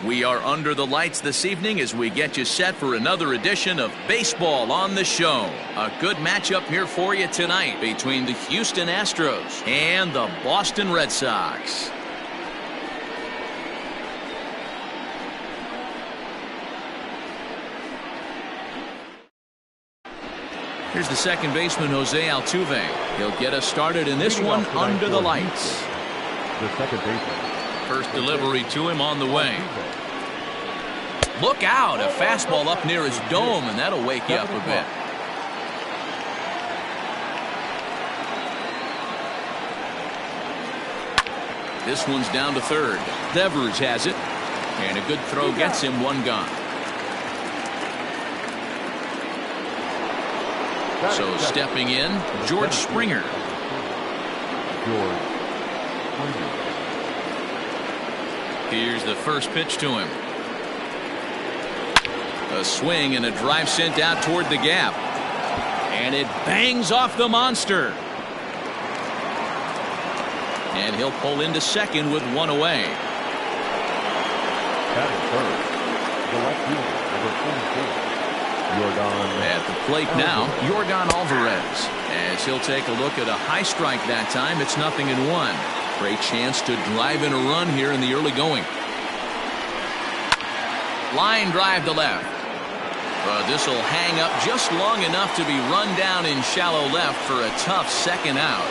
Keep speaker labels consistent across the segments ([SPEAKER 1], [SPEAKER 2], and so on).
[SPEAKER 1] We are under the lights this evening as we get you set for another edition of Baseball on the Show. A good matchup here for you tonight between the Houston Astros and the Boston Red Sox. Here's the second baseman, Jose Altuve. He'll get us started in this one under the lights.
[SPEAKER 2] The second baseman.
[SPEAKER 1] First delivery to him on the way. Look out, a fastball up near his dome, and that'll wake you up a bit. This one's down to third. Devers has it, and a good throw gets him one gone. So stepping in, George Springer. Here's the first pitch to him. A swing and a drive sent out toward the gap. And it bangs off the monster. And he'll pull into second with one away.
[SPEAKER 2] That is third. The left fielder, number 24.
[SPEAKER 1] At the plate now, Yordan Alvarez. As he'll take a look at a high strike that time, it's 0-1. Great chance to drive in a run here in the early going. Line drive to left. But this will hang up just long enough to be run down in shallow left for a tough second out.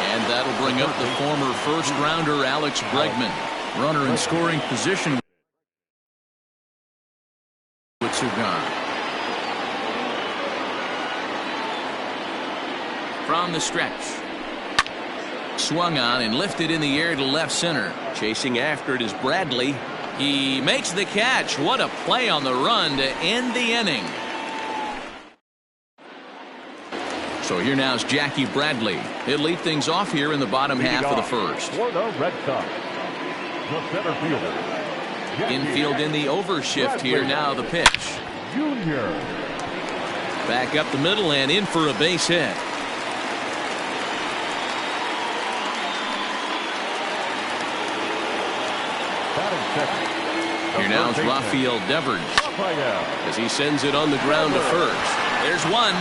[SPEAKER 1] And that'll bring up the former first rounder Alex Bregman. Runner in scoring position with Sugan. From the stretch. Swung on and lifted in the air to left center. Chasing after it is Bradley. He makes the catch. What a play on the run to end the inning. So here now is Jackie Bradley. He'll lead things off here in the bottom half of the first.
[SPEAKER 2] For the Red Sox, the center fielder.
[SPEAKER 1] Infield in the overshift here now the pitch.
[SPEAKER 2] Junior.
[SPEAKER 1] Back up the middle and in for a base hit. Here now is Rafael Devers as he sends it on the ground to first. There's one.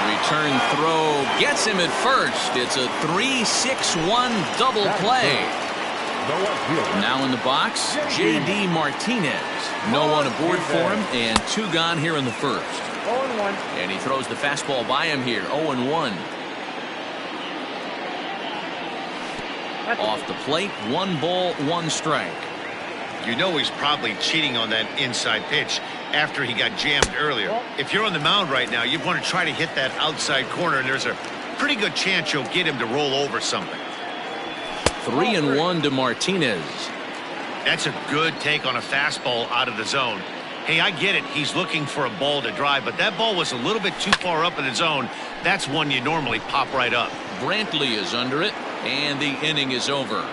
[SPEAKER 1] Return throw gets him at first. It's a 3-6-1 double play. Now in the box, J.D. Martinez. No one aboard for him, and two gone here in the first. And he throws the fastball by him here, 0-1. Off the plate, 1 ball, 1 strike.
[SPEAKER 3] You know he's probably cheating on that inside pitch after he got jammed earlier. If you're on the mound right now, you want to try to hit that outside corner, and there's a pretty good chance you'll get him to roll over something.
[SPEAKER 1] 3-1 to Martinez.
[SPEAKER 3] That's a good take on a fastball out of the zone. Hey, I get it. He's looking for a ball to drive, but that ball was a little bit too far up in the zone. That's one you normally pop right up.
[SPEAKER 1] Brantley is under it, and the inning is over.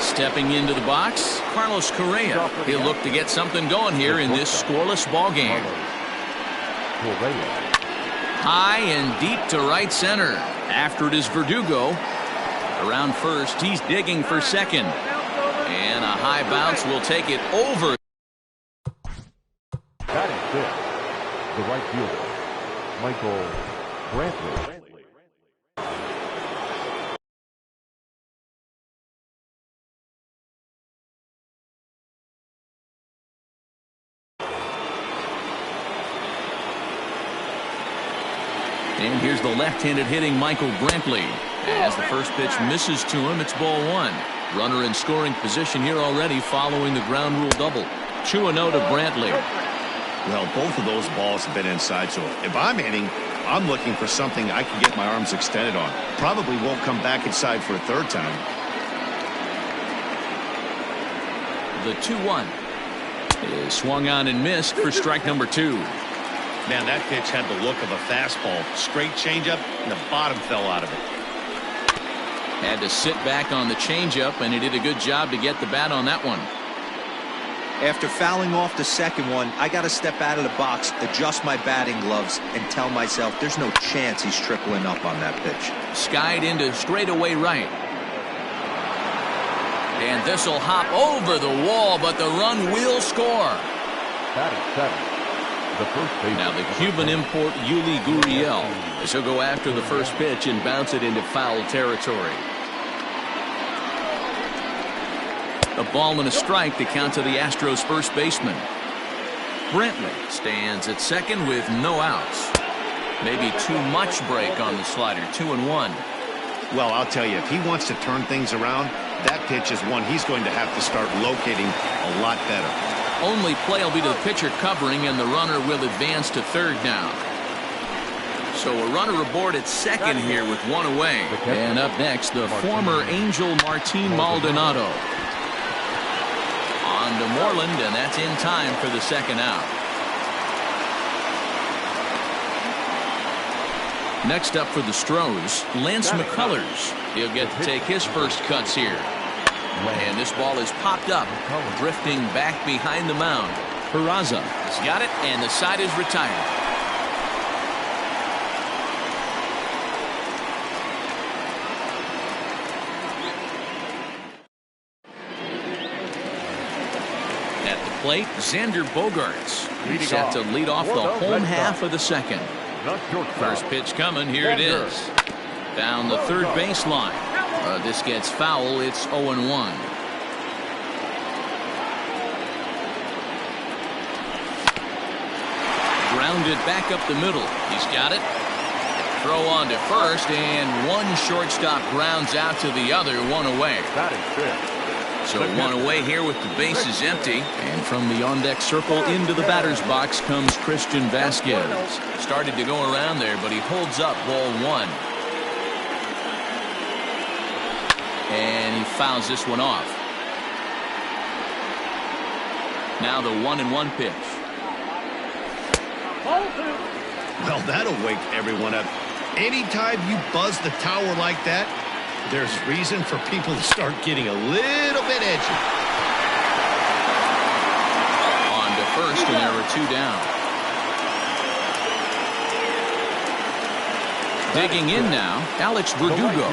[SPEAKER 1] Stepping into the box, Carlos Correa. He'll look to get something going here in this scoreless ball game. High and deep to right center. After it is Verdugo. Around first, he's digging for second. And a high bounce will take it over.
[SPEAKER 2] That is it. The right fielder, Michael Brantley.
[SPEAKER 1] And here's the left-handed hitting Michael Brantley. As the first pitch misses to him, it's ball 1. Runner in scoring position here already following the ground rule double. 2-0 to Brantley.
[SPEAKER 3] Well, both of those balls have been inside, so if I'm hitting, I'm looking for something I can get my arms extended on. Probably won't come back inside for a third time.
[SPEAKER 1] The 2-1 is swung on and missed for strike number 2.
[SPEAKER 3] Man, that pitch had the look of a fastball. Straight changeup, and the bottom fell out of it.
[SPEAKER 1] Had to sit back on the changeup, and he did a good job to get the bat on that one.
[SPEAKER 4] After fouling off the second one, I got to step out of the box, adjust my batting gloves, and tell myself there's no chance he's tripling up on that pitch.
[SPEAKER 1] Skied into straightaway right. And this will hop over the wall, but the run will score.
[SPEAKER 2] Batting seven.
[SPEAKER 1] Now the Cuban import Yuli Gurriel, as he'll go after the first pitch and bounce it into foul territory. A ball and a strike to count to the Astros first baseman. Brentley stands at second with no outs. Maybe too much break on the slider. 2-1.
[SPEAKER 3] Well, I'll tell you, if he wants to turn things around, that pitch is one he's going to have to start locating a lot better.
[SPEAKER 1] Only play will be to the pitcher covering, and the runner will advance to third now. So a runner aboard at second here with one away. And up next, the former Angel Martin Maldonado. On to Moreland, and that's in time for the second out. Next up for the Stros, Lance McCullers. He'll get to take his first cuts here. And this ball is popped up, drifting back behind the mound. Peraza has got it, and the side is retired. At the plate, Xander Bogaerts. He's set to lead off the home half of the second. First pitch coming. Here it is. Down the third baseline. This gets foul. It's 0-1. Grounded back up the middle. He's got it. Throw on to first, and one shortstop grounds out to the other. One away. So one away here with the bases empty. And from the on-deck circle into the batter's box comes Christian Vasquez. Started to go around there, but he holds up ball one. And he fouls this one off. Now the 1-1 pitch.
[SPEAKER 3] Well, that'll wake everyone up. Anytime you buzz the tower like that, there's reason for people to start getting a little bit edgy.
[SPEAKER 1] On to first, and there are two down. Digging in now, Alex Verdugo.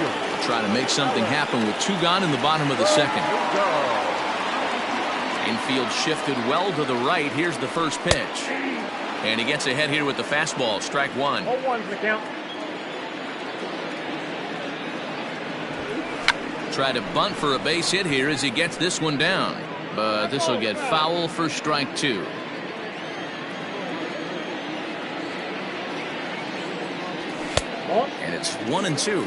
[SPEAKER 1] Try to make something happen with two gone in the bottom of the second. Infield shifted well to the right. Here's the first pitch. And he gets ahead here with the fastball. Strike one.
[SPEAKER 2] 0-1's the count.
[SPEAKER 1] Try to bunt for a base hit here as he gets this one down. But this will get foul for strike two. And it's 1-2.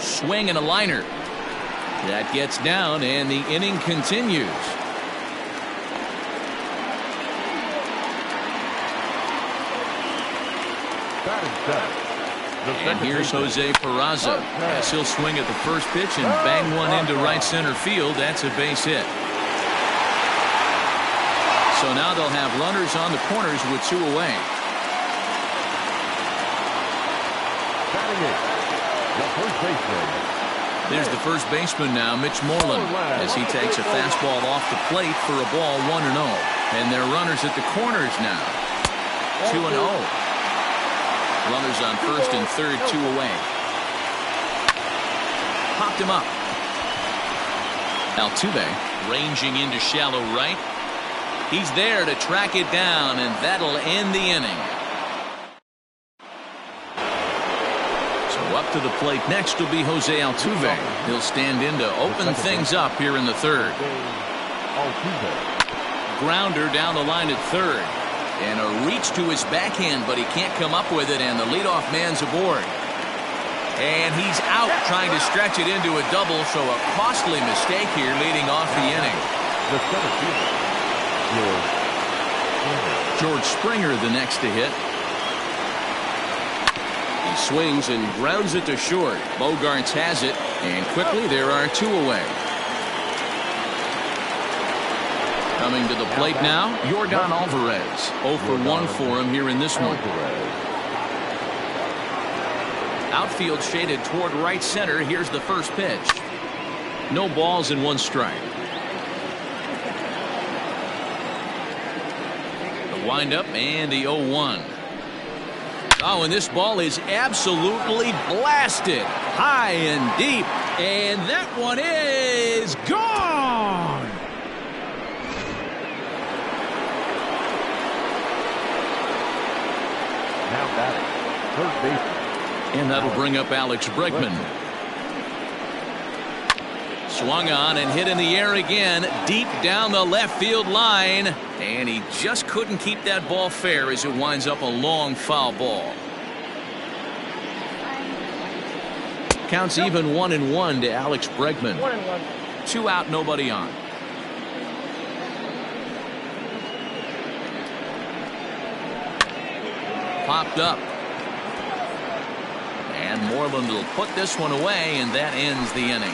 [SPEAKER 1] Swing and a liner. That gets down, and the inning continues. And here's Jose Peraza as he'll swing at the first pitch and bang one into right center field. That's a base hit. So now they'll have runners on the corners with two away. There's the first baseman now, Mitch Moreland, as he takes a fastball off the plate for a ball 1-0. And they're runners at the corners now. 2-0. Runners on first and third, two away. Popped him up. Altuve ranging into shallow right. He's there to track it down, and that'll end the inning. So up to the plate next will be Jose Altuve. He'll stand in to open things up here in the third. Grounder down the line at third. And a reach to his backhand, but he can't come up with it, and the leadoff man's aboard. And he's out trying to stretch it into a double, so a costly mistake here leading off the inning. George Springer the next to hit. He swings and grounds it to short. Bogaerts has it, and quickly there are two away. Coming to the plate now, Yordan Alvarez. 0 for 1 for him here in this one. Outfield shaded toward right center. Here's the first pitch. No balls and 1 strike. The windup and the 0-1. Oh, and this ball is absolutely blasted high and deep. And that one is gone.
[SPEAKER 2] Now batting, third base.
[SPEAKER 1] And that'll bring up Alex Bregman. Swung on and hit in the air again, deep down the left field line. And he just couldn't keep that ball fair as it winds up a long foul ball. Counts even 1-1 to Alex Bregman. 2 out, nobody on. Popped up. And Moreland will put this one away, and that ends the inning.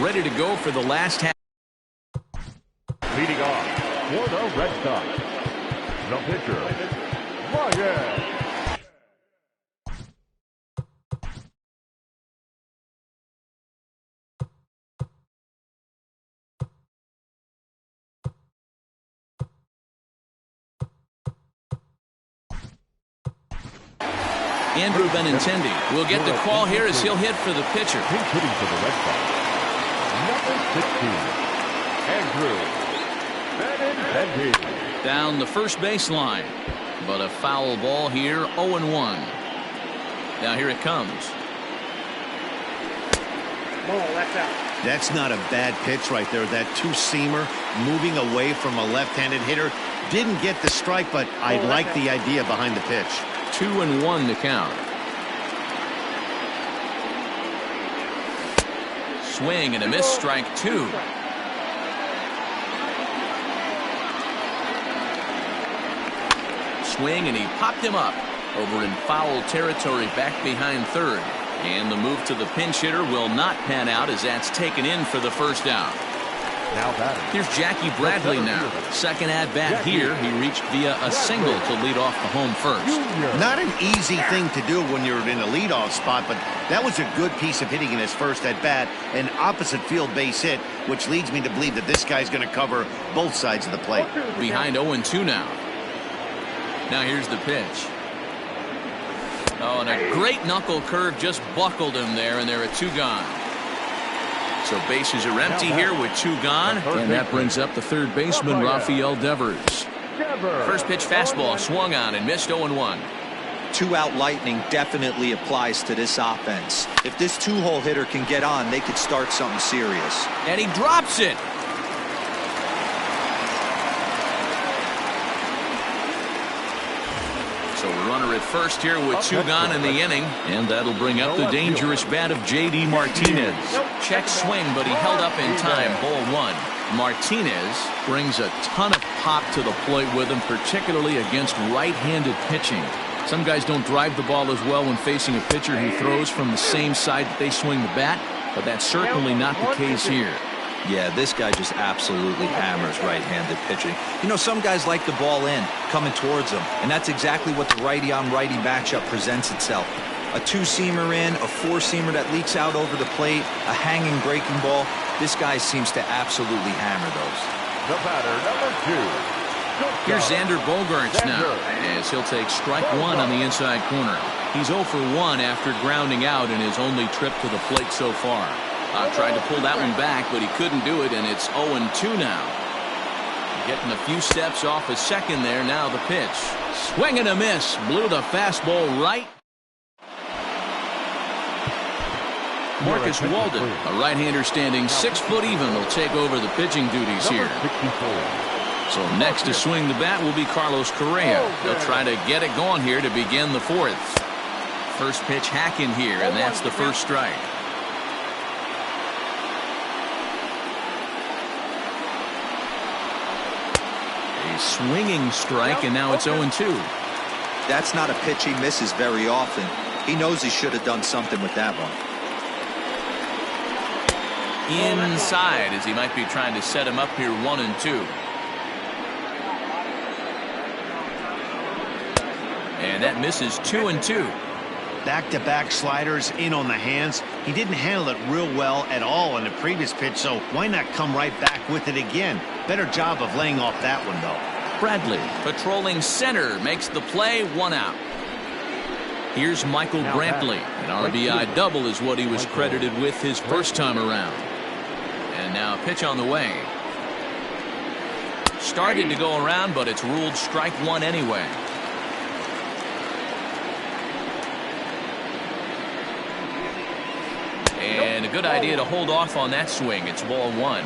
[SPEAKER 1] Ready to go for the last half.
[SPEAKER 2] Leading off for the Red Sox, the pitcher, Ryan.
[SPEAKER 1] Andrew Benintendi will get the call here as he'll hit for the pitcher.
[SPEAKER 2] He's hitting for the Red Sox. Number 16, Andrew Benintendi.
[SPEAKER 1] Down the first baseline, but a foul ball here, 0-1. Now here it comes.
[SPEAKER 3] That's not a bad pitch right there. That two-seamer moving away from a left-handed hitter. Didn't get the strike, but I like the idea behind the pitch.
[SPEAKER 1] 2-1 to count. Swing and a miss, strike 2. Swing and he popped him up over in foul territory back behind third. And the move to the pinch hitter will not pan out as that's taken in for the first out.
[SPEAKER 2] Now batting.
[SPEAKER 1] Here's Jackie Bradley now. Second at bat here. He reached via a single to lead off the home first.
[SPEAKER 3] Not an easy thing to do when you're in a leadoff spot, but that was a good piece of hitting in his first at bat. An opposite field base hit, which leads me to believe that this guy's going to cover both sides of the plate.
[SPEAKER 1] Behind 0-2 now. Now here's the pitch. Oh, and a great knuckle curve just buckled him there, and there are 2 gone. So bases are empty here with 2 gone, and that brings up the third baseman, Rafael Devers. First pitch fastball swung on and missed 0-1.
[SPEAKER 4] 2-out lightning definitely applies to this offense. If this 2-hole hitter can get on, they could start something serious.
[SPEAKER 1] And he drops it. So a runner at first here with 2 gone in the inning, and that'll bring up the dangerous bat of J.D. Martinez. Check swing, but he held up in time. Ball 1. Martinez brings a ton of pop to the plate with him, particularly against right-handed pitching. Some guys don't drive the ball as well when facing a pitcher who throws from the same side that they swing the bat, but that's certainly not the case here.
[SPEAKER 4] Yeah, this guy just absolutely hammers right-handed pitching. You know, some guys like the ball in, coming towards them, and that's exactly what the righty-on-righty matchup presents itself. A 2-seamer in, a 4-seamer that leaks out over the plate, a hanging breaking ball. This guy seems to absolutely hammer those.
[SPEAKER 2] The batter, number 2.
[SPEAKER 1] Here's Xander Bogaerts now, as he'll take strike 1 on the inside corner. He's 0 for 1 after grounding out in his only trip to the plate so far. Tried to pull that one back, but he couldn't do it, and it's 0-2 now. Getting a few steps off a second there. Now the pitch. Swing and a miss. Blew the fastball right. Marcus Walden, a right-hander standing 6 foot even, will take over the pitching duties here. So next to swing the bat will be Carlos Correa. They'll try to get it going here to begin the 4th. First pitch hacking here, and that's the first strike. Swinging strike, and now it's 0-2.
[SPEAKER 4] That's not a pitch he misses very often. He knows he should have done something with that one.
[SPEAKER 1] inside as he might be trying to set him up here 1-2. And that misses 2-2.
[SPEAKER 3] Back-to-back sliders in on the hands. He didn't handle it real well at all in the previous pitch, so why not come right back with it again? Better job of laying off that one, though.
[SPEAKER 1] Bradley, patrolling center, makes the play, 1 out. Here's Michael Brantley. An RBI double is what he was credited with his first time around. And now a pitch on the way. Started to go around, but it's ruled strike 1 anyway. And a good idea to hold off on that swing. It's ball 1.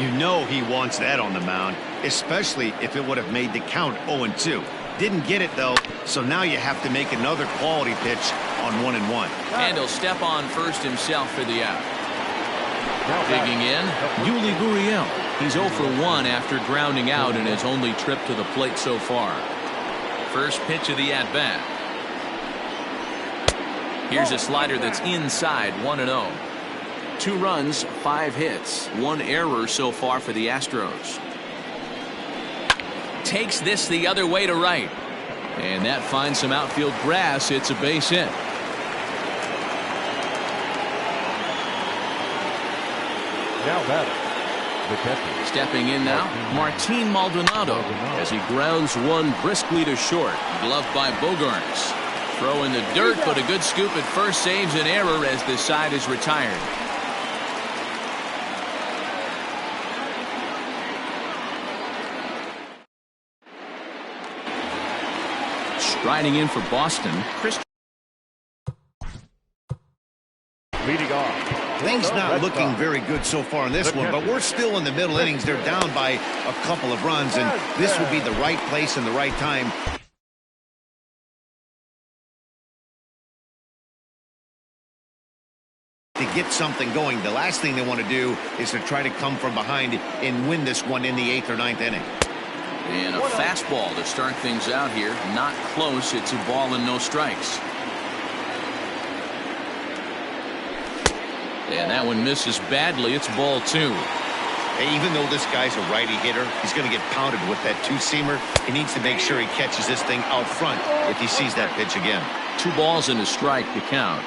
[SPEAKER 3] You know he wants that on the mound, especially if it would have made the count 0-2. Didn't get it, though, so now you have to make another quality pitch on 1-1.
[SPEAKER 1] And he'll step on first himself for the out. Digging in, Yuli Gurriel. He's 0 for 1 after grounding out in his only trip to the plate so far. First pitch of the at-bat. Here's a slider that's inside, 1-0. 2 runs, 5 hits, 1 error so far for the Astros. Takes this the other way to right. And that finds some outfield grass. It's a base hit.
[SPEAKER 2] Now batter, the catcher.
[SPEAKER 1] Stepping in now, Martin Maldonado as he grounds one briskly to short. Gloved by Bogarts. Throw in the dirt, but a good scoop at first saves an error as the side is retired. Striding in for Boston, Chris.
[SPEAKER 2] Leading off.
[SPEAKER 3] Things not looking very good so far in this one, but we're still in the middle innings. They're down by a couple of runs, and this would be the right place and the right time to get something going. The last thing they want to do is to try to come from behind and win this one in the 8th or 9th inning.
[SPEAKER 1] And a fastball to start things out here. Not close. It's a ball and no strikes. And that one misses badly. It's ball 2.
[SPEAKER 3] Hey, even though this guy's a righty hitter, he's going to get pounded with that 2-seamer. He needs to make sure he catches this thing out front if he sees that pitch again.
[SPEAKER 1] 2 balls and a strike to count.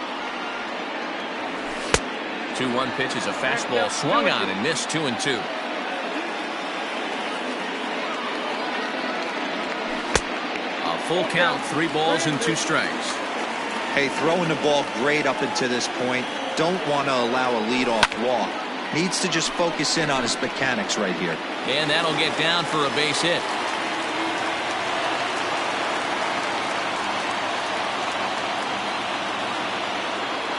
[SPEAKER 1] 2-1 pitch is a fastball swung on and missed 2-2. A full count, 3 balls and 2 strikes.
[SPEAKER 4] Hey, throwing the ball great up until this point. Don't want to allow a leadoff walk. Needs to just focus in on his mechanics right here.
[SPEAKER 1] And that'll get down for a base hit.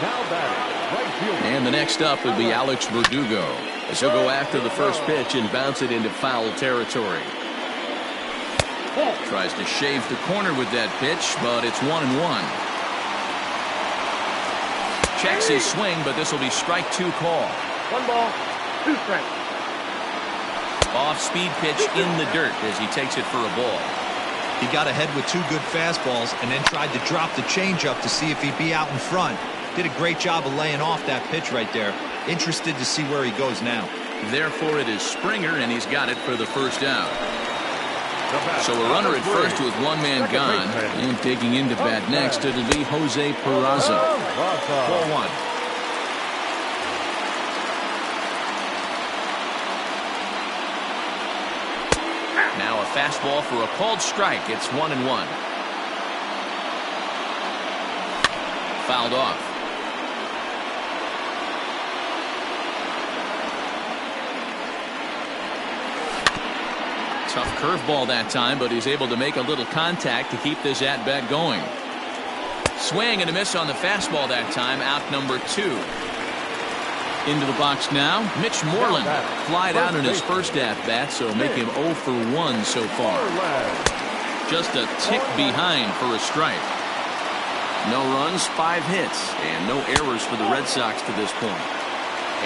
[SPEAKER 2] Now batting, right field.
[SPEAKER 1] And the next up would be Alex Verdugo as he'll go after the first pitch and bounce it into foul territory. Tries to shave the corner with that pitch, but it's 1-1. Checks his swing, but this will be strike 2 call.
[SPEAKER 2] 1 ball, 2 strikes.
[SPEAKER 1] Off-speed pitch in the dirt as he takes it for a ball.
[SPEAKER 4] He got ahead with 2 good fastballs and then tried to drop the changeup to see if he'd be out in front. Did a great job of laying off that pitch right there. Interested to see where he goes now.
[SPEAKER 1] Therefore, it is Springer, and he's got it for the first out. So a runner at first with 1 man gone. And digging into bat next, it'll be Jose Peraza. 4-1. Now a fastball for a called strike. It's 1-1. Fouled off. Tough curveball that time, but he's able to make a little contact to keep this at-bat going. Swing and a miss on the fastball that time. Out number 2. Into the box now, Mitch Moreland. Flied out in his first at-bat, so make him 0 for 1 so far. Just a tick behind for a strike. No runs, 5 hits, and no errors for the Red Sox to this point.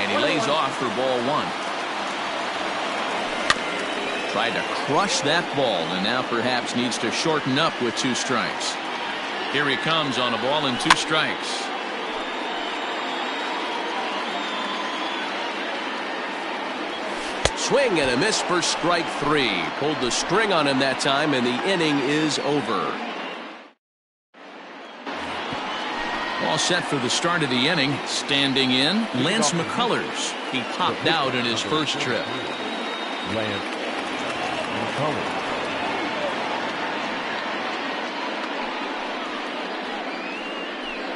[SPEAKER 1] And he lays off for ball 1. Tried to crush that ball, and now perhaps needs to shorten up with 2 strikes. Here he comes on a ball and 2 strikes. swing and a miss for strike 3. Pulled the string on him that time, and the inning is over. All set for the start of the inning. Standing in, Lance McCullers. He popped out in his first trip.
[SPEAKER 2] Lance McCullers.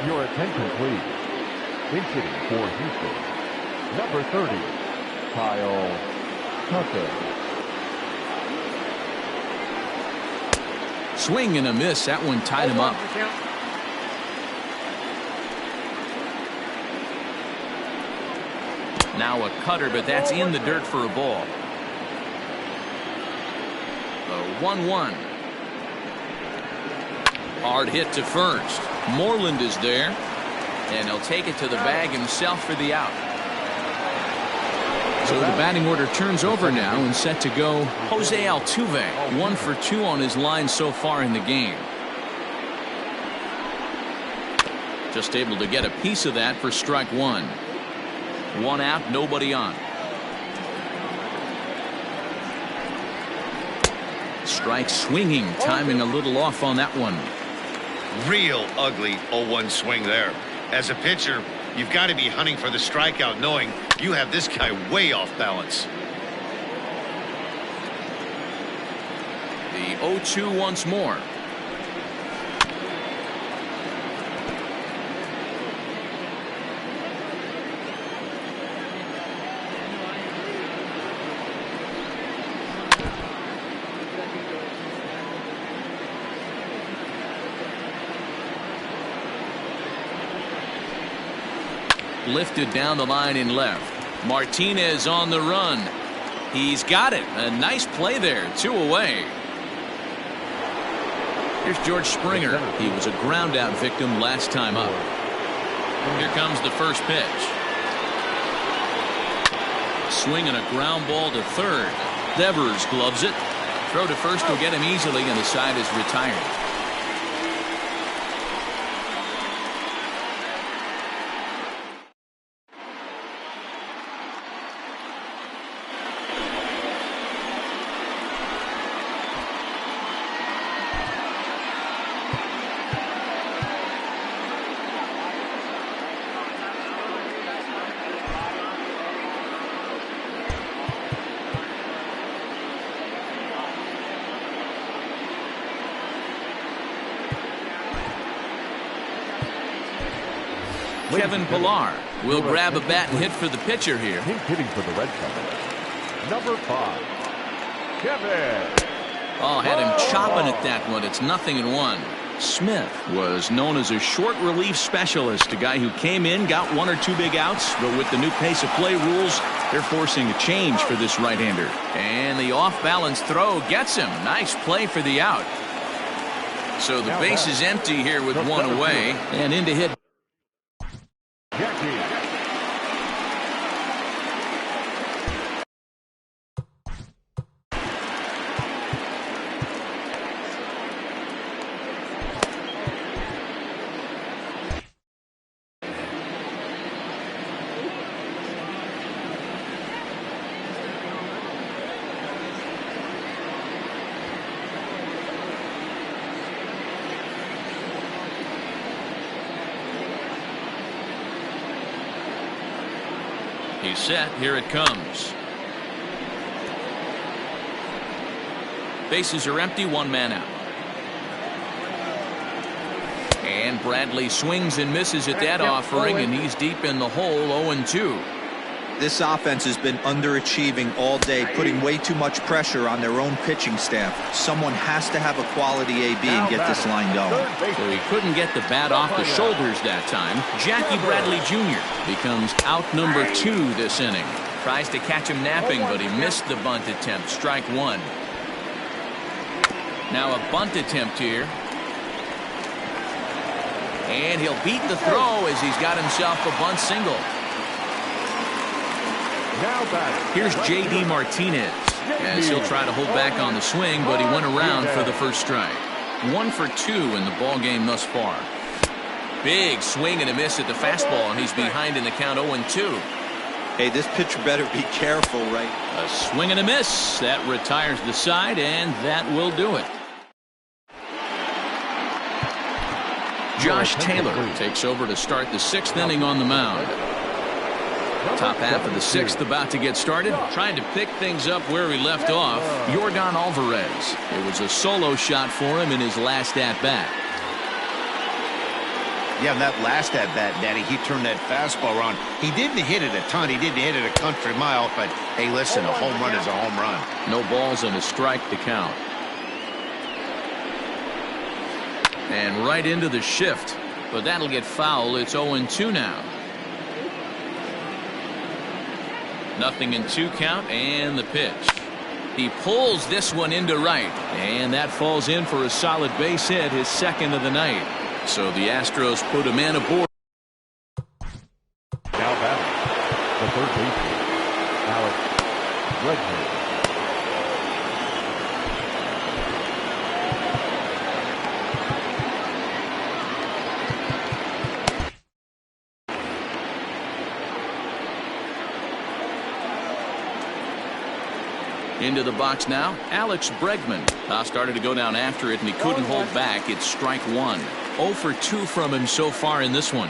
[SPEAKER 2] Your attention, please. Hitting for Houston, number 30, Kyle Tucker.
[SPEAKER 1] Swing and a miss. That one tied him up. Now a cutter, but that's in the dirt for a ball. The 1-1. Hard hit to first. Moreland is there, and he'll take it to the bag himself for the out. So the batting order turns over now, and set to go Jose Altuve. 1 for 2 on his line so far in the game. Just able to get a piece of that for strike 1. 1 out, nobody on. Strike swinging, timing a little off on that one.
[SPEAKER 3] Real ugly 0-1 swing there. As a pitcher, you've got to be hunting for the strikeout, knowing you have this guy way off balance.
[SPEAKER 1] The 0-2 once more. Lifted down the line in left. Martinez on the run. He's got it. A nice play there. 2 away. Here's George Springer. He was a ground out victim last time up. Here comes the first pitch. Swing and a ground ball to third. Devers gloves it. Throw to first will get him easily, and the side is retired. Kevin Pillar will grab a bat and hit for the pitcher here.
[SPEAKER 2] He's hitting for the Red Sox. Number 5, Kevin.
[SPEAKER 1] Oh, had him chopping at that one. It's 0-1. Smith was known as a short relief specialist, a guy who came in, got 1 or 2 big outs, but with the new pace of play rules, they're forcing a change for this right-hander. And the off-balance throw gets him. Nice play for the out. So the base is empty here with 1 away, and in to hit. He's set. Here it comes. Bases are empty. 1 man out. And Bradley swings and misses at that offering, and he's deep in the hole. 0-2.
[SPEAKER 4] This offense has been underachieving all day, putting way too much pressure on their own pitching staff. Someone has to have a quality AB and get this line going.
[SPEAKER 1] So he couldn't get the bat off the shoulders that time. Jackie Bradley Jr. becomes out number 2 this inning. Tries to catch him napping, but he missed the bunt attempt. Strike 1. Now a bunt attempt here. And he'll beat the throw as he's got himself a bunt single. Here's J.D. Martinez as he'll try to hold back on the swing, but he went around for the first strike. 1 for 2 in the ball game thus far. Big swing and a miss at the fastball, and he's behind in the count. 0-2.
[SPEAKER 4] Hey, this pitcher better be careful, right?
[SPEAKER 1] A swing and a miss. That retires the side, and that will do it. Josh Taylor takes over to start the 6th inning on the mound. Top half of the 6th about to get started. Trying to pick things up where he left off, Yordan Alvarez. It was a solo shot for him in his last at-bat.
[SPEAKER 3] Yeah, in that last at-bat, Daddy, he turned that fastball around. He didn't hit it a ton. He didn't hit it a country mile. But, hey, listen, a home run is a home run.
[SPEAKER 1] No balls and a strike to count. And right into the shift. But that'll get foul. It's 0-2 now. 0-2 count, and the pitch. He pulls this one into right, and that falls in for a solid base hit, his 2nd of the night. So the Astros put a man aboard.
[SPEAKER 2] Now batting, the third baseman, Alex Bregman.
[SPEAKER 1] Into the box now, Alex Bregman. Started to go down after it, and he couldn't hold back. It's strike 1. 0 for 2 from him so far in this one.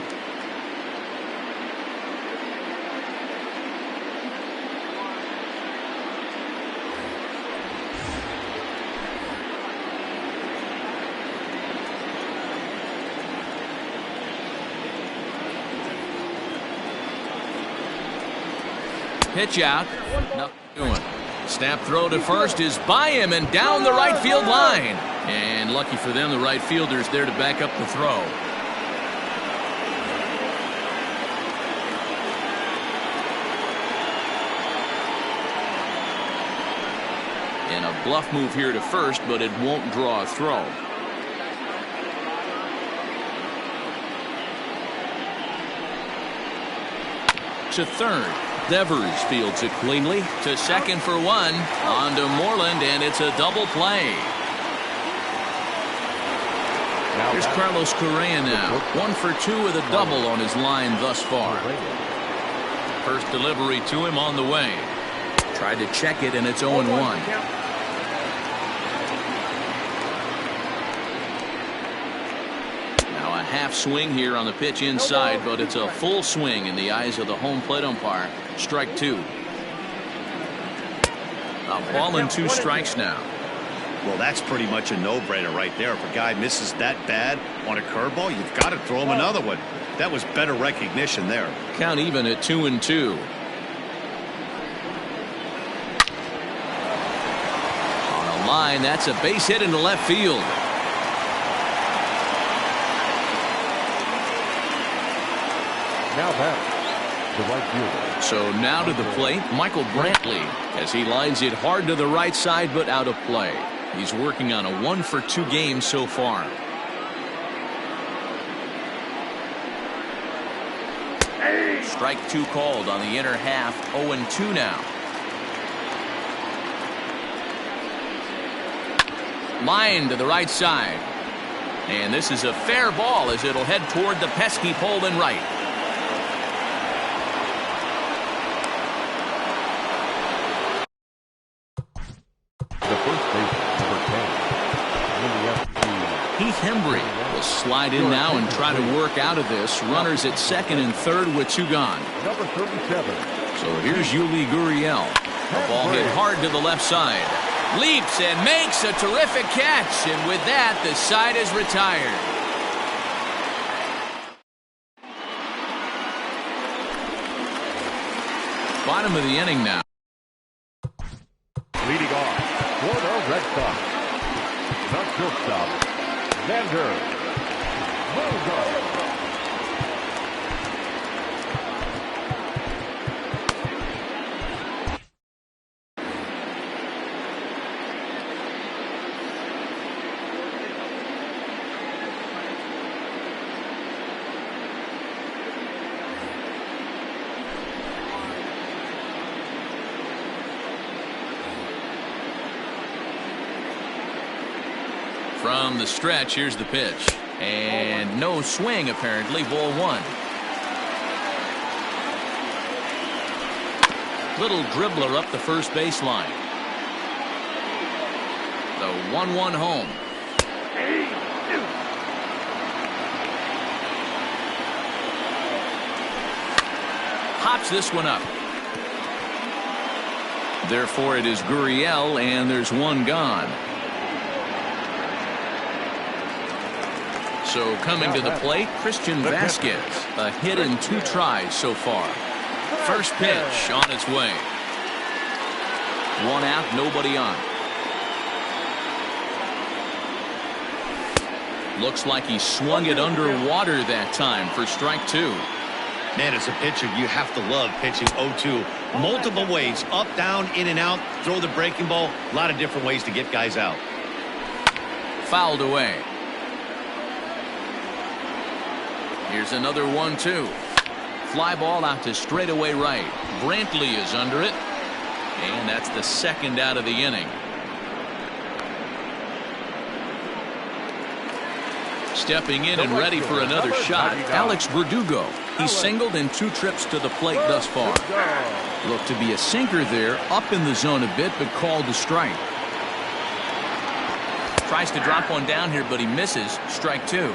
[SPEAKER 1] Pitch out. Nothing doing. Snap throw to first is by him and down the right field line. And lucky for them, the right fielder's there to back up the throw. And a bluff move here to first, but it won't draw a throw. To third. Devers fields it cleanly to second for 1. On to Moreland, and it's a double play. Here's Carlos Correa now. 1 for 2 with a double on his line thus far. First delivery to him on the way. Tried to check it, and it's 0-1. Half swing here on the pitch inside, but it's a full swing in the eyes of the home plate umpire. Strike 2. A ball and 2 strikes now.
[SPEAKER 3] Well, that's pretty much a no-brainer right there. If a guy misses that bad on a curveball, you've got to throw him another one. That was better recognition there.
[SPEAKER 1] Count even at 2-2. On a line, that's a base hit into left field.
[SPEAKER 2] Now back, the right fielder.
[SPEAKER 1] So now to the plate, Michael Brantley, as he lines it hard to the right side, but out of play. He's working on a 1 for 2 game so far. Strike 2 called on the inner half. 0-2 now. Line to the right side. And this is a fair ball as it'll head toward the pesky pole in right. Hembry will slide in now and try to work out of this. Runners at second and third with 2 gone.
[SPEAKER 2] Number 37.
[SPEAKER 1] So here's Yuli Gurriel. A ball hit hard to the left side. Leaps and makes a terrific catch. And with that, the side is retired. Bottom of the inning now.
[SPEAKER 2] Leading off for the Red Sox. The shortstop, Xander Bogaerts.
[SPEAKER 1] From the stretch, here's the pitch. And no swing, apparently. Ball 1. Little dribbler up the first baseline. The 1-1 home. Hops this one up. Therefore, it is Gurriel, and there's one gone. So coming to the plate, Christian Vasquez. A hit in 2 tries so far. First pitch on its way. 1 out, nobody on. Looks like he swung it underwater that time for strike 2.
[SPEAKER 3] Man, as a pitcher, you have to love pitching 0-2. Multiple ways, up, down, in and out, throw the breaking ball. A lot of different ways to get guys out.
[SPEAKER 1] Fouled away. Here's another 1-2. Fly ball out to straightaway right. Brantley is under it. And that's the second out of the inning. Stepping in and ready for another shot, Alex Verdugo. He's singled in 2 trips to the plate thus far. Looked to be a sinker there, up in the zone a bit, but called a strike. Tries to drop one down here, but he misses. Strike 2.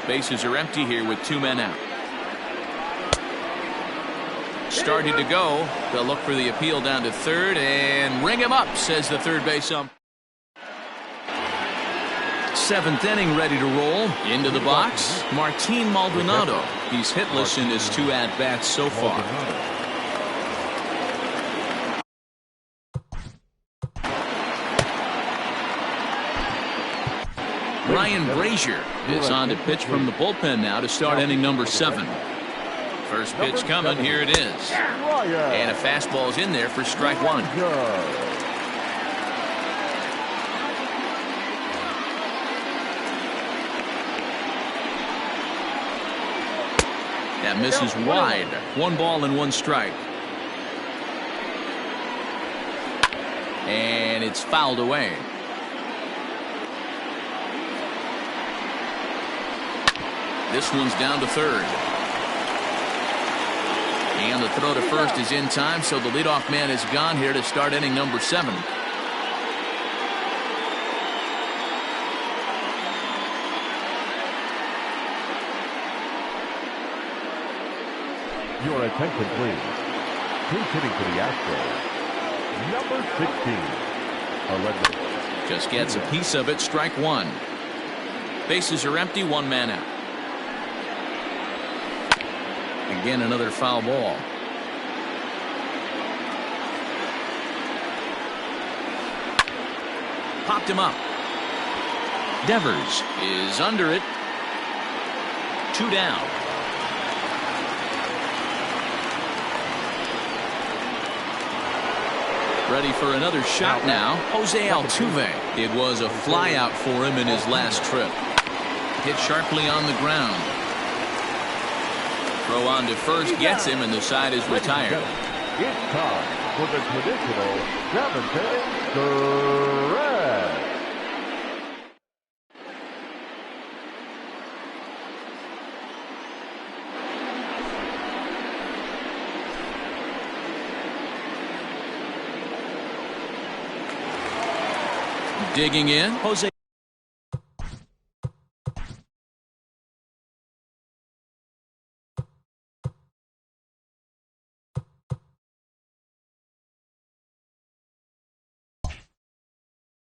[SPEAKER 1] Bases are empty here with 2 men out. Started to go. They'll look for the appeal down to third and ring him up, says the third base ump. 7th inning ready to roll. Into the box, Martin Maldonado. He's hitless in his 2 at-bats so far. Ryan Brazier is on to pitch from the bullpen now to start inning number 7. First pitch coming, here it is. And a fastball's in there for strike 1. That misses wide. 1 ball and 1 strike. And it's fouled away. This one's down to third. And the throw to first is in time, so the leadoff man is gone here to start inning number 7.
[SPEAKER 2] Your attention, please. Who's hitting for the Astros? Number 16.
[SPEAKER 1] Just gets a piece of it. Strike 1. Bases are empty. 1 man out. Again, another foul ball. Popped him up. Devers is under it. 2 down. Ready for another shot now. Jose Altuve. It was a fly out for him in his last trip. Hit sharply on the ground. Throw on to first gets him, and the side is retired.
[SPEAKER 2] It's time for the traditional 7th inning stretch.
[SPEAKER 1] Digging in, Jose.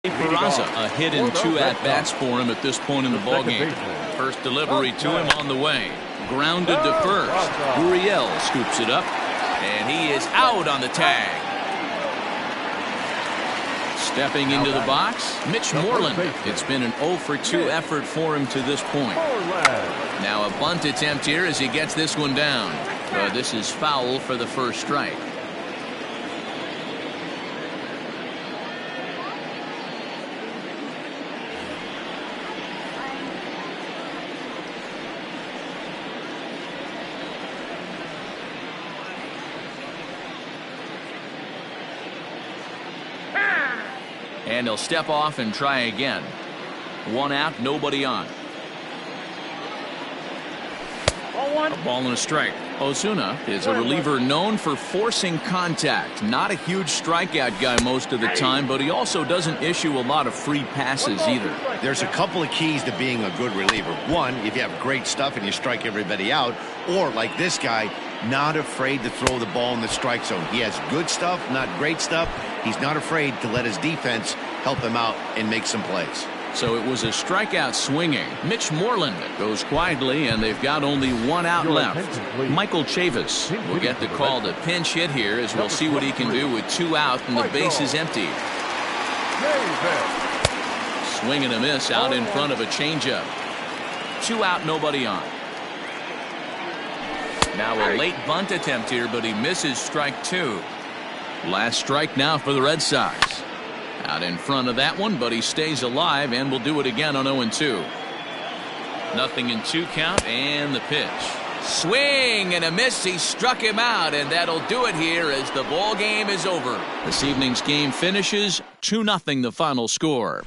[SPEAKER 1] Peraza, a hit in 2 at-bats for him at this point in the ballgame. First delivery to him on the way. Grounded to first. Gurriel scoops it up, and he is out on the tag. Stepping into the box, Mitch Moreland. It's been an 0-for-2 effort for him to this point. Now a bunt attempt here as he gets this one down. This is foul for the first strike. And he'll step off and try again. 1 out, nobody on. A ball and a strike. Ozuna is a reliever known for forcing contact. Not a huge strikeout guy most of the time, but he also doesn't issue a lot of free passes either.
[SPEAKER 3] There's a couple of keys to being a good reliever. One, if you have great stuff and you strike everybody out, or like this guy, not afraid to throw the ball in the strike zone. He has good stuff, not great stuff. He's not afraid to let his defense help him out and make some plays.
[SPEAKER 1] So it was a strikeout swinging. Mitch Moreland goes quietly, and they've got only one out left. Michael Chavis will get the call to pinch hit here, as we'll see what he can do with 2 out and the base is empty. Swing and a miss out in front of a changeup. 2 out, nobody on. Now a late bunt attempt here, but he misses strike 2. Last strike now for the Red Sox. Out in front of that one, but he stays alive and will do it again on 0-2. 0-2 count, and the pitch. Swing and a miss. He struck him out, and that'll do it here as the ball game is over. This evening's game finishes 2-0 the final score.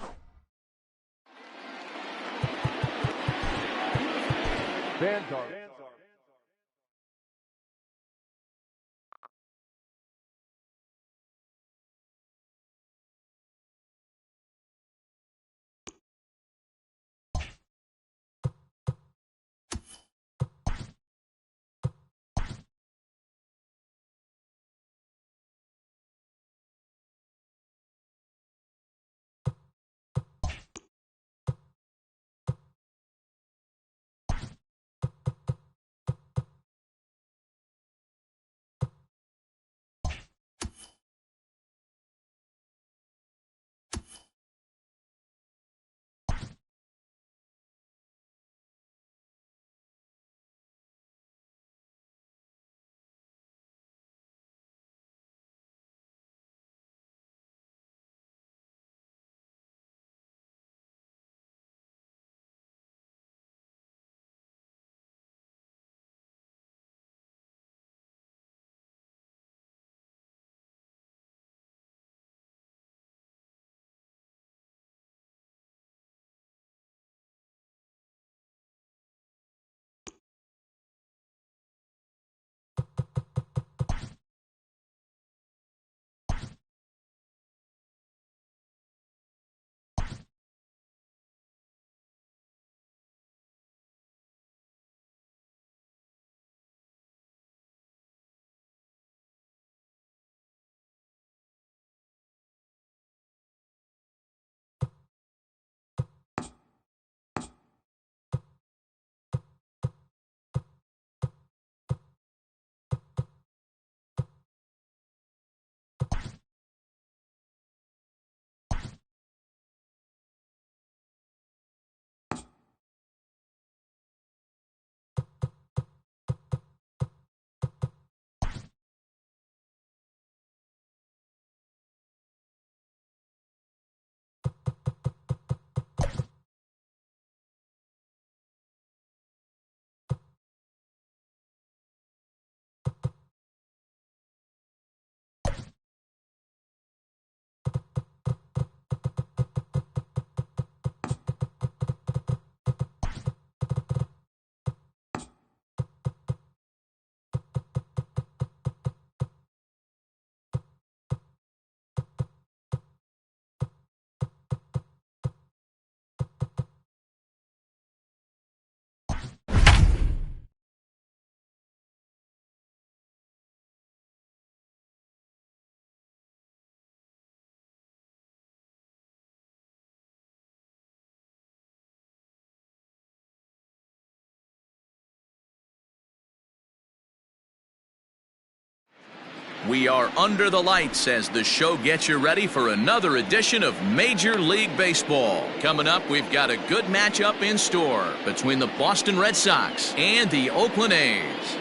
[SPEAKER 1] We are under the lights as the show gets you ready for another edition of Major League Baseball. Coming up, we've got a good matchup in store between the Boston Red Sox and the Oakland A's.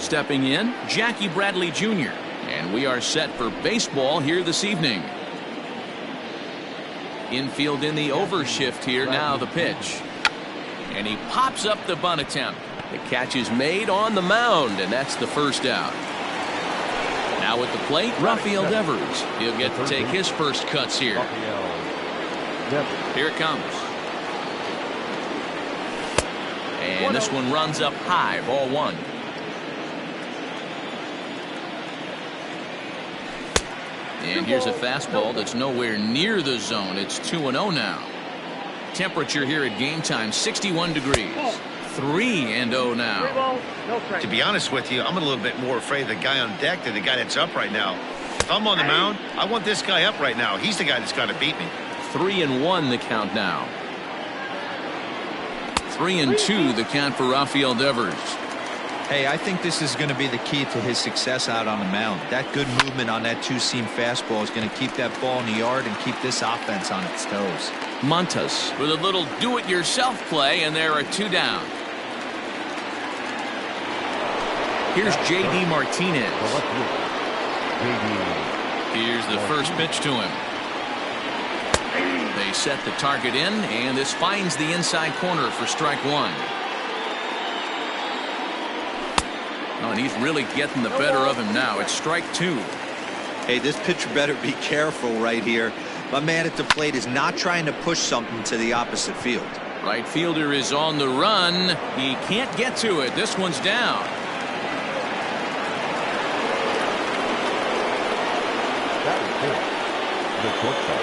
[SPEAKER 1] Stepping in, Jackie Bradley Jr., and we are set for baseball here this evening. Infield in the overshift here, now the pitch. And he pops up the bunt attempt. The catch is made on the mound, and that's the first out. Now at the plate, Rafael Devers. He'll get to take his first cuts here. Here it comes. And this one runs up high, ball one. And here's a fastball that's nowhere near the zone. It's 2-0 now. Temperature here at game time, 61 degrees. 3-0 now.
[SPEAKER 3] To be honest with you, I'm a little bit more afraid of the guy on deck than the guy that's up right now. If I'm on the mound, I want this guy up right now. He's the guy that's got to beat me.
[SPEAKER 1] 3-1 the count now. 3-2 the count for Rafael Devers.
[SPEAKER 4] Hey, I think this is going to be the key to his success out on the mound. That good movement on that two-seam fastball is going to keep that ball in the yard and keep this offense on its toes.
[SPEAKER 1] Montas with a little do-it-yourself play, and there are two down. Here's J.D. Martinez. Here's the first pitch to him. They set the target in, and this finds the inside corner for strike one. Oh, and he's really getting the better of him now. It's strike two.
[SPEAKER 4] Hey, this pitcher better be careful right here. My man at the plate is not trying to push something to the opposite field.
[SPEAKER 1] Right fielder is on the run. He can't get to it. This one's down.
[SPEAKER 2] That is it. The shortstop,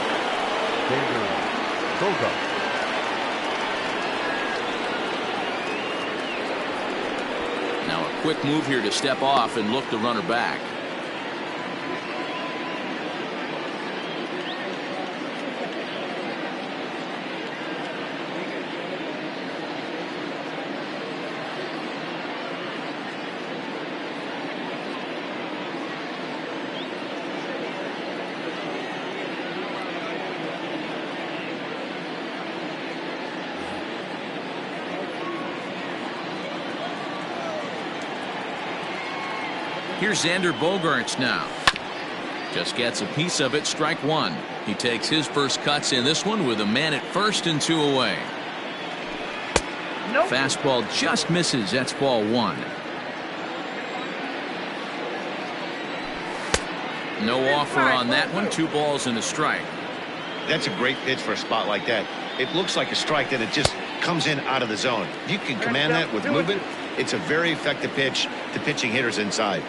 [SPEAKER 2] Xander Bogaerts.
[SPEAKER 1] Now a quick move here to step off and look the runner back. Here's Xander Bogaerts now. Just gets a piece of it, strike one. He takes his first cuts in this one with a man at first and two away. Nope. Fastball just misses. That's ball one. No offer on that one. 2 balls and a strike.
[SPEAKER 3] That's a great pitch for a spot like that. It looks like a strike that it just comes in out of the zone. If you can command that with movement, it's a very effective pitch to pitching hitters inside.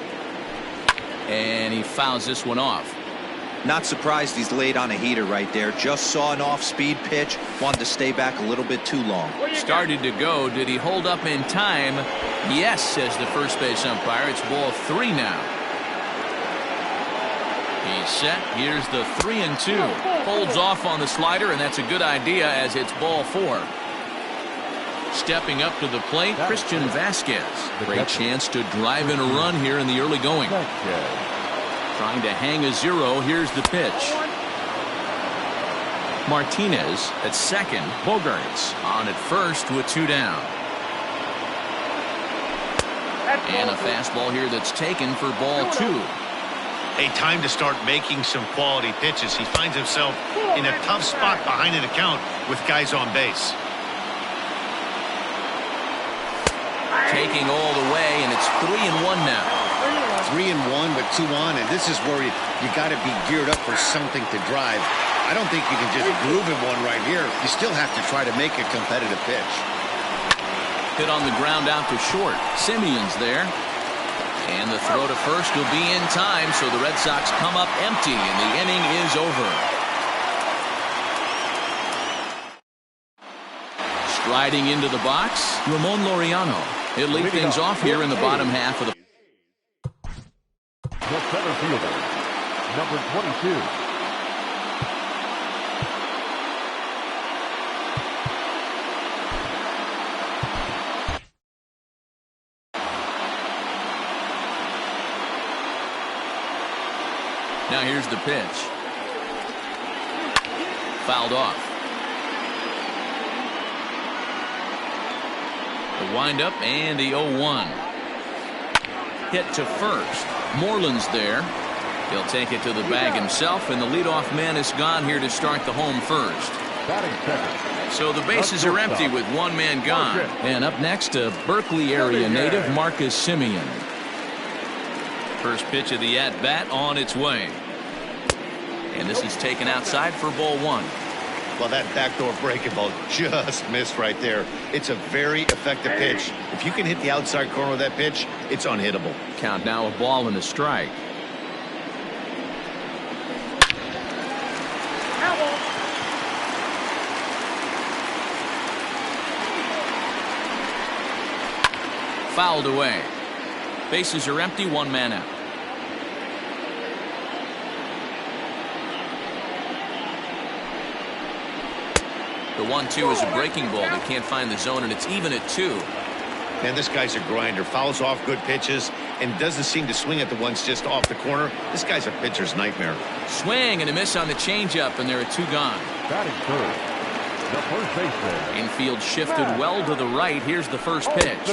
[SPEAKER 1] And he fouls this one off.
[SPEAKER 4] Not surprised he's laid on a heater right there. Just saw an off-speed pitch. Wanted to stay back a little bit too long.
[SPEAKER 1] Started to go. Did he hold up in time? Yes, says the first base umpire. It's ball 3 now. He's set. Here's the 3-2. Holds off on the slider, and that's a good idea as it's ball 4. Stepping up to the plate, Christian Vasquez. Great chance to drive in a run here in the early going. Trying to hang a 0. Here's the pitch. Martinez at second. Bogaerts on at first with 2 down. And a fastball here that's taken for ball 2.
[SPEAKER 3] A time to start making some quality pitches. He finds himself in a tough spot behind an account with guys on base.
[SPEAKER 1] Taking all the way, and it's 3-1 now.
[SPEAKER 3] 3-1 with 2 on, and this is where you got to be geared up for something to drive. I don't think you can just groove in one right here. You still have to try to make a competitive pitch.
[SPEAKER 1] Hit on the ground out to short. Simeon's there. And the throw to first will be in time, so the Red Sox come up empty, and the inning is over. Striding into the box, Ramon Laureano. He'll lead things off here in the bottom half of the.
[SPEAKER 2] The center fielder, number 22.
[SPEAKER 1] Now here's the pitch. Fouled off. The windup and the 0-1. Hit to first. Moreland's there. He'll take it to the bag himself, and the leadoff man is gone here to start the home first. So the bases are empty with 1 man gone. And up next, a Berkeley area native, Marcus Simeon. First pitch of the at-bat on its way. And this is taken outside for ball 1.
[SPEAKER 3] Well, that backdoor breaking ball just missed right there. It's a very effective pitch. If you can hit the outside corner of that pitch, it's unhittable.
[SPEAKER 1] Count now, a ball and a strike. Fouled away. Bases are empty, one man out. The 1-2 is a breaking ball that can't find the zone, and it's even at 2.
[SPEAKER 3] Man, this guy's a grinder. Fouls off good pitches and doesn't seem to swing at the ones just off the corner. This guy's a pitcher's nightmare.
[SPEAKER 1] Swing and a miss on the changeup, and there are 2 gone.
[SPEAKER 2] Batting first, the first baseman.
[SPEAKER 1] Infield shifted well to the right. Here's the first pitch.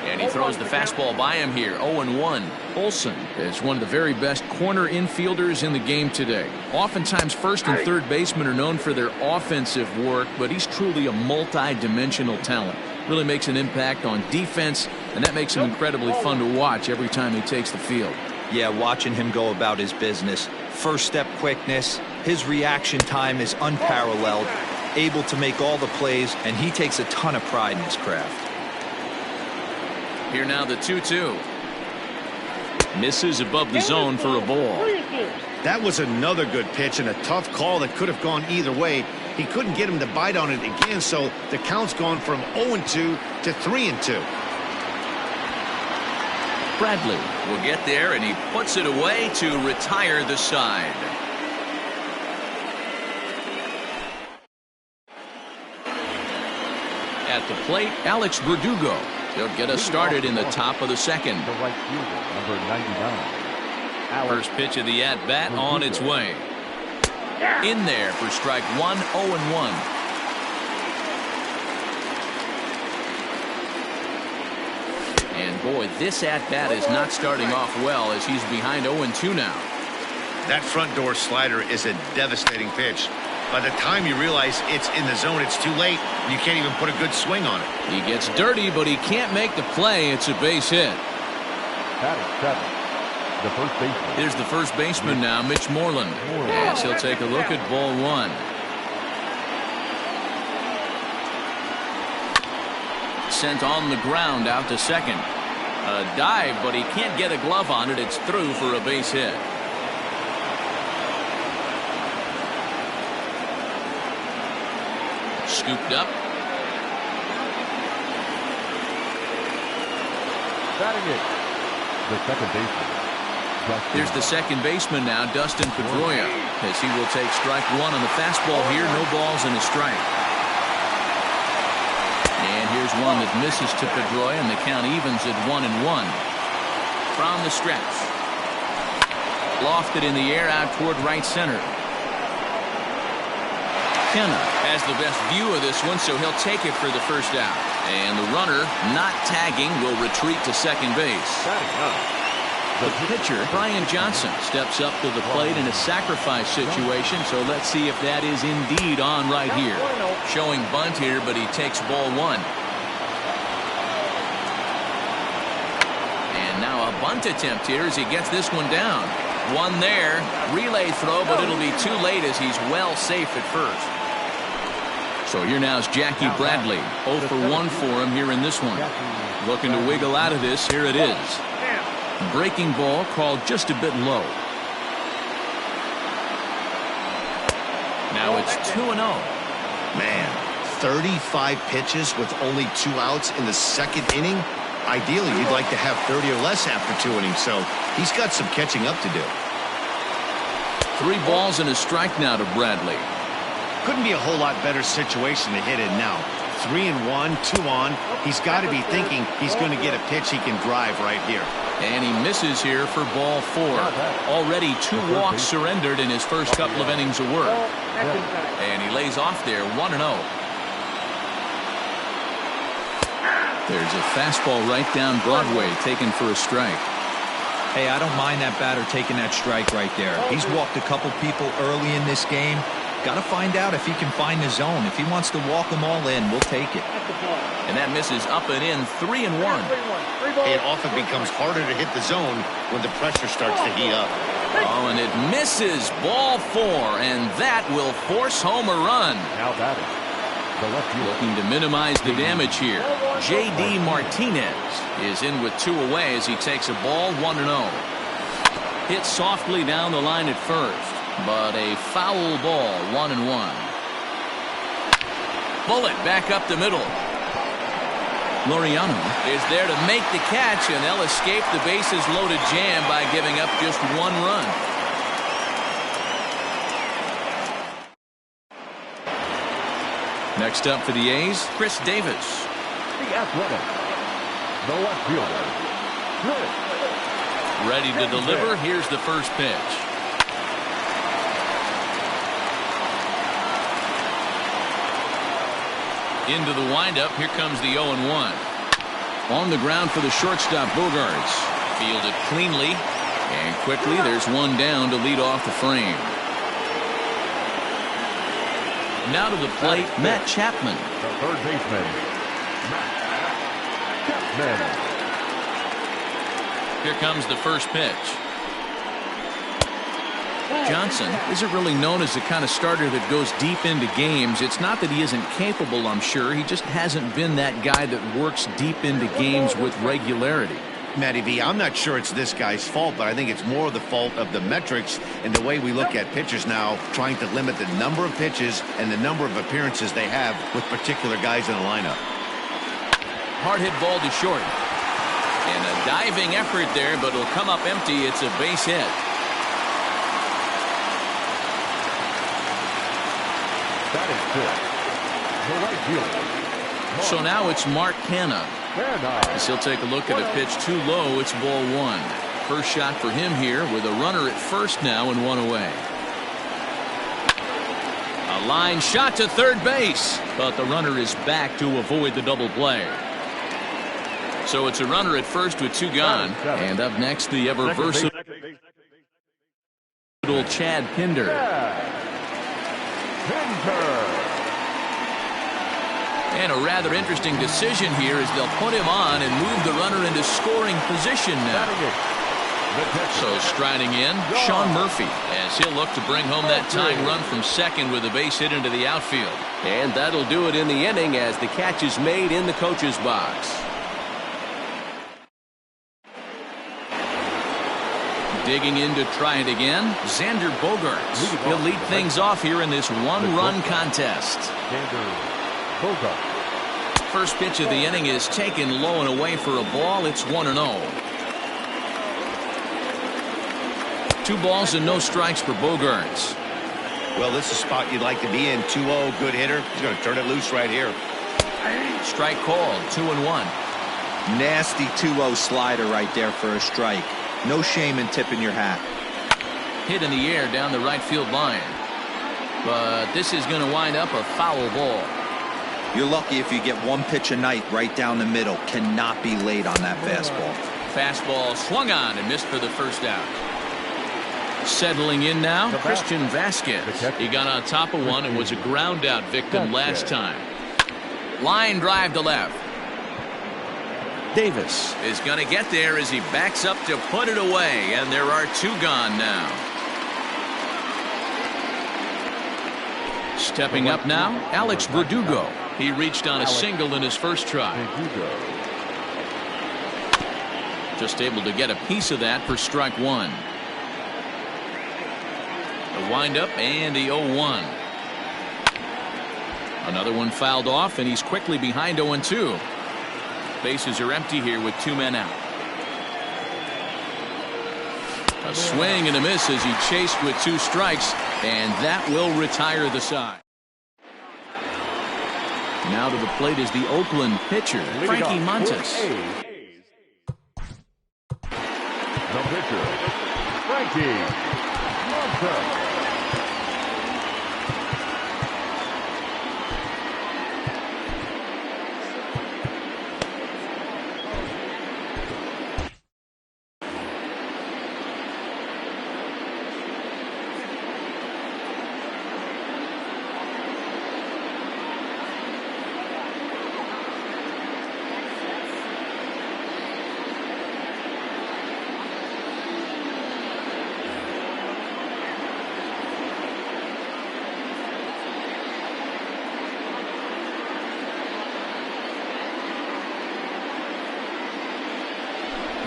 [SPEAKER 1] And he throws the fastball by him here. 0-1. Olson is one of the very best corner infielders in the game today. Oftentimes, first and third basemen are known for their offensive work, but he's truly a multi-dimensional talent. Really makes an impact on defense, and that makes him incredibly fun to watch every time he takes the field.
[SPEAKER 4] Yeah, watching him go about his business. First step quickness. His reaction time is unparalleled. Able to make all the plays, and he takes a ton of pride in his craft.
[SPEAKER 1] Here now the 2-2. Misses above the zone for a ball.
[SPEAKER 3] That was another good pitch and a tough call that could have gone either way. He couldn't get him to bite on it again, so the count's gone from 0-2 to 3-2.
[SPEAKER 1] Bradley will get there, and he puts it away to retire the side. At the plate, Alex Verdugo. He'll get us started in the top of the second.
[SPEAKER 2] The right fielder, number 99.
[SPEAKER 1] First pitch of the at-bat on its way. In there for strike 1, 0-1. And boy, this at-bat is not starting off well as he's behind 0-2 now.
[SPEAKER 3] That front door slider is a devastating pitch. By the time you realize it's in the zone, it's too late. You can't even put a good swing on it.
[SPEAKER 1] He gets dirty, but he can't make the play. It's a base hit.
[SPEAKER 2] Batting seven, the first baseman.
[SPEAKER 1] Here's the first baseman now, Mitch Moreland. As he'll take a look at ball 1. Sent on the ground out to second. A dive, but he can't get a glove on it. It's through for a base hit. Scooped up.
[SPEAKER 2] Batting it, the second baseman.
[SPEAKER 1] Here's the second baseman now, Dustin Pedroia, as he will take strike 1 on the fastball here. No balls and a strike. And here's one that misses to Pedroia, and the count evens at 1-1. From the stretch. Lofted in the air out toward right center. Kenna has the best view of this one, so he'll take it for the first out. And the runner, not tagging, will retreat to second base. The pitcher, Brian Johnson, steps up to the plate in a sacrifice situation, so let's see if that is indeed on right here. Showing bunt here, but he takes ball 1. And now a bunt attempt here as he gets this one down. One there, relay throw, but it'll be too late as he's well safe at first. So here now is Jackie Bradley. 0 for 1 for him here in this one. Looking to wiggle out of this. Here it is. Breaking ball called just a bit low. Now it's 2-0.
[SPEAKER 3] Man, 35 pitches with only 2 outs in the second inning. Ideally, you'd like to have 30 or less after 2 innings, so he's got some catching up to do.
[SPEAKER 1] 3 balls and a strike now to Bradley.
[SPEAKER 3] Couldn't be a whole lot better situation to hit in now. 3-1, 2 on. He's got to be thinking he's going to get a pitch he can drive right here.
[SPEAKER 1] And he misses here for ball 4. Already 2 walks surrendered in his first couple of innings of work. And he lays off there, 1-0. There's a fastball right down Broadway, taken for a strike.
[SPEAKER 4] Hey, I don't mind that batter taking that strike right there. He's walked a couple people early in this game. Got to find out if he can find the zone. If he wants to walk them all in, we'll take it.
[SPEAKER 1] And that misses up and in, 3-1.
[SPEAKER 3] It often becomes harder to hit the zone when the pressure starts to heat up.
[SPEAKER 1] Oh, and it misses. Ball 4, and that will force home a run.
[SPEAKER 2] Now that is the left field.
[SPEAKER 1] Looking to minimize the damage here. J.D. Martinez is in with 2 away as he takes a ball 1-0. Hit softly down the line at first, but a foul ball, 1-1. Bullet back up the middle. Laureano is there to make the catch, and they'll escape the bases loaded jam by giving up just 1 run. Next up for the A's, Chris Davis.
[SPEAKER 2] The athletic. The left fielder. Chris.
[SPEAKER 1] Ready to deliver. Here's the first pitch. Into the windup. Here comes the 0-1. On the ground for the shortstop, Bogarts. Fielded cleanly. And quickly, there's one down to lead off the frame. Now to the plate, Matt Chapman.
[SPEAKER 2] The third baseman, Matt Chapman.
[SPEAKER 1] Here comes the first pitch. Johnson isn't really known as the kind of starter that goes deep into games. It's not that he isn't capable, I'm sure. He just hasn't been that guy that works deep into games with regularity.
[SPEAKER 3] Matty V, I'm not sure it's this guy's fault, but I think it's more the fault of the metrics and the way we look at pitchers now, trying to limit the number of pitches and the number of appearances they have with particular guys in the lineup.
[SPEAKER 1] Hard hit ball to short. And a diving effort there, but it'll come up empty. It's a base hit.
[SPEAKER 2] That is good. The right fielder.
[SPEAKER 1] So now it's Mark Canha. As he'll take a look at a pitch too low. It's ball 1. First shot for him here with a runner at first now and 1 away. A line shot to third base, but the runner is back to avoid the double play. So it's a runner at first with 2 gone. And up next, the ever versatile Chad Pinder. And a rather interesting decision here as they'll put him on and move the runner into scoring position now. So striding in, Sean Murphy, as he'll look to bring home that tying run from second with a base hit into the outfield.
[SPEAKER 5] And that'll do it in the inning as the catch is made in the coach's box.
[SPEAKER 1] Digging in to try it again, Xander Bogaerts. He'll lead things off here in this 1-run contest. First pitch of the inning is taken low and away for a ball. It's 1-0. 2 balls and no strikes for Bogaerts.
[SPEAKER 3] Well, this is a spot you'd like to be in. 2-0, good hitter. He's going to turn it loose right here.
[SPEAKER 1] Strike called, 2-1.
[SPEAKER 4] Nasty 2-0 slider right there for a strike. No shame in tipping your hat.
[SPEAKER 1] Hit in the air down the right field line. But this is going to wind up a foul ball.
[SPEAKER 4] You're lucky if you get 1 pitch a night right down the middle. Cannot be late on that fastball.
[SPEAKER 1] Fastball swung on and missed for the first out. Settling in now, Christian Vasquez. He got on top of one and was a ground out victim last time. Line drive to left. Davis is going to get there as he backs up to put it away, and there are 2 gone now. Stepping up now, Alex Verdugo. He reached on a single in his first try. Just able to get a piece of that for strike 1. The windup and the 0-1. Another one fouled off, and he's quickly behind 0-2. Bases are empty here with 2 men out. A swing and a miss as he chased with 2 strikes, and that will retire the side. Now to the plate is the Oakland pitcher, Frankie Montas.
[SPEAKER 2] The pitcher, Frankie Montas.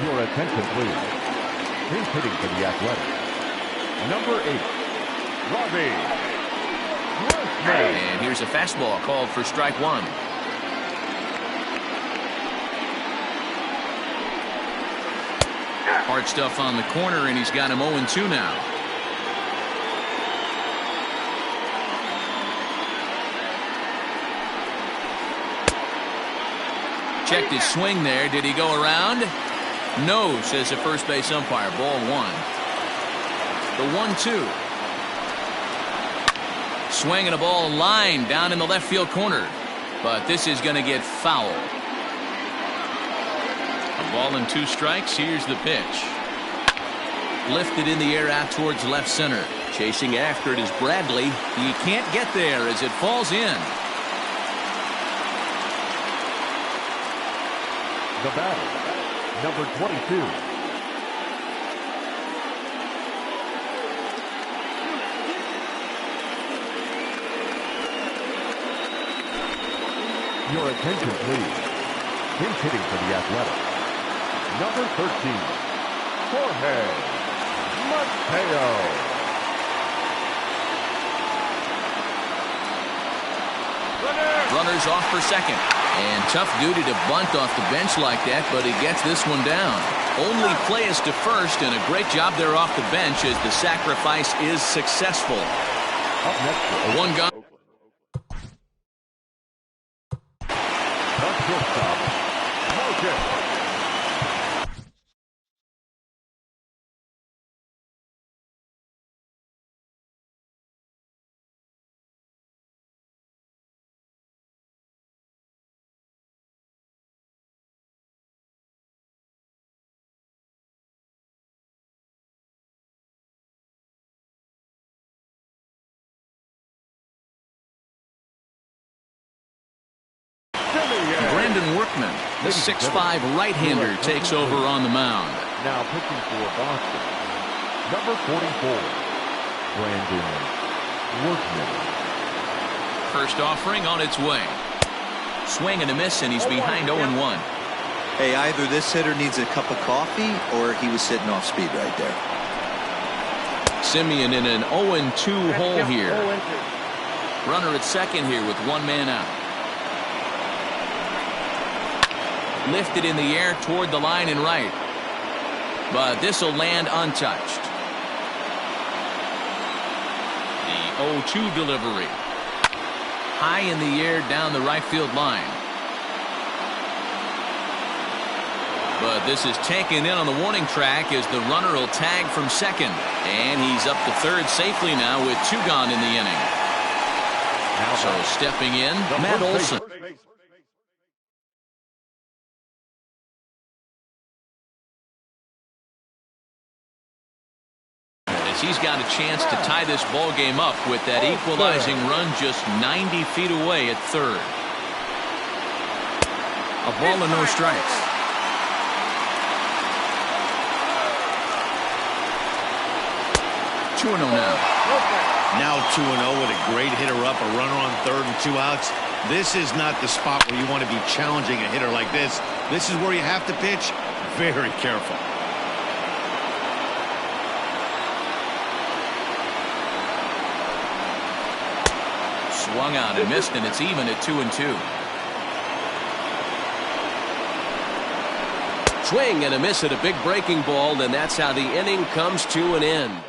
[SPEAKER 2] Your attention, please. He's hitting for the Athletics. Number 8, Robbie Grossman.
[SPEAKER 1] And here's a fastball called for strike one. Hard stuff on the corner, and he's got him 0-2 now. Checked his swing there. Did he go around? No, says the first base umpire. Ball one. The 1-2. Swinging a ball line down in the left field corner. But this is going to get foul. A ball and 2 strikes. Here's the pitch. Lifted in the air out towards left center. Chasing after it is Bradley. He can't get there as it falls in.
[SPEAKER 2] The batter, number 22. Your attention, please. He's hitting for the Athletics. Number 13, Jorge Mateo.
[SPEAKER 1] Runners off for second. And tough duty to bunt off the bench like that, but he gets this one down. Only play is to first, and a great job there off the bench as the sacrifice is successful.
[SPEAKER 2] Up next,
[SPEAKER 1] A one-gun.
[SPEAKER 2] shortstop, Marcus.
[SPEAKER 1] Brandon Workman, the 6'5" right-hander, takes over on the mound.
[SPEAKER 2] Now pitching for Boston, number 44, Brandon Workman.
[SPEAKER 1] First offering on its way. Swing and a miss, and he's behind 0-1.
[SPEAKER 4] Hey, either this hitter needs a cup of coffee or he was sitting off speed right there.
[SPEAKER 1] Simeon in an 0-2 hole here. Runner at second here with 1 man out. Lifted in the air toward the line and right. But this will land untouched. The 0-2 delivery. High in the air down the right field line. But this is taken in on the warning track as the runner will tag from second. And he's up to third safely now with 2 gone in the inning. So stepping in, Matt Olson. He's got a chance to tie this ball game up with that equalizing run just 90 feet away at third. A ball and no strikes. Two 2-0 now.
[SPEAKER 3] Now 2-0 with a great hitter up, a runner on third and 2 outs. This is not the spot where you want to be challenging a hitter like this. This is where you have to pitch very careful.
[SPEAKER 1] Swung out and missed, and it's even at 2-2.
[SPEAKER 5] Swing and a miss at a big breaking ball, and that's how the inning comes to an end.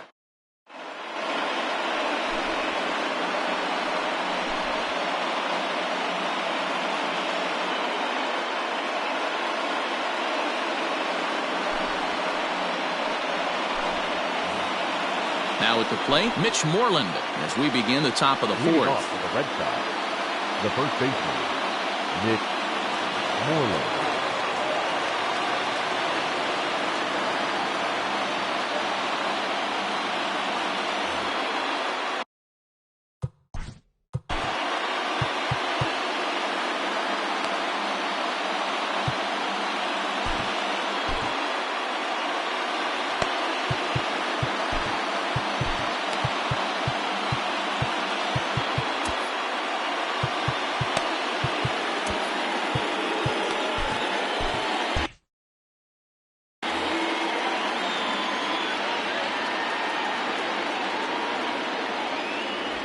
[SPEAKER 1] Now at the plate, Mitch Moreland as we begin the top of the fourth.
[SPEAKER 2] Off for the Red Sox, the first baseman, Mitch Moreland.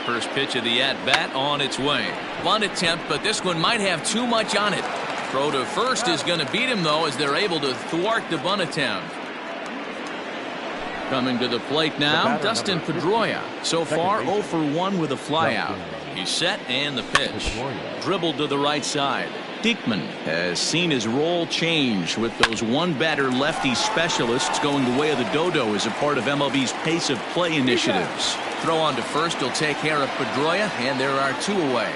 [SPEAKER 1] First pitch of the at-bat on its way. Bunt attempt, but this one might have too much on it. Throw to first is going to beat him, though, as they're able to thwart the bunt attempt. Coming to the plate now, Dustin Pedroia. So far, 0 for 1 with a flyout. He's set, and the pitch. Dribbled to the right side. Diekman has seen his role change with those one-batter lefty specialists going the way of the dodo as a part of MLB's pace of play initiatives. Throw on to first will take care of Pedroia, and there are 2 away.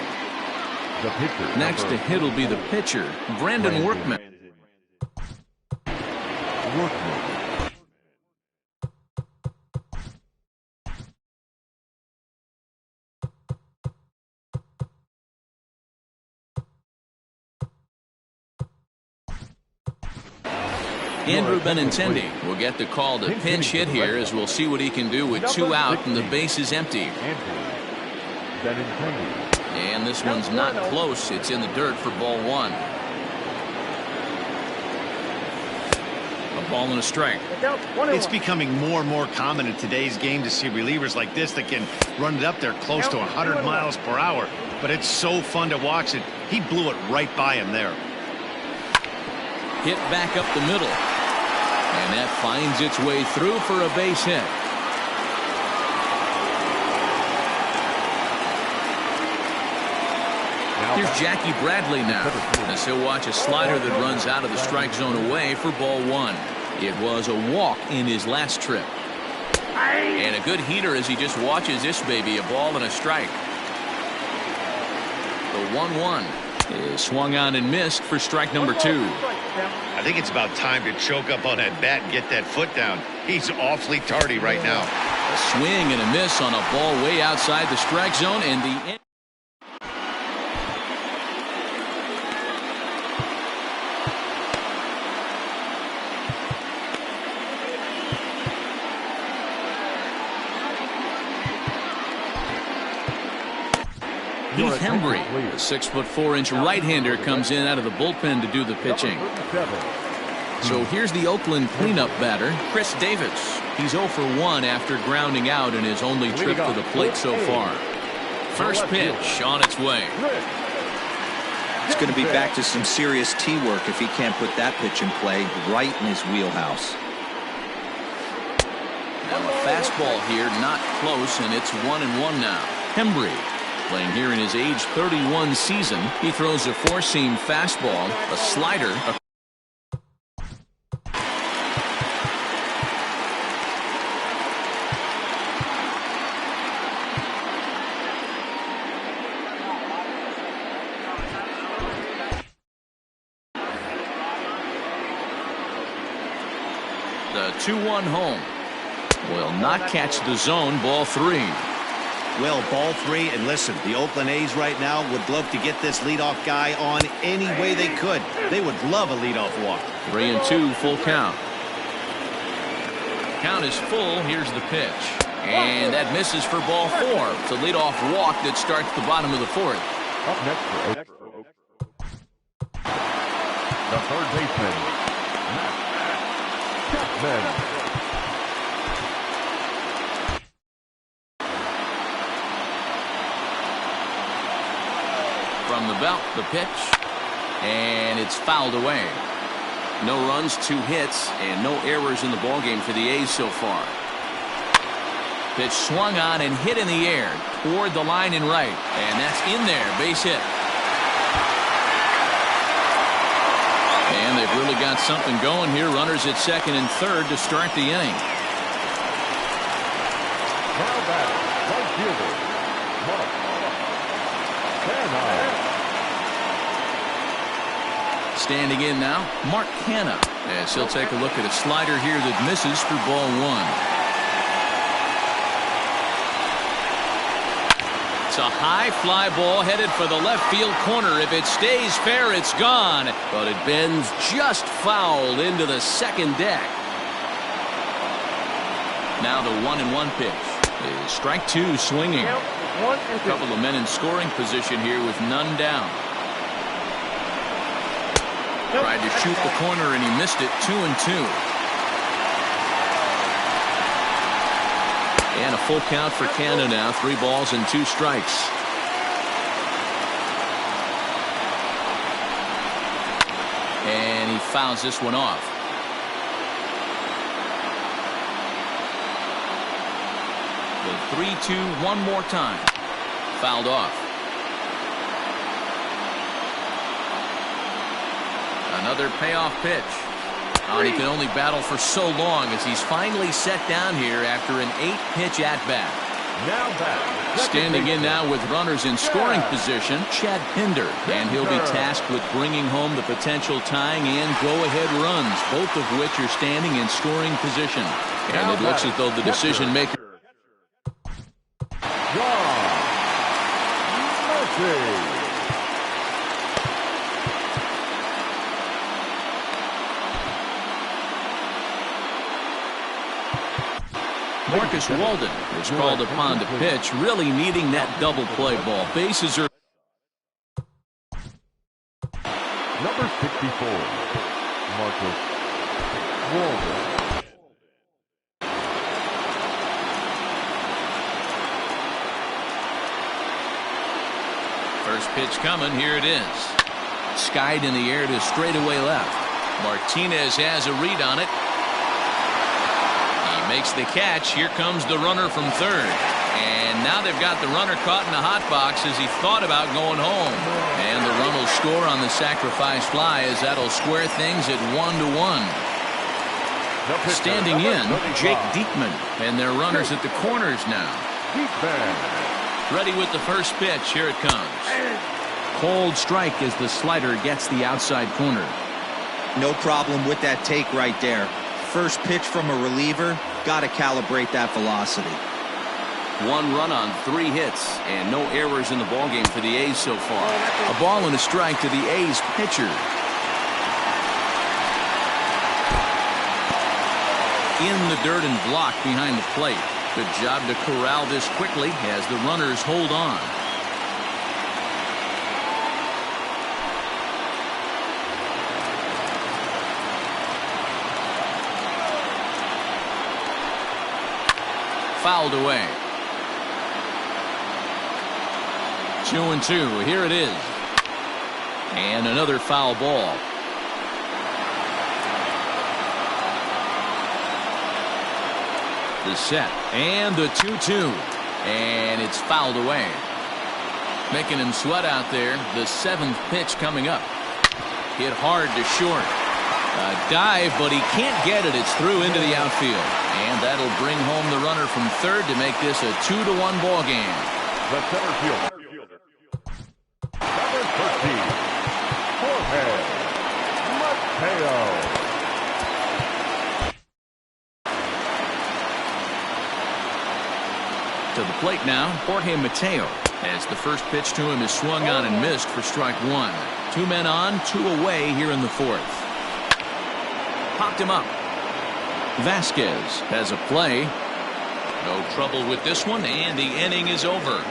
[SPEAKER 1] Next to hit will be the pitcher, Brandon Workman. Andrew Benintendi will get the call to pinch hit here, as we'll see what he can do with 2 out and the base is empty. And this one's not close. It's in the dirt for ball 1. A ball and a strike.
[SPEAKER 3] It's becoming more and more common in today's game to see relievers like this that can run it up there close to 100 miles per hour. But it's so fun to watch it. He blew it right by him there.
[SPEAKER 1] Hit back up the middle. And that finds its way through for a base hit. Here's Jackie Bradley now, as he'll watch a slider that runs out of the strike zone away for ball 1. It was a walk in his last trip. And a good heater as he just watches this baby, a ball and a strike. The 1-1 is swung on and missed for strike number 2.
[SPEAKER 3] I think it's about time to choke up on that bat and get that foot down. He's awfully tardy right now.
[SPEAKER 1] A swing and a miss on a ball way outside the strike zone, and the Heath Hembry, the 6'4" right-hander, comes in out of the bullpen to do the pitching. So here's the Oakland cleanup batter, Chris Davis. He's 0 for 1 after grounding out in his only trip to the plate so far. First pitch on its way.
[SPEAKER 4] It's going to be back to some serious tee work if he can't put that pitch in play right in his wheelhouse.
[SPEAKER 1] Now a fastball here, not close, and it's 1-1 now. Hembry, playing here in his age 31 season, he throws a four-seam fastball, a slider. The 2-1 home will not catch the zone. Ball 3.
[SPEAKER 6] Well, ball 3, and listen, the Oakland A's right now would love to get this leadoff guy on any way they could. They would love a leadoff walk.
[SPEAKER 1] 3-2, full count. Count is full. Here's the pitch, and that misses for ball 4. It's a leadoff walk that starts the bottom of the 4th.
[SPEAKER 2] Up next for the third baseman, Chapman.
[SPEAKER 1] From the belt, the pitch, and it's fouled away. No runs, 2 hits, and no errors in the ballgame for the A's so far. Pitch swung on and hit in the air toward the line and right, and that's in there, base hit. And they've really got something going here. Runners at second and third to start the inning.
[SPEAKER 2] Now back, right fielder, Mark Canha.
[SPEAKER 1] Standing in now, Mark Canha, as he'll take a look at a slider here that misses for ball 1. It's a high fly ball headed for the left field corner. If it stays fair, it's gone, but it bends just foul into the second deck. Now the 1-1 pitch is strike 2, swinging. A couple of men in scoring position here with none down. Tried to shoot the corner and he missed it. 2-2. And a full count for Canada now. 3 balls and 2 strikes. And he fouls this one off. The 3-2 one more time. Fouled off. Another payoff pitch. Oh, and he can only battle for so long as he's finally set down here after an 8-pitch at-bat.
[SPEAKER 2] Now back.
[SPEAKER 1] Standing in now with runners in scoring position, Chad Pinder. And he'll be tasked with bringing home the potential tying and go-ahead runs, both of which are standing in scoring position. And it looks as though the decision maker. Marcus Walden is called upon to pitch, really needing that double play ball. Bases are.
[SPEAKER 2] Number 64, Marcus Walden.
[SPEAKER 1] First pitch coming. Here it is. Skied in the air to straightaway left. Martinez has a read on it. Makes the catch. Here comes the runner from third. And now they've got the runner caught in the hot box as he thought about going home. And the run will score on the sacrifice fly as that'll square things at 1-1. Standing in, Jake Diekman. And their runners at the corners now. Ready with the first pitch. Here it comes. Cold strike as the slider gets the outside corner.
[SPEAKER 4] No problem with that take right there. First pitch from a reliever, got to calibrate that velocity.
[SPEAKER 1] 1 run on 3 hits and no errors in the ballgame for the A's so far. A ball and a strike to the A's pitcher. In the dirt and blocked behind the plate. Good job to corral this quickly as the runners hold on. Fouled away. 2-2. Here it is. And another foul ball. The set. And the 2-2. And it's fouled away. Making him sweat out there. The 7th pitch coming up. Hit hard to short. A dive, but he can't get it. It's through into the outfield. And that'll bring home the runner from third to make this a 2-1 ball game.
[SPEAKER 2] The center fielder. Number 13, Jorge Mateo.
[SPEAKER 1] To the plate now, Jorge Mateo. As the first pitch to him is swung on and missed for strike 1. 2 men on, 2 away here in the 4th. Popped him up. Vasquez has a play. No trouble with this one, and the inning is over.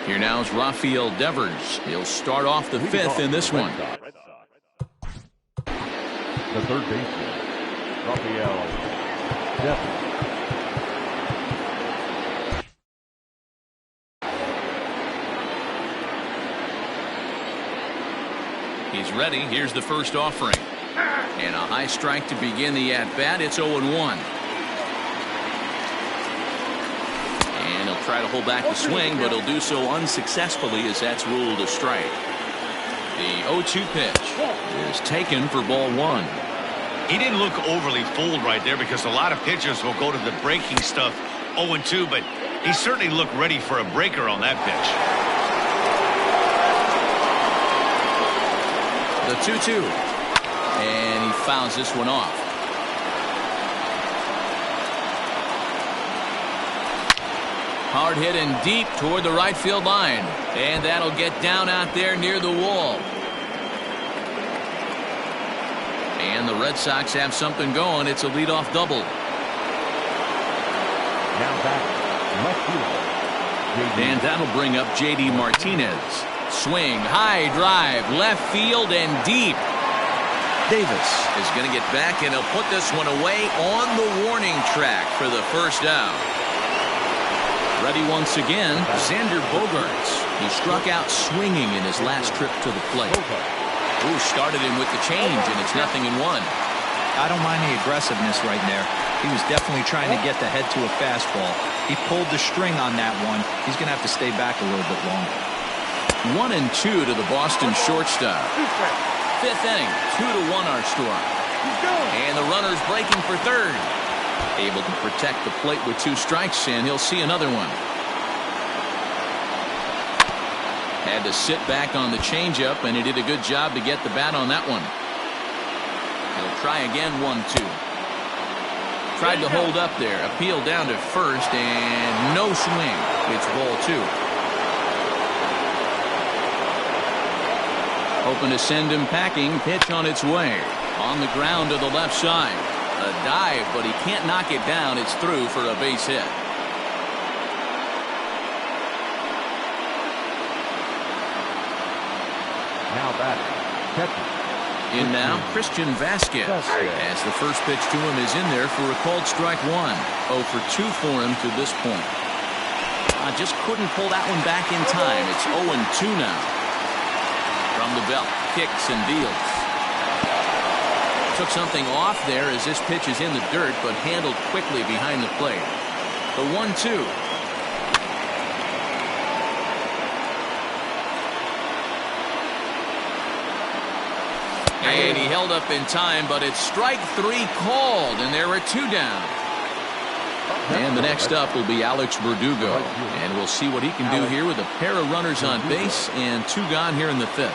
[SPEAKER 1] Here now is Rafael Devers. He'll start off the 5th in this one.
[SPEAKER 2] The third baseman, Rafael Devers.
[SPEAKER 1] He's ready. Here's the first offering. And a high strike to begin the at-bat. It's 0-1. Try to hold back the swing, but he'll do so unsuccessfully as that's ruled a strike. The 0-2 pitch is taken for ball 1.
[SPEAKER 3] He didn't look overly fooled right there because a lot of pitchers will go to the breaking stuff 0-2, but he certainly looked ready for a breaker on that pitch.
[SPEAKER 1] The 2-2. And he fouls this one off. Hard hit and deep toward the right field line. And that'll get down out there near the wall. And the Red Sox have something going. It's a leadoff double.
[SPEAKER 2] Now back, left field.
[SPEAKER 1] And that'll bring up J.D. Martinez. Swing, high drive, left field and deep. Davis is going to get back, and he'll put this one away on the warning track for the first out. Ready once again, Xander Bogaerts. He struck out swinging in his last trip to the plate. Ooh, started him with the change, and it's 0-1.
[SPEAKER 4] I don't mind the aggressiveness right there. He was definitely trying to get the head to a fastball. He pulled the string on that one. He's going to have to stay back a little bit longer.
[SPEAKER 1] 1-2 to the Boston shortstop. Fifth inning, 2-1 our score. And the runner's breaking for third. Able to protect the plate with 2 strikes, and he'll see another one. Had to sit back on the changeup, and he did a good job to get the bat on that one. He'll try again, 1-2. Tried to hold up there, appealed down to first, and no swing. It's ball 2. Hoping to send him packing. Pitch on its way. On the ground to the left side. A dive, but he can't knock it down. It's through for a base hit.
[SPEAKER 2] Now back, catcher.
[SPEAKER 1] In now, Christian Vasquez. As the first pitch to him is in there for a called strike 1. 0 for 2 for him to this point. Just couldn't pull that one back in time. It's 0-2 now. From the belt, kicks and deals. Took something off there as this pitch is in the dirt, but handled quickly behind the plate. The 1-2. And he held up in time, but it's strike 3 called, and there are 2 down. And the next up will be Alex Verdugo, and we'll see what he can do here with a pair of runners on base and 2 gone here in the 5th.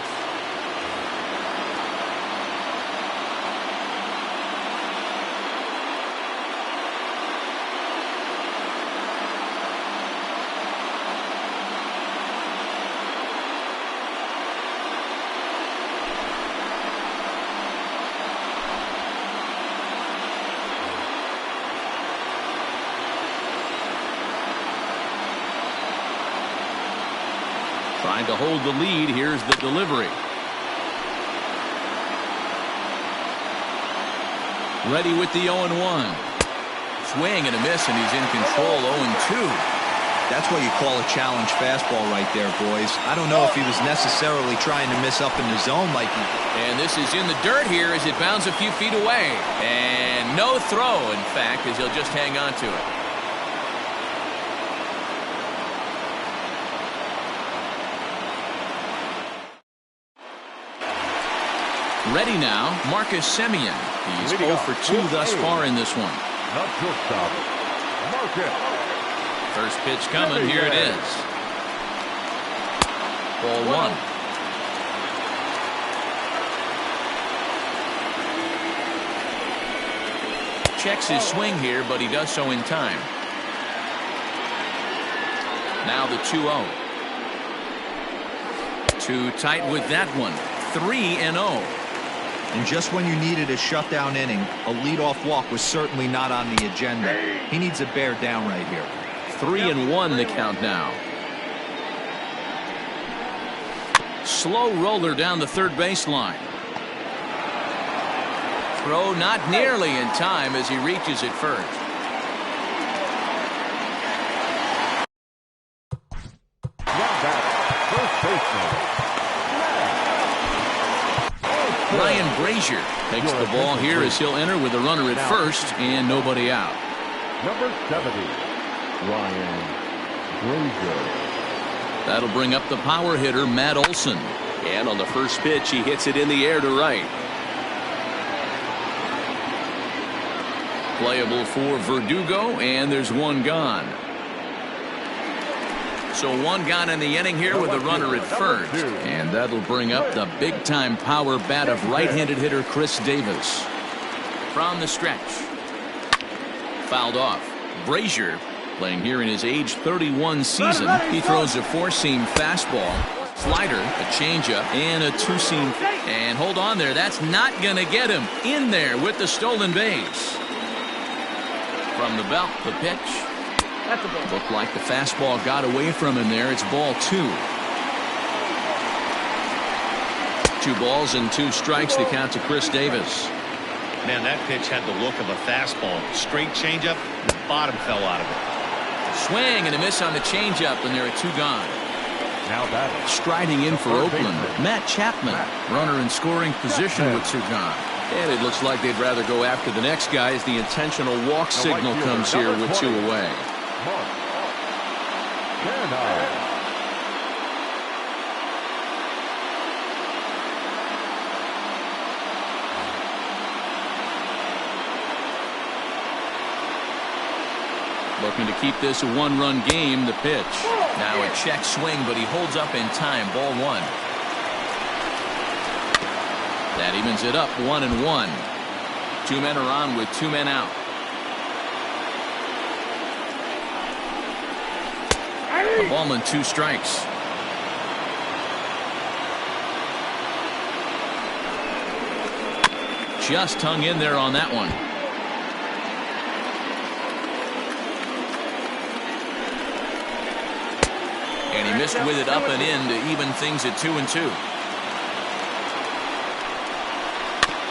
[SPEAKER 1] Trying to hold the lead. Here's the delivery. Ready with the 0-1. Swing and a miss, and he's in control. 0-2.
[SPEAKER 4] That's what you call a challenge fastball right there, boys. I don't know if he was necessarily trying to miss up in the zone like he...
[SPEAKER 1] And this is in the dirt here as it bounds a few feet away. And no throw, in fact, as he'll just hang on to it. Ready now, Marcus Semien. He's 0 for 2 thus far in this one.
[SPEAKER 2] Not shortstop, Marcus.
[SPEAKER 1] First pitch coming. Here it is. Ball 1. Checks his swing here, but he does so in time. Now the 2-0. Too tight with that one. 3-0.
[SPEAKER 4] And just when you needed a shutdown inning, a leadoff walk was certainly not on the agenda. He needs to bear down right here.
[SPEAKER 1] 3-1 the count now. Slow roller down the third baseline. Throw not nearly in time as he reaches it first.
[SPEAKER 2] Now back, first baseman.
[SPEAKER 1] Ryan Brazier takes the ball here as he'll enter with a runner at first and nobody out.
[SPEAKER 2] Number 70, Ryan Brazier.
[SPEAKER 1] That'll bring up the power hitter, Matt Olson.
[SPEAKER 5] And on the first pitch, he hits it in the air to right.
[SPEAKER 1] Playable for Verdugo, and there's 1 gone. So 1 gone in the inning here with a runner at first. And that'll bring up the big-time power bat of right-handed hitter Chris Davis. From the stretch. Fouled off. Brazier, playing here in his age 31 season. He throws a 4-seam fastball. Slider, a changeup, and a two-seam. And hold on there. That's not going to get him in there with the stolen base. From the belt, the pitch. Looked like the fastball got away from him there. It's ball 2. 2 balls and 2 strikes to count to Chris Davis.
[SPEAKER 3] Man, that pitch had the look of a fastball. Straight changeup, the bottom fell out of it.
[SPEAKER 1] Swing and a miss on the changeup, and there are 2 gone.
[SPEAKER 2] Now batting.
[SPEAKER 1] Striding in for Oakland, Matt Chapman, runner in scoring position with 2 gone. And it looks like they'd rather go after the next guy as the intentional walk signal comes here with 2 away. Looking to keep this a 1-run game. The pitch. Now a check swing, but he holds up in time. Ball 1. That evens it up 1-1. 2 men are on with 2 men out. A ball and 2 strikes. Just hung in there on that one. And he missed with it up and in to even things at 2-2.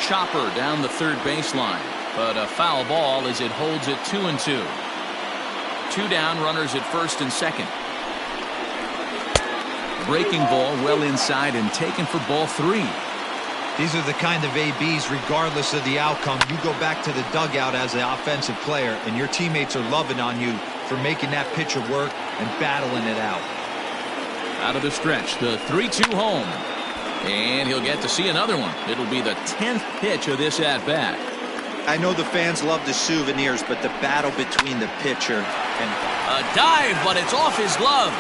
[SPEAKER 1] Chopper down the third baseline, but a foul ball as it holds it 2-2. 2 down, runners at first and second. Breaking ball well inside and taken for ball 3.
[SPEAKER 4] These are the kind of ABs, regardless of the outcome. You go back to the dugout as an offensive player, and your teammates are loving on you for making that pitcher work and battling it out.
[SPEAKER 1] Out of the stretch, the 3-2 home. And he'll get to see another one. It'll be the 10th pitch of this at-bat.
[SPEAKER 4] I know the fans love the souvenirs, but the battle between the pitcher and...
[SPEAKER 1] A dive, but it's off his glove.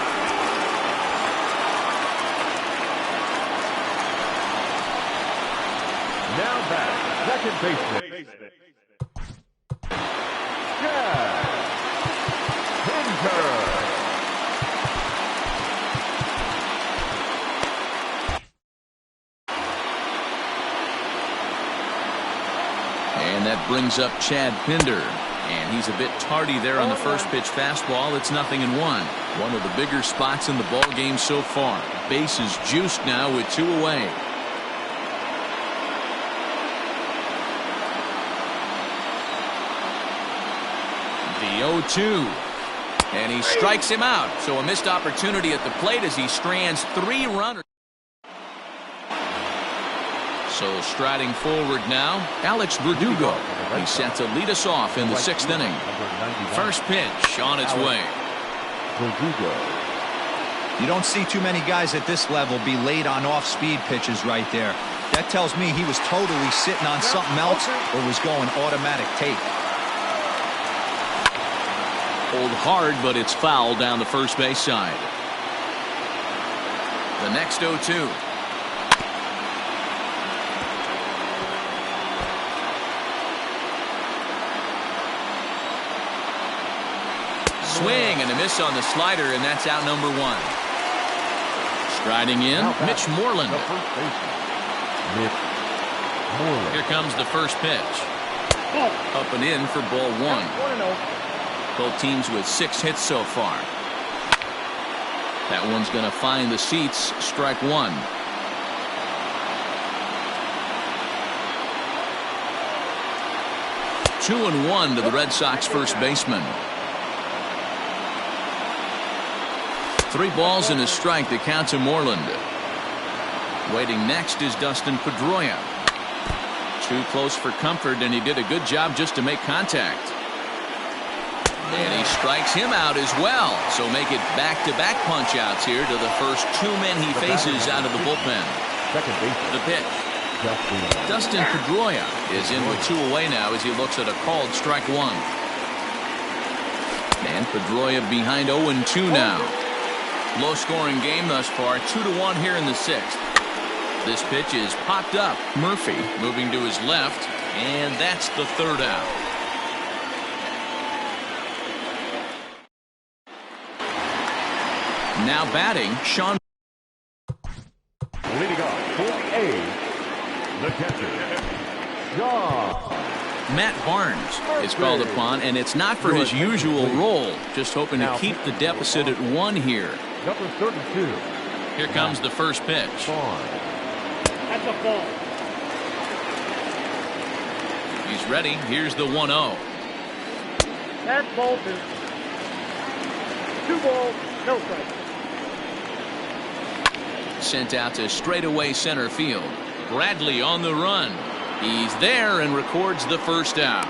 [SPEAKER 2] Now back, second baseman.
[SPEAKER 1] And that brings up Chad Pinder. And he's a bit tardy there on the first pitch fastball. It's 0-1. One of the bigger spots in the ball game so far. Bases juiced now with 2 away. The 0-2. And he strikes him out. So a missed opportunity at the plate as he strands 3 runners. So striding forward now, Alex Verdugo. He's set to lead us off in the 6th inning. First pitch on its way.
[SPEAKER 4] You don't see too many guys at this level be late on off-speed pitches right there. That tells me he was totally sitting on something else or was going automatic take.
[SPEAKER 1] Hold hard, but it's foul down the first base side. The next 0-2. Swing and a miss on the slider, and that's out number 1. Striding in, Mitch Moreland. Here comes the first pitch. Up and in for ball 1. Both teams with 6 hits so far. That one's going to find the seats. Strike 1. Two and 1 to the Red Sox first baseman. 3 balls and a strike to count to Moreland. Waiting next is Dustin Pedroia. Too close for comfort, and he did a good job just to make contact. And he strikes him out as well. So make it back-to-back punch-outs here to the first 2 men he faces out of the bullpen. The pitch. Dustin Pedroia is in with 2 away now as he looks at a called strike 1. And Pedroia behind 0-2 now. Low-scoring game thus far, 2-1 here in the 6th. This pitch is popped up. Murphy moving to his left, and that's the 3rd out. Now batting, Sean. Matt Barnes is called upon, and it's not for his usual role. Just hoping to keep the deficit at 1 here.
[SPEAKER 2] Number 32.
[SPEAKER 1] Here comes the first pitch.
[SPEAKER 7] That's a ball.
[SPEAKER 1] He's ready. Here's the 1-0.
[SPEAKER 7] That's ball 2. 2 balls, no strikes.
[SPEAKER 1] Sent out to straightaway center field. Bradley on the run. He's there and records the first out.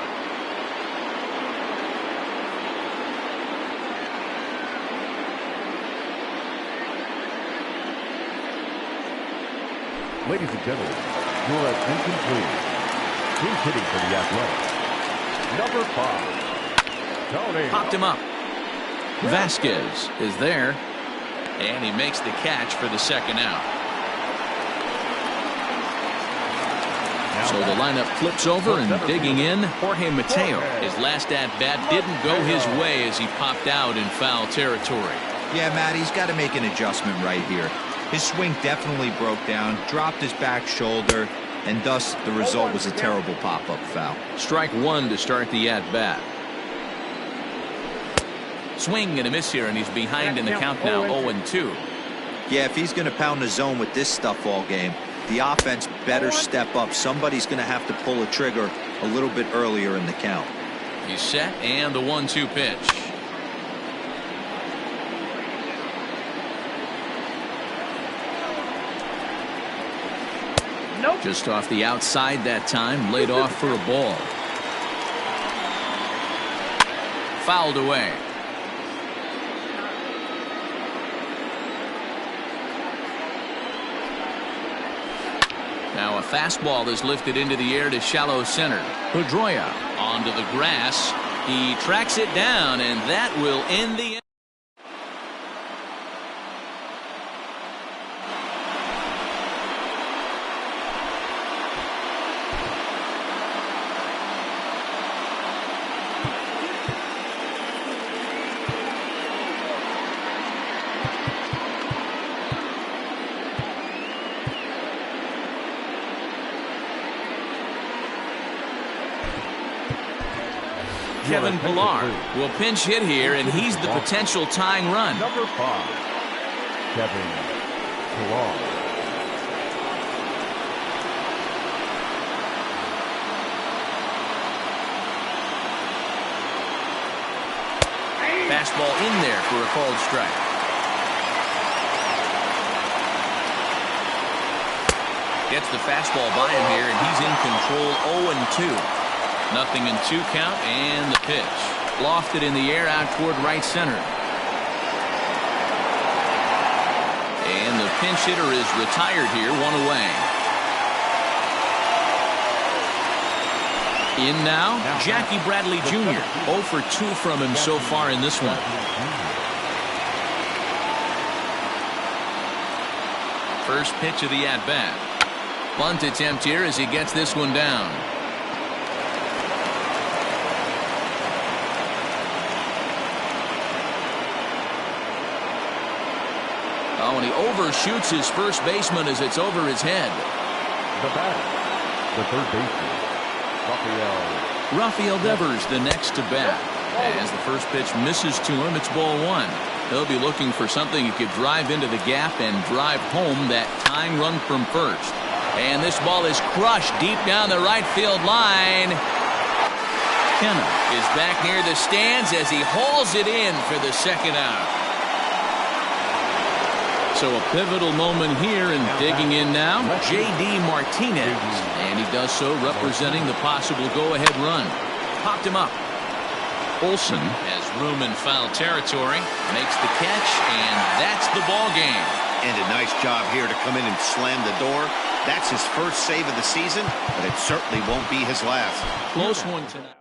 [SPEAKER 2] Ladies and gentlemen, your attention please. Who's hitting for the Athletics? Number 5. Tony.
[SPEAKER 1] Popped him up. Vasquez is there. And he makes the catch for the second out. So the lineup flips over, and digging in, Jorge Mateo. His last at-bat didn't go his way as he popped out in foul territory.
[SPEAKER 4] Yeah, Matt, he's got to make an adjustment right here. His swing definitely broke down, dropped his back shoulder, and thus the result was a terrible pop-up foul.
[SPEAKER 1] Strike 1 to start the at-bat. Swing and a miss here, and he's behind in the count now, 0-2.
[SPEAKER 4] Yeah, if he's going to pound the zone with this stuff all game, the offense better step up. Somebody's going to have to pull a trigger a little bit earlier in the count.
[SPEAKER 1] He's set, and the 1-2 pitch.
[SPEAKER 7] Nope.
[SPEAKER 1] Just off the outside that time, laid off for a ball. Fouled away. Now a fastball is lifted into the air to shallow center. Pedroia onto the grass. He tracks it down, and that will end the inning. Kevin Pillar will pinch hit here, and he's the potential tying run.
[SPEAKER 2] Number 5. Kevin Pillar.
[SPEAKER 1] Fastball in there for a called strike. Gets the fastball by him here, and he's in control. 0-2. Nothing in 2 count, and the pitch. Lofted in the air out toward right center. And the pinch hitter is retired here, 1 away. In now, Jackie Bradley Jr. 0 for 2 from him so far in this one. First pitch of the at-bat. Bunt attempt here as he gets this one down. Oh, and he overshoots his first baseman as it's over his head.
[SPEAKER 2] The batter, the third baseman,
[SPEAKER 1] Rafael Devers, the next to bat. As the first pitch misses to him, it's ball 1. He'll be looking for something he could drive into the gap and drive home that tying run from first. And this ball is crushed deep down the right field line. Kenna is back near the stands as he hauls it in for the second out. So a pivotal moment here, and digging in now, J.D. Martinez. And he does so representing the possible go-ahead run. Popped him up. Olsen has room in foul territory, makes the catch, and that's the ball game.
[SPEAKER 6] And a nice job here to come in and slam the door. That's his first save of the season, but it certainly won't be his last.
[SPEAKER 1] Close one tonight.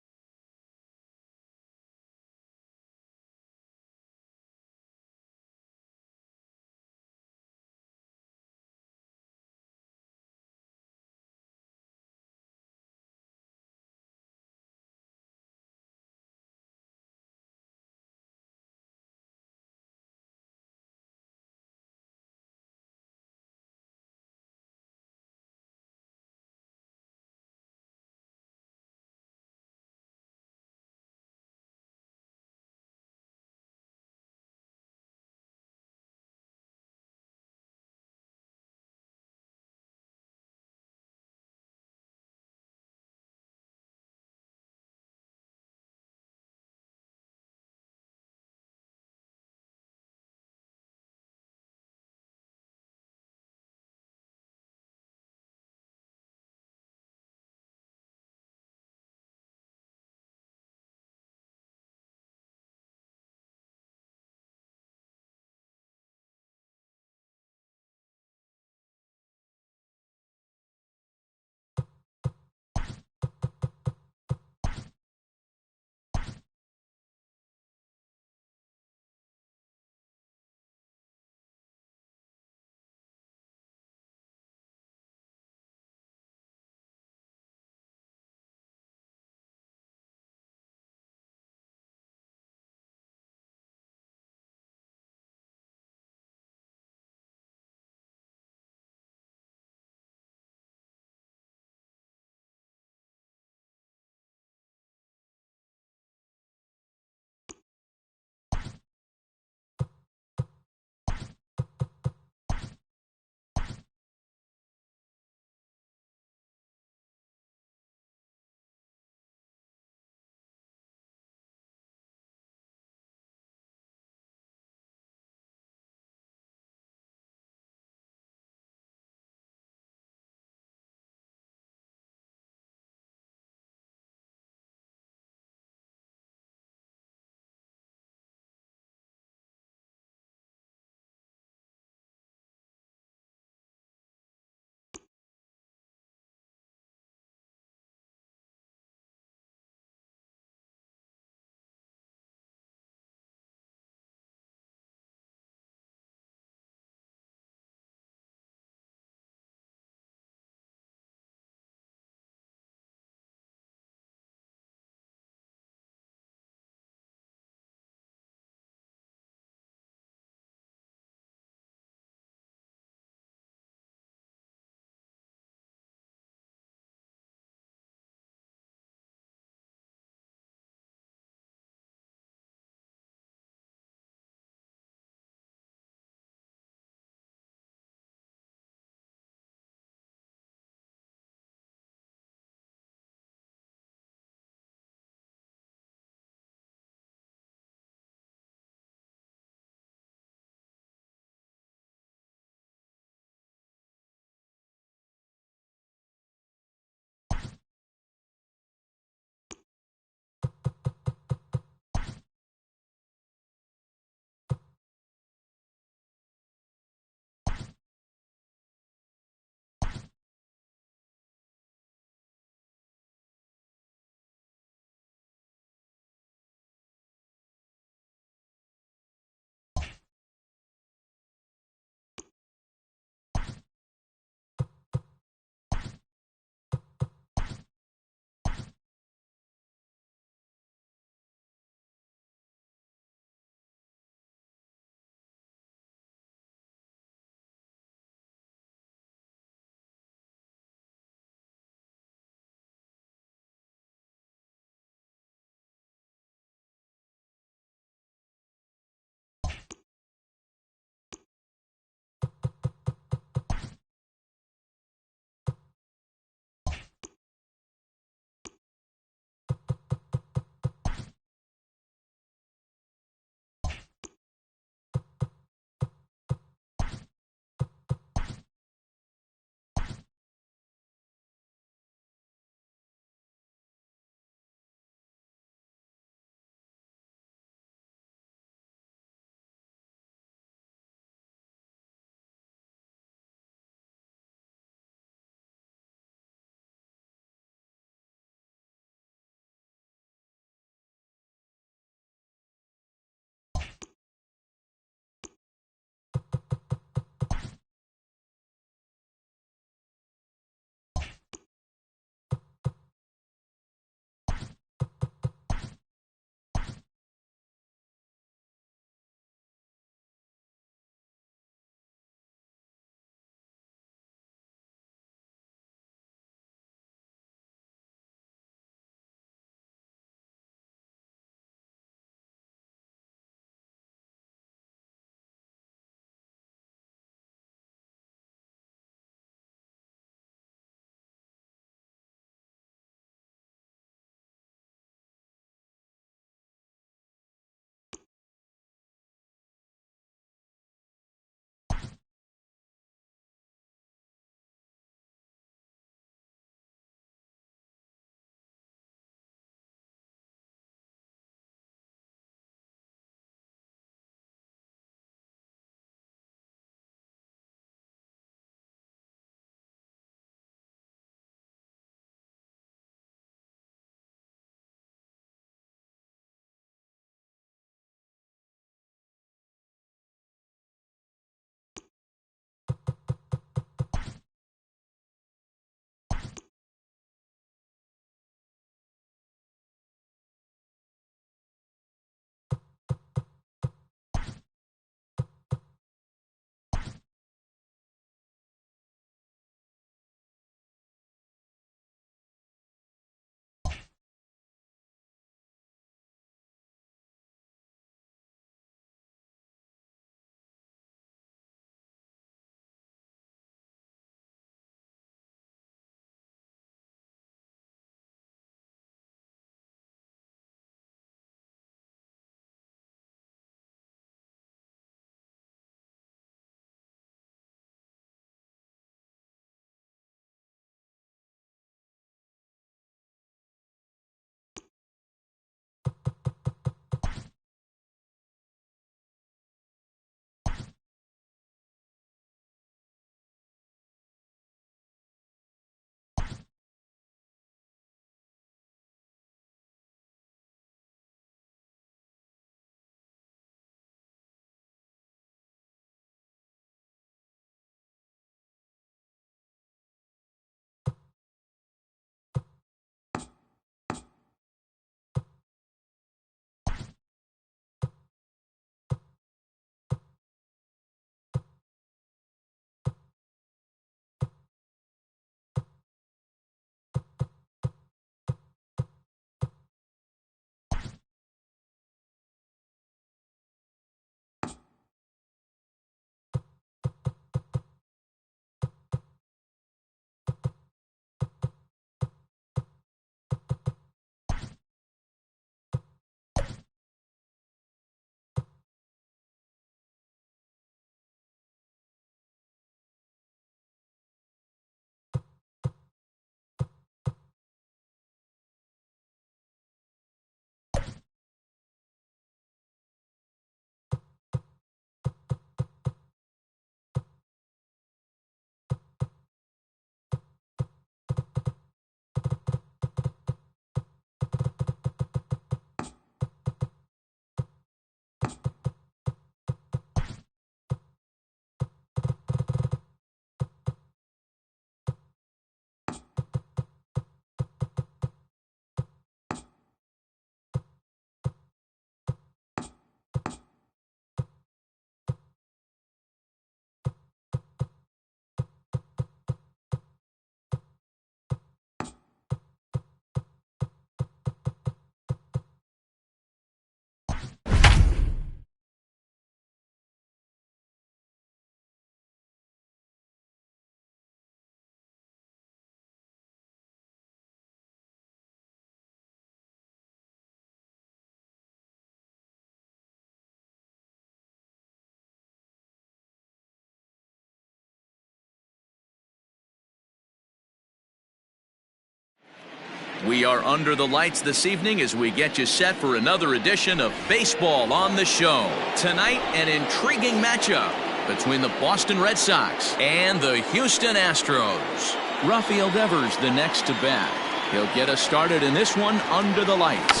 [SPEAKER 1] We are under the lights this evening as we get you set for another edition of Baseball on the Show. Tonight, an intriguing matchup between the Boston Red Sox and the Houston Astros. Rafael Devers the next to bat. He'll get us started in this one under the lights.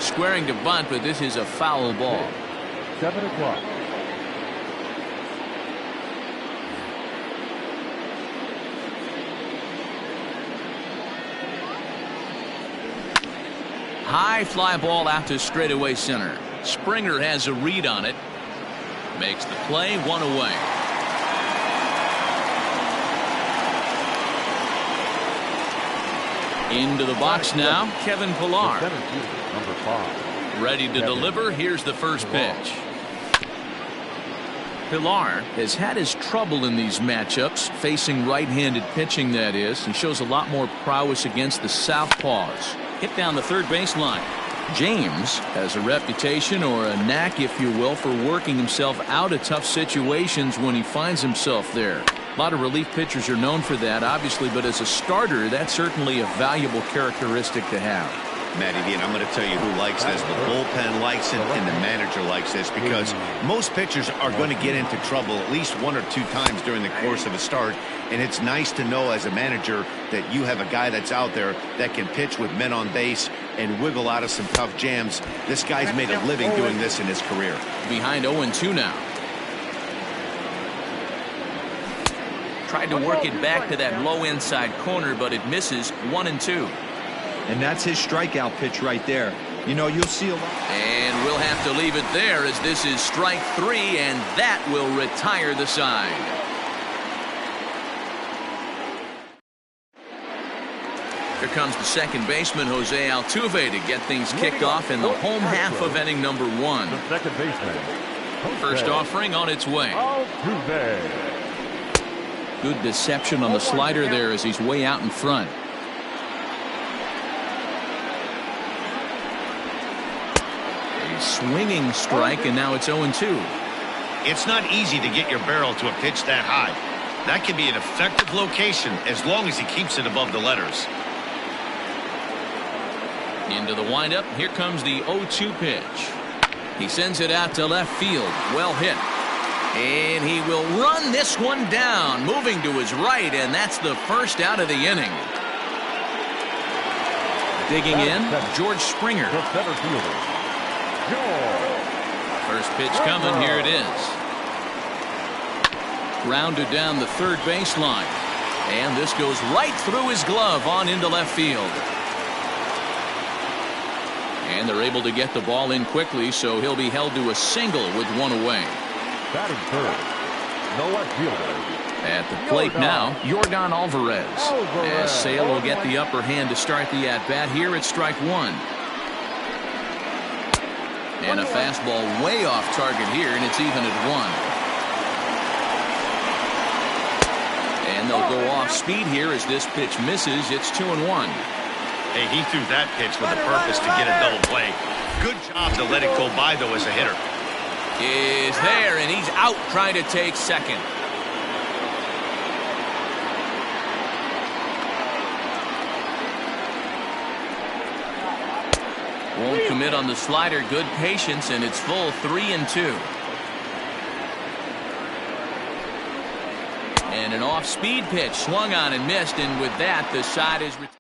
[SPEAKER 1] Squaring to bunt, but this is a foul ball.
[SPEAKER 2] 7 o'clock.
[SPEAKER 1] High fly ball out to straightaway center. Springer has a read on it. Makes the play, 1 away. Into the box now, Kevin Pillar.
[SPEAKER 2] Number 5.
[SPEAKER 1] Ready to deliver. Here's the first pitch. Pillar has had his trouble in these matchups, facing right-handed pitching, that is. He shows a lot more prowess against the southpaws. Hit down the third baseline. James has a reputation, or a knack, if you will, for working himself out of tough situations when he finds himself there. A lot of relief pitchers are known for that, obviously, but as a starter, that's certainly a valuable characteristic to have.
[SPEAKER 3] Matty V, and I'm going to tell you who likes this. The bullpen likes it, and the manager likes this, because most pitchers are going to get into trouble at least 1 or 2 times during the course of a start, and it's nice to know as a manager that you have a guy that's out there that can pitch with men on base and wiggle out of some tough jams. This guy's made a living doing this in his career.
[SPEAKER 1] Behind 0-2 now. Tried to work it back to that low inside corner, but it misses. 1-2.
[SPEAKER 4] And that's his strikeout pitch right there. You know, you'll see a lot.
[SPEAKER 1] And we'll have to leave it there, as this is strike 3, and that will retire the side. Here comes the second baseman, Jose Altuve, to get things kicked off in the home half of inning number 1.
[SPEAKER 2] The second baseman.
[SPEAKER 1] First offering on its way.
[SPEAKER 2] Altuve.
[SPEAKER 1] Good deception on the slider there as he's way out in front. A swinging strike, and now it's 0-2.
[SPEAKER 3] It's not easy to get your barrel to a pitch that high. That can be an effective location as long as he keeps it above the letters.
[SPEAKER 1] Into the windup. Here comes the 0-2 pitch. He sends it out to left field. Well hit. And he will run this one down, moving to his right, and that's the first out of the inning. Digging in, George Springer.
[SPEAKER 2] The center fielder.
[SPEAKER 1] First pitch coming. Here it is. Rounded down the third baseline. And this goes right through his glove on into left field. And they're able to get the ball in quickly, so he'll be held to a single with 1 away.
[SPEAKER 2] Batting third. The left fielder.
[SPEAKER 1] At the plate now, Yordan Alvarez. As Sale will get the upper hand to start the at-bat here at strike 1. And a fastball way off target here, and it's even at 1. And they'll go off speed here as this pitch misses. It's 2-1.
[SPEAKER 3] Hey, he threw that pitch with a purpose to get a double play. Good job to let it go by, though, as a hitter.
[SPEAKER 1] Is there, and he's out trying to take second. Won't commit on the slider. Good patience, and it's full. 3-2. And an off-speed pitch swung on and missed, and with that, the side is retired.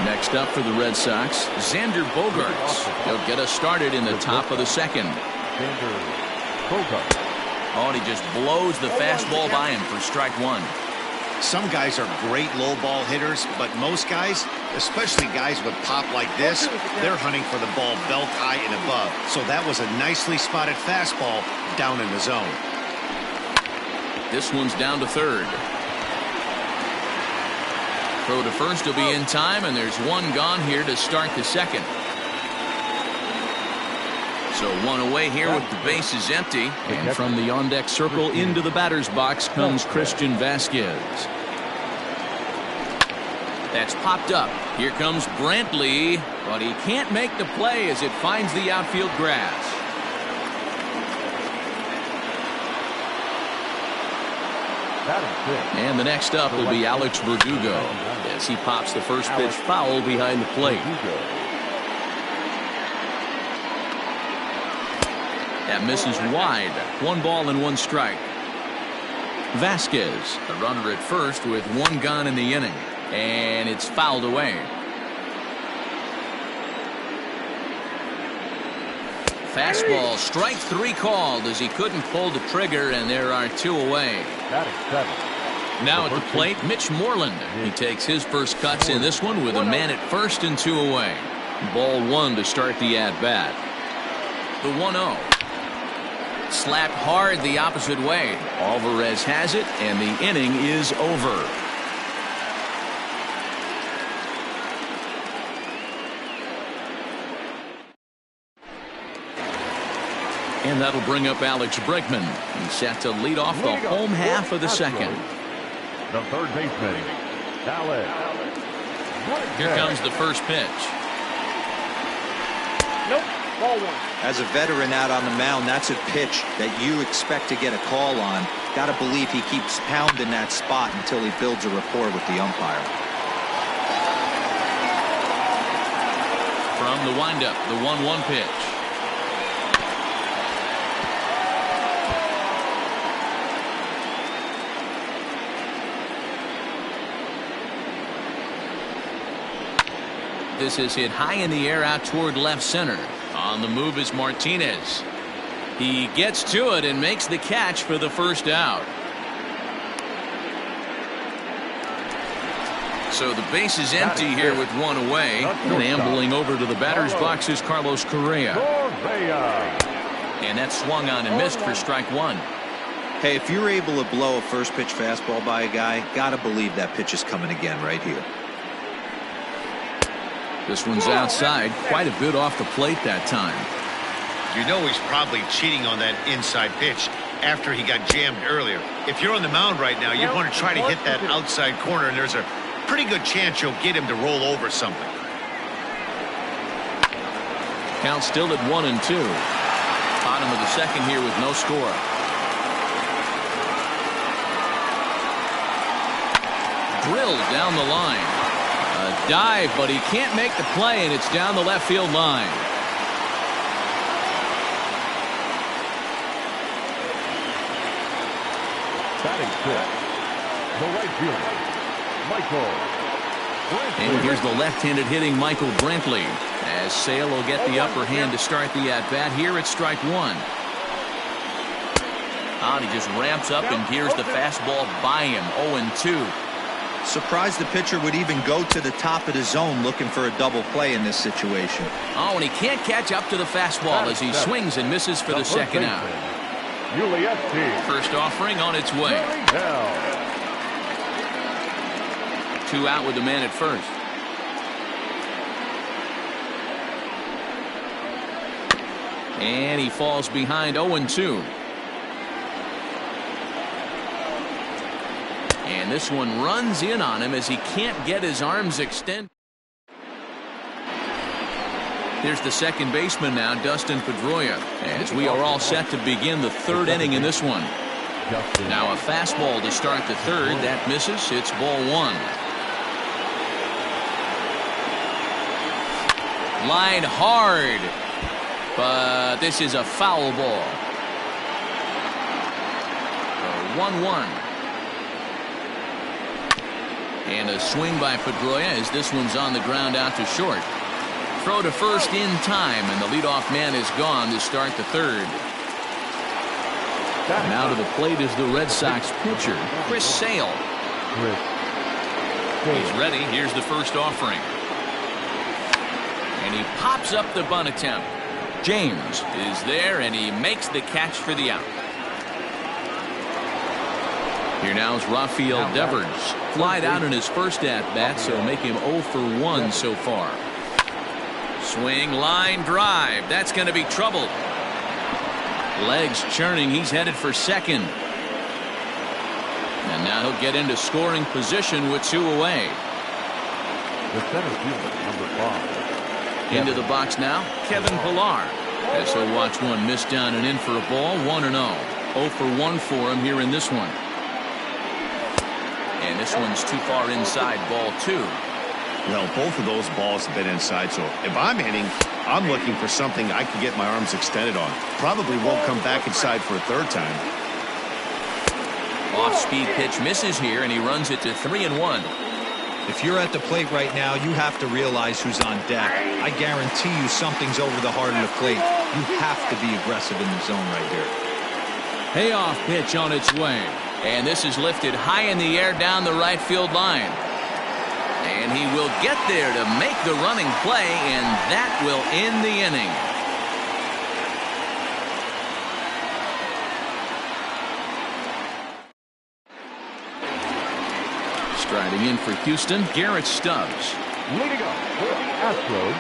[SPEAKER 1] Next up for the Red Sox, Xander Bogaerts. He'll get us started in the top of the second.
[SPEAKER 2] Xander Bogaerts.
[SPEAKER 1] Oh, and he just blows the fastball by him for strike 1.
[SPEAKER 3] Some guys are great low ball hitters, but most guys, especially guys with pop like this, they're hunting for the ball belt high and above. So that was a nicely spotted fastball down in the zone.
[SPEAKER 1] This one's down to third. Throw to first will be in time, and there's 1 gone here to start the second. So 1 away here with the bases empty. And from the on-deck circle into the batter's box comes Christian Vasquez. That's popped up. Here comes Brantley, but he can't make the play as it finds the outfield grass. And the next up will be Alex Verdugo as he pops the first pitch foul behind the plate. That misses wide. 1 ball and 1 strike. Vasquez, the runner at first with 1 gone in the inning. And it's fouled away. Fastball, strike 3 called as he couldn't pull the trigger, and there are 2 away. Now at the plate, Mitch Moreland. He takes his first cuts in this one with a man at first and 2 away. Ball 1 to start the at-bat. The 1-0. Slapped hard the opposite way. Alvarez has it, and the inning is over. And that'll bring up Alex Bregman. He's set to lead off the home half of the second.
[SPEAKER 2] The third baseman, Alex.
[SPEAKER 1] Here comes the first pitch.
[SPEAKER 7] Nope. Ball 1.
[SPEAKER 4] As a veteran out on the mound, that's a pitch that you expect to get a call on. Got to believe he keeps pounding that spot until he builds a rapport with the umpire.
[SPEAKER 1] From the windup, the 1-1 pitch. This is hit high in the air out toward left center. On the move is Martinez. He gets to it and makes the catch for the first out. So the base is empty here with 1 away. And ambling over to the batter's box is Carlos Correa. And that swung on and missed for strike 1.
[SPEAKER 4] Hey, if you're able to blow a first pitch fastball by a guy, got to believe that pitch is coming again right here.
[SPEAKER 1] This one's outside, quite a bit off the plate that time.
[SPEAKER 3] You know he's probably cheating on that inside pitch after he got jammed earlier. If you're on the mound right now, you want to try to hit that outside corner, and there's a pretty good chance you'll get him to roll over something.
[SPEAKER 1] Count still at 1-2. Bottom of the second here with no score. Drilled down the line. A dive, but he can't make the play, and it's down the left field line.
[SPEAKER 2] Batting fifth, the right fielder, Michael Brantley.
[SPEAKER 1] And here's the left-handed hitting Michael Brantley, as Sale will get the upper hand to start the at-bat here at strike 1. And he just ramps up and gears the fastball by him. 0-2.
[SPEAKER 4] Surprised the pitcher would even go to the top of the zone looking for a double play in this situation.
[SPEAKER 1] Oh, and he can't catch up to the fastball as he swings and misses for the second out. First offering on its way. 2 out with the man at first. And he falls behind. 0-2. And this one runs in on him as he can't get his arms extended. Here's the second baseman now, Dustin Pedroia, as we are all set to begin the third inning in this one. Now a fastball to start the third. That misses. It's ball 1. Line hard, but this is a foul ball. 1-1. And a swing by Pedroia as this one's on the ground out to short. Throw to first in time, and the leadoff man is gone to start the third. Now to the plate is the Red Sox pitcher, Chris Sale. He's ready. Here's the first offering. And he pops up the bunt attempt. James is there, and he makes the catch for the out. Here now is Rafael Devers. Flied out in his first at-bat, so make him 0 for 1 so far. Swing, line drive. That's going to be trouble. Legs churning. He's headed for second. And now he'll get into scoring position with 2 away.
[SPEAKER 2] The center fielder, number 5.
[SPEAKER 1] Into the box now, Kevin Pillar. As he'll watch one miss down and in for a ball. 1-0. 0 for 1 for him here in this one. This one's too far inside, ball 2.
[SPEAKER 6] Well, both of those balls have been inside, so if I'm hitting, I'm looking for something I can get my arms extended on. Probably won't come back inside for a third time.
[SPEAKER 1] Off-speed pitch misses here, and he runs it to 3-1.
[SPEAKER 4] If you're at the plate right now, you have to realize who's on deck. I guarantee you something's over the heart of the plate. You have to be aggressive in the zone right here.
[SPEAKER 5] Payoff pitch on its way.
[SPEAKER 1] And this is lifted high in the air down the right field line. And he will get there to make the running play, and that will end the inning. Striding in for Houston, Garrett Stubbs.
[SPEAKER 2] Leading up for the Astros.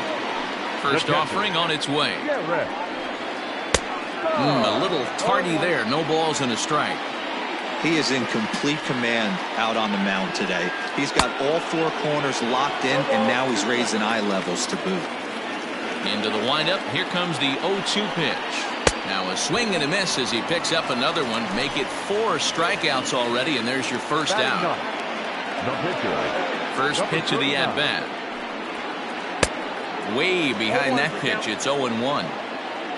[SPEAKER 1] First offering on its way. A little tardy there. No balls and a strike.
[SPEAKER 4] He is in complete command out on the mound today. He's got all 4 corners locked in, and now he's raising eye levels to boot.
[SPEAKER 1] Into the windup. Here comes the 0-2 pitch. Now a swing and a miss as he picks up another one. Make it 4 strikeouts already, and there's your first out. First pitch of the at-bat. Way behind that pitch. It's 0-1.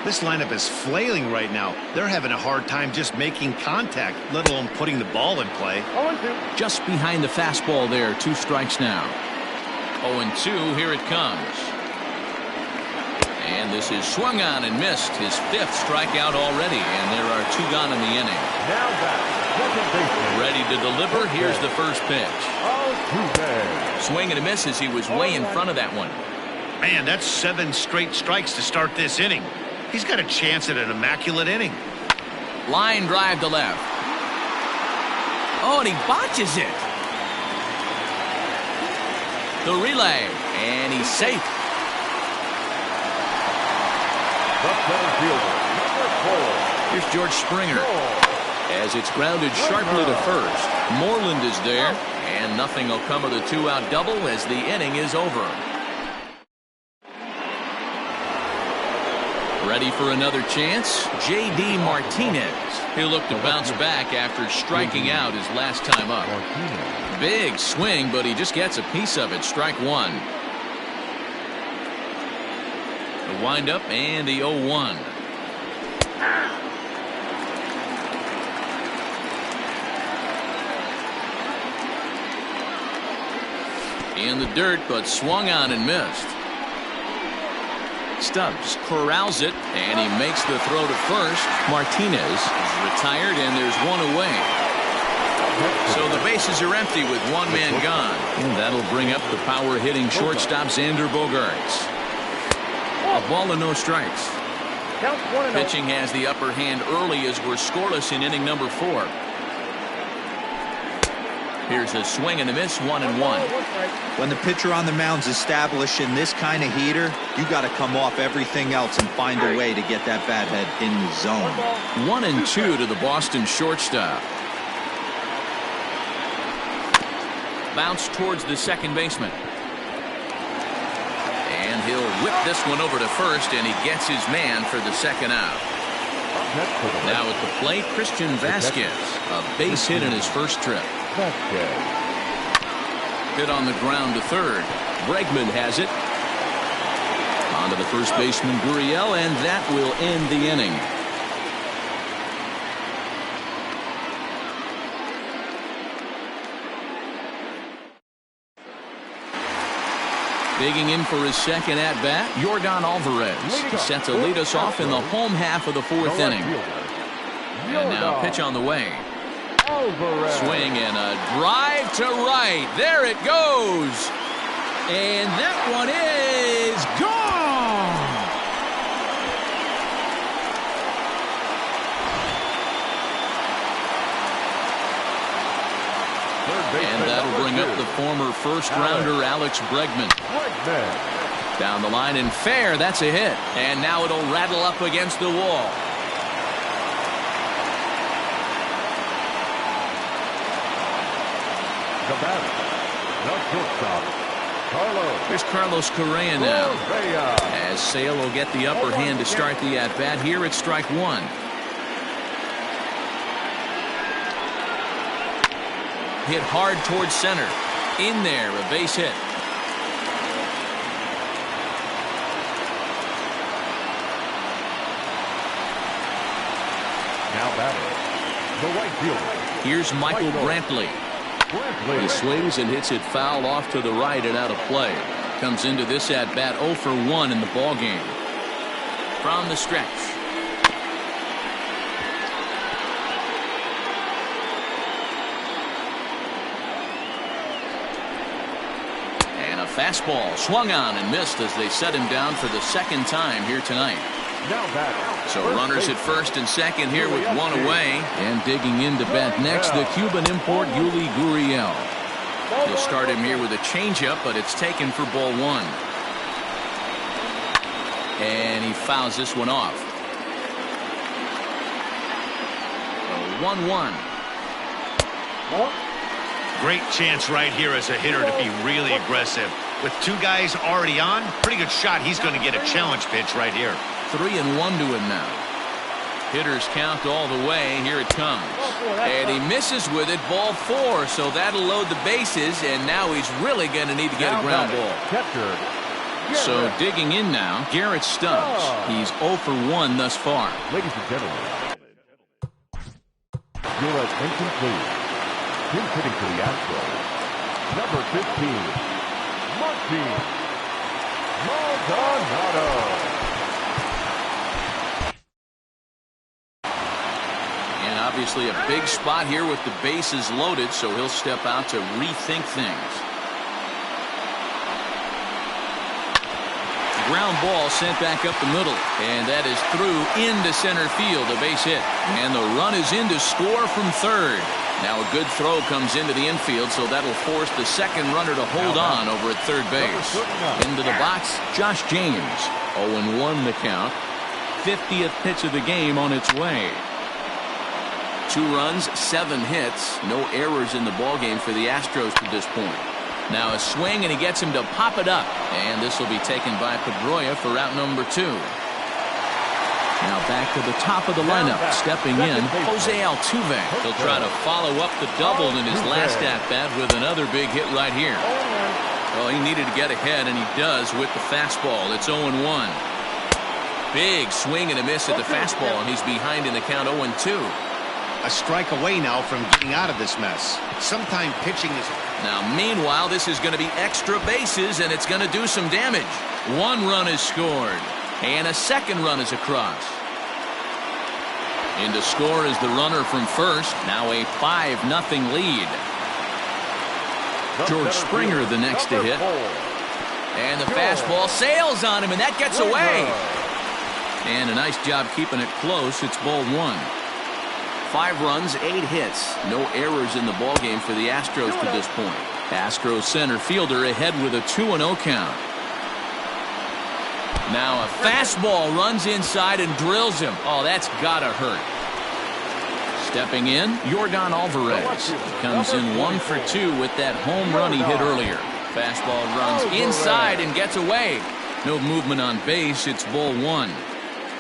[SPEAKER 3] This lineup is flailing right now. They're having a hard time just making contact, let alone putting the ball in play.
[SPEAKER 1] Just behind the fastball there. 2 strikes now. 0-2. Here it comes. And this is swung on and missed. His 5th strikeout already, and there are 2 gone in the inning.
[SPEAKER 2] Now back.
[SPEAKER 1] Ready to deliver. Here's the first pitch. Swing and a miss as he was way in front of that one.
[SPEAKER 3] Man, that's 7 straight strikes to start this inning. He's got a chance at an immaculate inning.
[SPEAKER 1] Line drive to left. Oh, and he botches it. The relay, and he's safe.
[SPEAKER 2] The center fielder, number 4.
[SPEAKER 1] Here's George Springer. As it's grounded sharply to first. Moreland is there, and nothing will come of the 2-out double as the inning is over. Ready for another chance? J.D. Martinez. He'll look to bounce back after striking out his last time up. Big swing, but he just gets a piece of it. Strike 1. The windup and the 0-1. In the dirt, but swung on and missed. Stubbs corrals it, and he makes the throw to first. Martinez is retired, and there's 1 away. So the bases are empty with 1 man gone. And that'll bring up the power-hitting shortstop Xander Bogaerts. A ball and no strikes. Pitching has the upper hand early as we're scoreless in inning number 4. Here's a swing and a miss, 1-1.
[SPEAKER 4] When the pitcher on the mound's establishing this kind of heater, you got to come off everything else and find a way to get that bat head in the zone.
[SPEAKER 1] 1-2 to the Boston shortstop. Bounce towards the second baseman. And he'll whip this one over to first, and he gets his man for the second out. Now at the plate, Christian Vasquez. A base hit in his first trip. Hit on the ground to third. Bregman has it. On to the first baseman, Gurriel, and that will end the inning. Digging in for his second at-bat, Yordan Alvarez. He's set to lead us off in the home half of the 4th inning. And now pitch on the way. Swing and a drive to right. There it goes. And that one is gone. And that'll bring up the former first-rounder Alex Bregman. Down the line and fair. That's a hit. And now it'll rattle up against the wall.
[SPEAKER 2] The batter, the shortstop, Carlos.
[SPEAKER 1] Here's Carlos Correa now. As Sale will get the upper hand to start the at-bat. Here it's strike 1. hit hard towards center. In there, a base hit.
[SPEAKER 2] Now batting, the right fielder.
[SPEAKER 1] Here's Michael Brantley. He swings and hits it foul off to the right and out of play. Comes into this at bat 0 for 1 in the ball game. From the stretch. And a fastball swung on and missed as they set him down for the second time here tonight.
[SPEAKER 2] Now batting.
[SPEAKER 1] So runners at first and second here with one away. And digging in to bat next, the Cuban import Yuli Gurriel. He'll start him here with a changeup, but it's taken for ball 1. And he fouls this one off. 1-1.
[SPEAKER 3] Great chance right here as a hitter to be really aggressive. With 2 guys already on, pretty good shot. He's going to get a challenge pitch right here.
[SPEAKER 1] 3-1 to him now. Hitters count all the way. Here it comes. And he misses with it. Ball 4. So that'll load the bases. And now he's really going to need to get a ground ball. So digging in now, Garrett Stubbs. He's 0 for 1 thus far.
[SPEAKER 2] Ladies and gentlemen, your attention please. He's hitting for the Astros. Number 15, Martin Maldonado.
[SPEAKER 1] And obviously a big spot here with the bases loaded, so he'll step out to rethink things. Ground ball sent back up the middle, and that is through into center field, a base hit. And the run is in to score from third. Now a good throw comes into the infield, so that'll force the second runner to hold on over at third base. Into the box, Josh James. 0-1 the count. 50th pitch of the game on its way. 2 runs, 7 hits, no errors in the ballgame for the Astros to this point. Now a swing, and he gets him to pop it up. And this will be taken by Pedroia for route number 2. Now back to the top of the lineup. Stepping in, Jose Altuve. He'll try to follow up the double in his last at-bat with another big hit right here. Well, he needed to get ahead, and he does with the fastball. It's 0-1. Big swing and a miss at the fastball, and he's behind in the count 0-2.
[SPEAKER 6] A strike away now from getting out of this mess. Sometime pitching is...
[SPEAKER 1] Now, meanwhile, this is going to be extra bases, and it's going to do some damage. 1 run is scored, and a second run is across. In to score is the runner from first. Now a 5-0 lead. George Springer the next to hit. And the fastball sails on him, and that gets away. And a nice job keeping it close. It's ball 1. 5 runs, 8 hits. No errors in the ballgame for the Astros to this point. Astros center fielder ahead with a 2-0 count. Now a fastball runs inside and drills him. Oh, that's gotta hurt. Stepping in, Yordan Alvarez. Comes in 1 for 2 with that home run he hit earlier. Fastball runs inside and gets away. No movement on base. It's ball 1.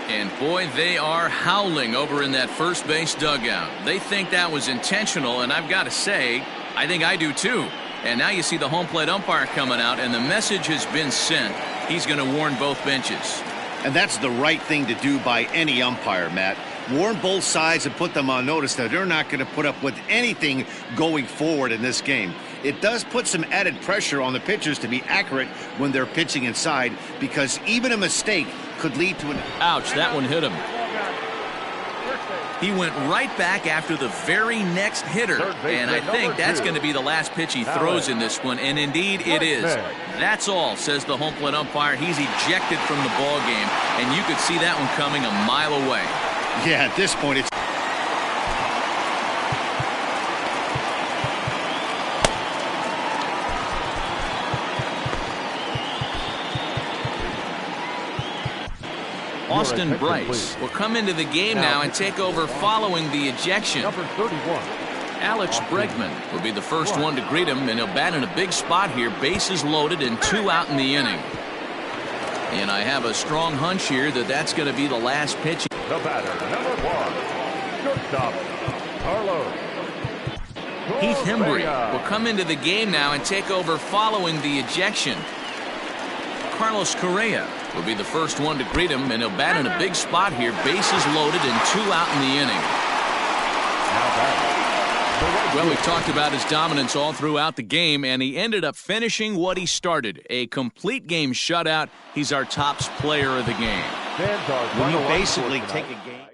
[SPEAKER 1] And boy, they are howling over in that first base dugout. They think that was intentional, and I've got to say, I think I do too. And now you see the home plate umpire coming out, and the message has been sent. He's going to warn both benches.
[SPEAKER 6] And that's the right thing to do by any umpire, Matt. Warn both sides and put them on notice that they're not going to put up with anything going forward in this game. It does put some added pressure on the pitchers to be accurate when they're pitching inside, because even a mistake could lead to an...
[SPEAKER 1] Ouch, that one hit him. He went right back after the very next hitter, and I think that's going to be the last pitch he throws in this one, and indeed it is. That's all, says the home plate umpire. He's ejected from the ball game, and you could see that one coming a mile away.
[SPEAKER 6] Yeah, at this point it's...
[SPEAKER 1] Austin Bryce will come into the game now and take over following the ejection.
[SPEAKER 2] Number 31.
[SPEAKER 1] Alex Bregman will be the first one to greet him, and he'll bat in a big spot here. Bases loaded and 2 out in the inning. And I have a strong hunch here that that's going to be the last pitch.
[SPEAKER 2] The batter, number 1, shortstop, Carlos
[SPEAKER 1] Heath Hembry will come into the game now and take over following the ejection. Carlos Correa will be the first one to greet him, and he'll bat in a big spot here. Bases loaded and 2 out in the inning. Well, we've talked about his dominance all throughout the game, and he ended up finishing what he started. A complete game shutout. He's our top player of the game.
[SPEAKER 3] When you basically take a game.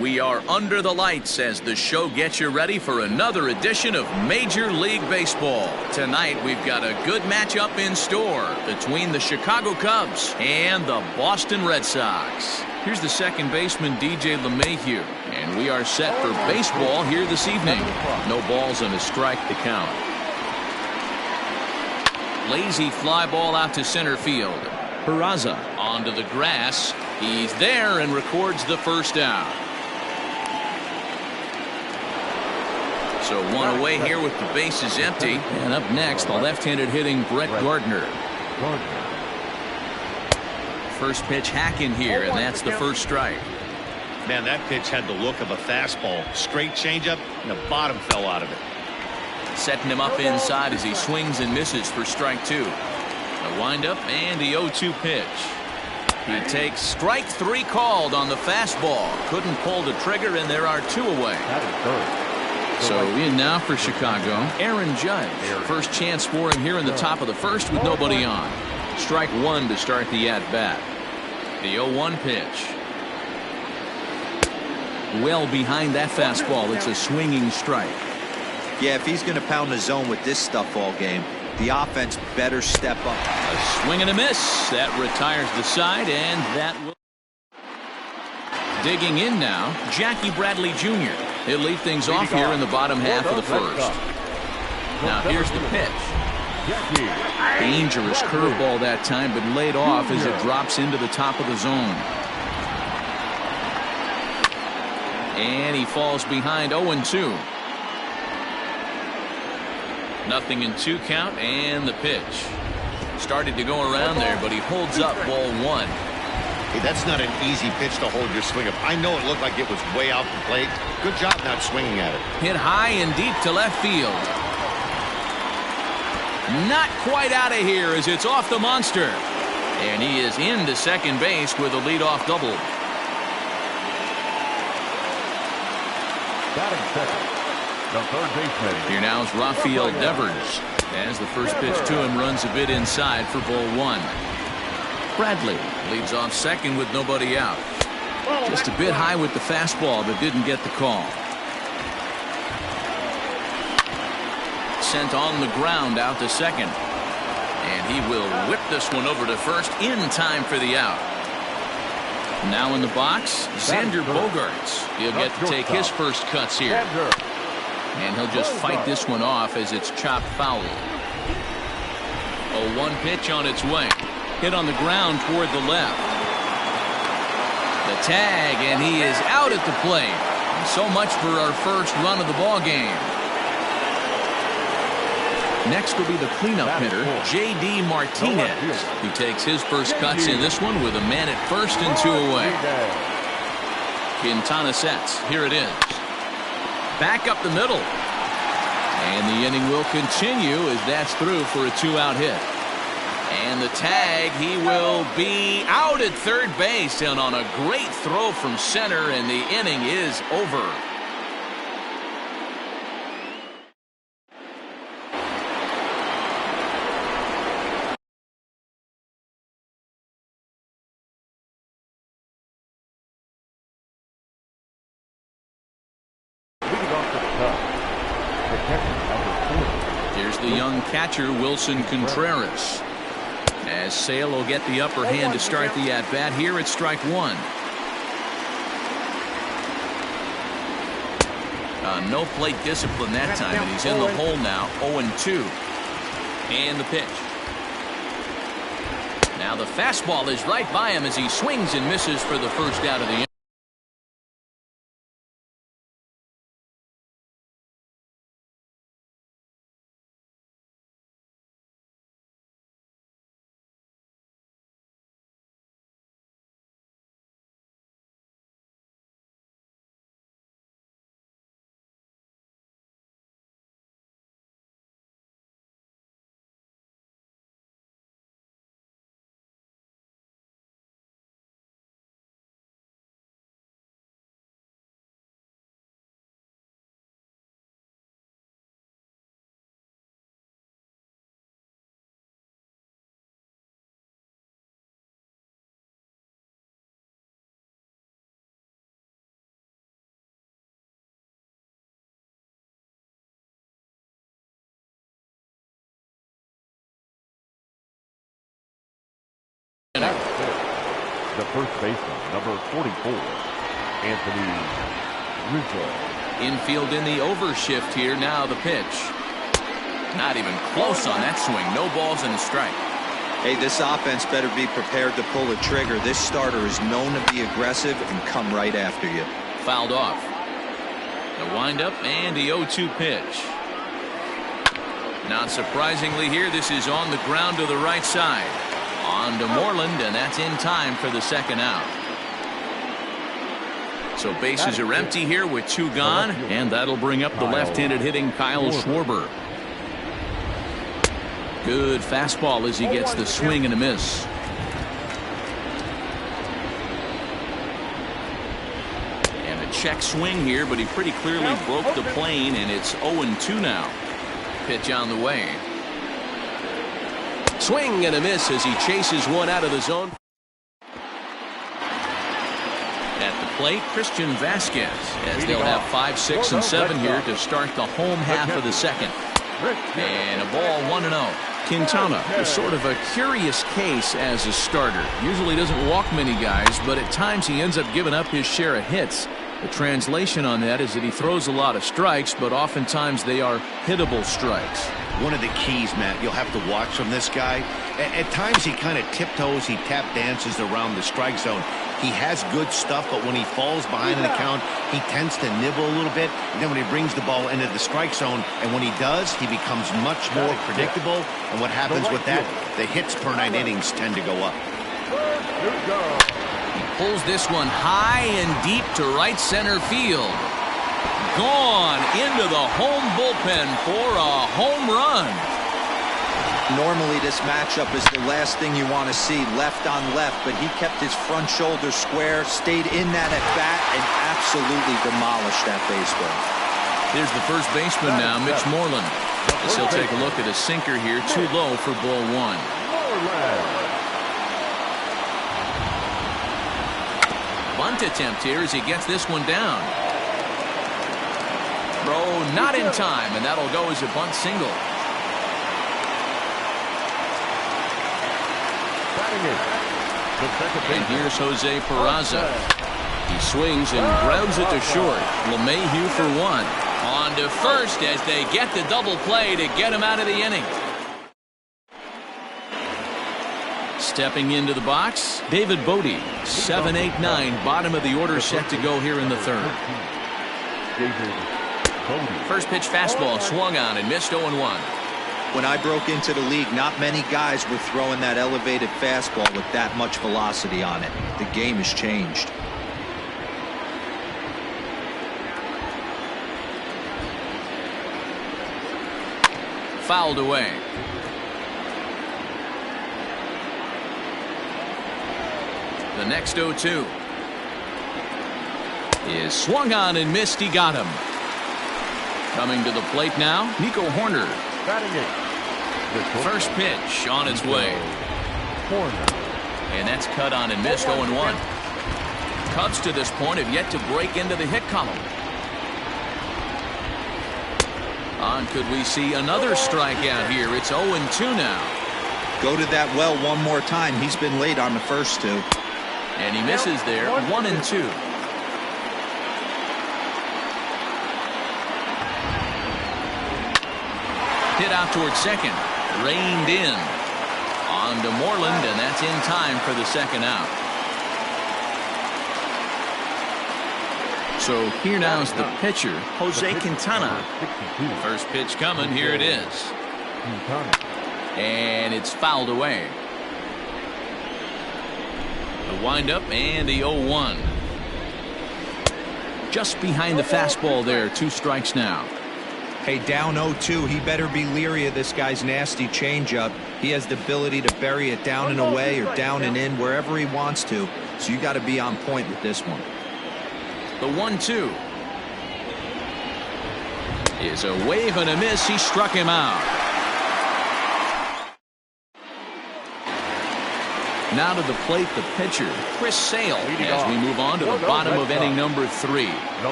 [SPEAKER 1] We are under the lights as the show gets you ready for another edition of Major League Baseball. Tonight, we've got a good matchup in store between the Chicago Cubs and the Boston Red Sox. Here's the second baseman, DJ LeMahieu, and we are set for baseball here this evening. No balls and a strike to count. Lazy fly ball out to center field. Peraza onto the grass. He's there and records the first out. So one away here with the bases empty. And up next, the left-handed hitting Brett Gardner. First pitch hack in here, and that's the first strike.
[SPEAKER 3] Man, that pitch had the look of a fastball. Straight changeup, and the bottom fell out of it.
[SPEAKER 1] Setting him up inside as he swings and misses for strike 2. A windup and the 0-2 pitch. He takes strike 3 called on the fastball. Couldn't pull the trigger, and there are 2 away. So in now for Chicago, Aaron Judge. First chance for him here in the top of the first with nobody on. Strike 1 to start the at-bat. The 0-1 pitch. Well behind that fastball. It's a swinging strike.
[SPEAKER 4] Yeah, if he's going to pound the zone with this stuff all game, the offense better step up.
[SPEAKER 1] A swing and a miss. That retires the side, and that will... Digging in now, Jackie Bradley Jr. He'll lead things off here in the bottom half of the first. Now here's the pitch. Dangerous curveball that time, but laid off as it drops into the top of the zone. And he falls behind 0-2. 0-2 count, and the pitch. Started to go around there, but he holds up ball 1.
[SPEAKER 3] Hey, that's not an easy pitch to hold your swing up. I know it looked like it was way out the plate. Good job not swinging at it.
[SPEAKER 1] Hit high and deep to left field. Not quite out of here as it's off the monster. And he is into second base with a leadoff double.
[SPEAKER 2] Batting second, the third baseman.
[SPEAKER 1] Here now is Rafael Devers. As the first pitch to him runs a bit inside for ball 1. Bradley leads off second with nobody out. Just a bit high with the fastball, but didn't get the call. Sent on the ground out to second. And he will whip this one over to first in time for the out. Now in the box, Xander Bogaerts. He'll get to take his first cuts here. And he'll just fight this one off as it's chopped foul. 0-1 pitch on its way. Hit on the ground toward the left. The tag, and he is out at the plate. So much for our first run of the ball game. Next will be the cleanup hitter, J.D. Martinez. He takes his first cuts in this one with a man at first and 2 away. Quintana sets. Here it is. Back up the middle. And the inning will continue as that's through for a 2-out hit. And the tag, he will be out at third base, and on a great throw from center, and the inning is over. Here's the young catcher, Wilson Contreras. As Sale will get the upper hand to start the at-bat. Here it's strike 1. No plate discipline that time, and he's in the hole now. 0-2. And the pitch. Now the fastball is right by him as he swings and misses for the first out of the inning.
[SPEAKER 2] The first baseman, number 44, Anthony Rizzo.
[SPEAKER 1] Infield in the overshift here. Now the pitch. Not even close on that swing. No balls and a strike.
[SPEAKER 4] Hey, this offense better be prepared to pull the trigger. This starter is known to be aggressive and come right after you.
[SPEAKER 1] Fouled off. The windup and the 0-2 pitch. Not surprisingly here, this is on the ground to the right side. On to Moreland, and that's in time for the second out. So bases are empty here with 2 gone, and that'll bring up the left-handed hitting Kyle Schwarber. Good fastball as he gets the swing and a miss. And a check swing here, but he pretty clearly broke the plane, and it's 0-2 now. Pitch on the way. Swing and a miss as he chases one out of the zone. At the plate, Christian Vasquez, as they'll have 5, 6, and 7 here to start the home half of the second. And a ball 1-0. Quintana is sort of a curious case as a starter. Usually doesn't walk many guys, but at times he ends up giving up his share of hits. The translation on that is that he throws a lot of strikes, but oftentimes they are hittable strikes.
[SPEAKER 6] One of the keys, Matt, you'll have to watch from this guy. At times he kind of tiptoes, he tap dances around the strike zone. He has good stuff, but when he falls behind in the count, he tends to nibble a little bit. And then when he brings the ball into the strike zone, and when he does, he becomes much more predictable. And what happens with that? The hits per 9 innings tend to go up.
[SPEAKER 1] He pulls this one high and deep to right center field. Gone into the home bullpen for a home run.
[SPEAKER 4] Normally this matchup is the last thing you want to see, left on left, but he kept his front shoulder square, stayed in that at bat, and absolutely demolished that baseball.
[SPEAKER 1] Here's the first baseman now, Mitch Moreland. As he'll take a look at a sinker here, too low for ball one. Bunt attempt here as he gets this one down. Throw not in time, and that'll go as a bunt single. And here's Jose Peraza. He swings and grounds it to short. LeMahieu for one. On to first as they get the double play to get him out of the inning. Stepping into the box, David Bodie. 7-8-9, bottom of the order set to go here in the third. First pitch fastball swung on and missed 0-1.
[SPEAKER 4] When I broke into the league, not many guys were throwing that elevated fastball with that much velocity on it. The game has changed.
[SPEAKER 1] Fouled away. The next 0-2 is swung on and missed. He got him. Coming to the plate now, Nico Horner. First pitch on its way. And that's cut on and missed. 0-1. Cubs to this point have yet to break into the hit column. On could we see another strikeout here? It's 0-2 now.
[SPEAKER 4] Go to that well one more time. He's been late on the first two.
[SPEAKER 1] And he misses there. 1-2. Hit out towards second. Reined in. On to Moreland, and that's in time for the second out. So here now's the pitcher, Jose Quintana. First pitch coming. Here it is. And it's fouled away. The windup and the 0-1. Just behind the fastball there. 2 strikes now.
[SPEAKER 4] Hey, down 0-2, he better be leery of this guy's nasty changeup. He has the ability to bury it down and away or down and in wherever he wants to. So you got to be on point with this one.
[SPEAKER 1] The 1-2 is a wave and a miss. He struck him out. Now to the plate, the pitcher, Chris Sale, as we move on to the bottom of inning number 3.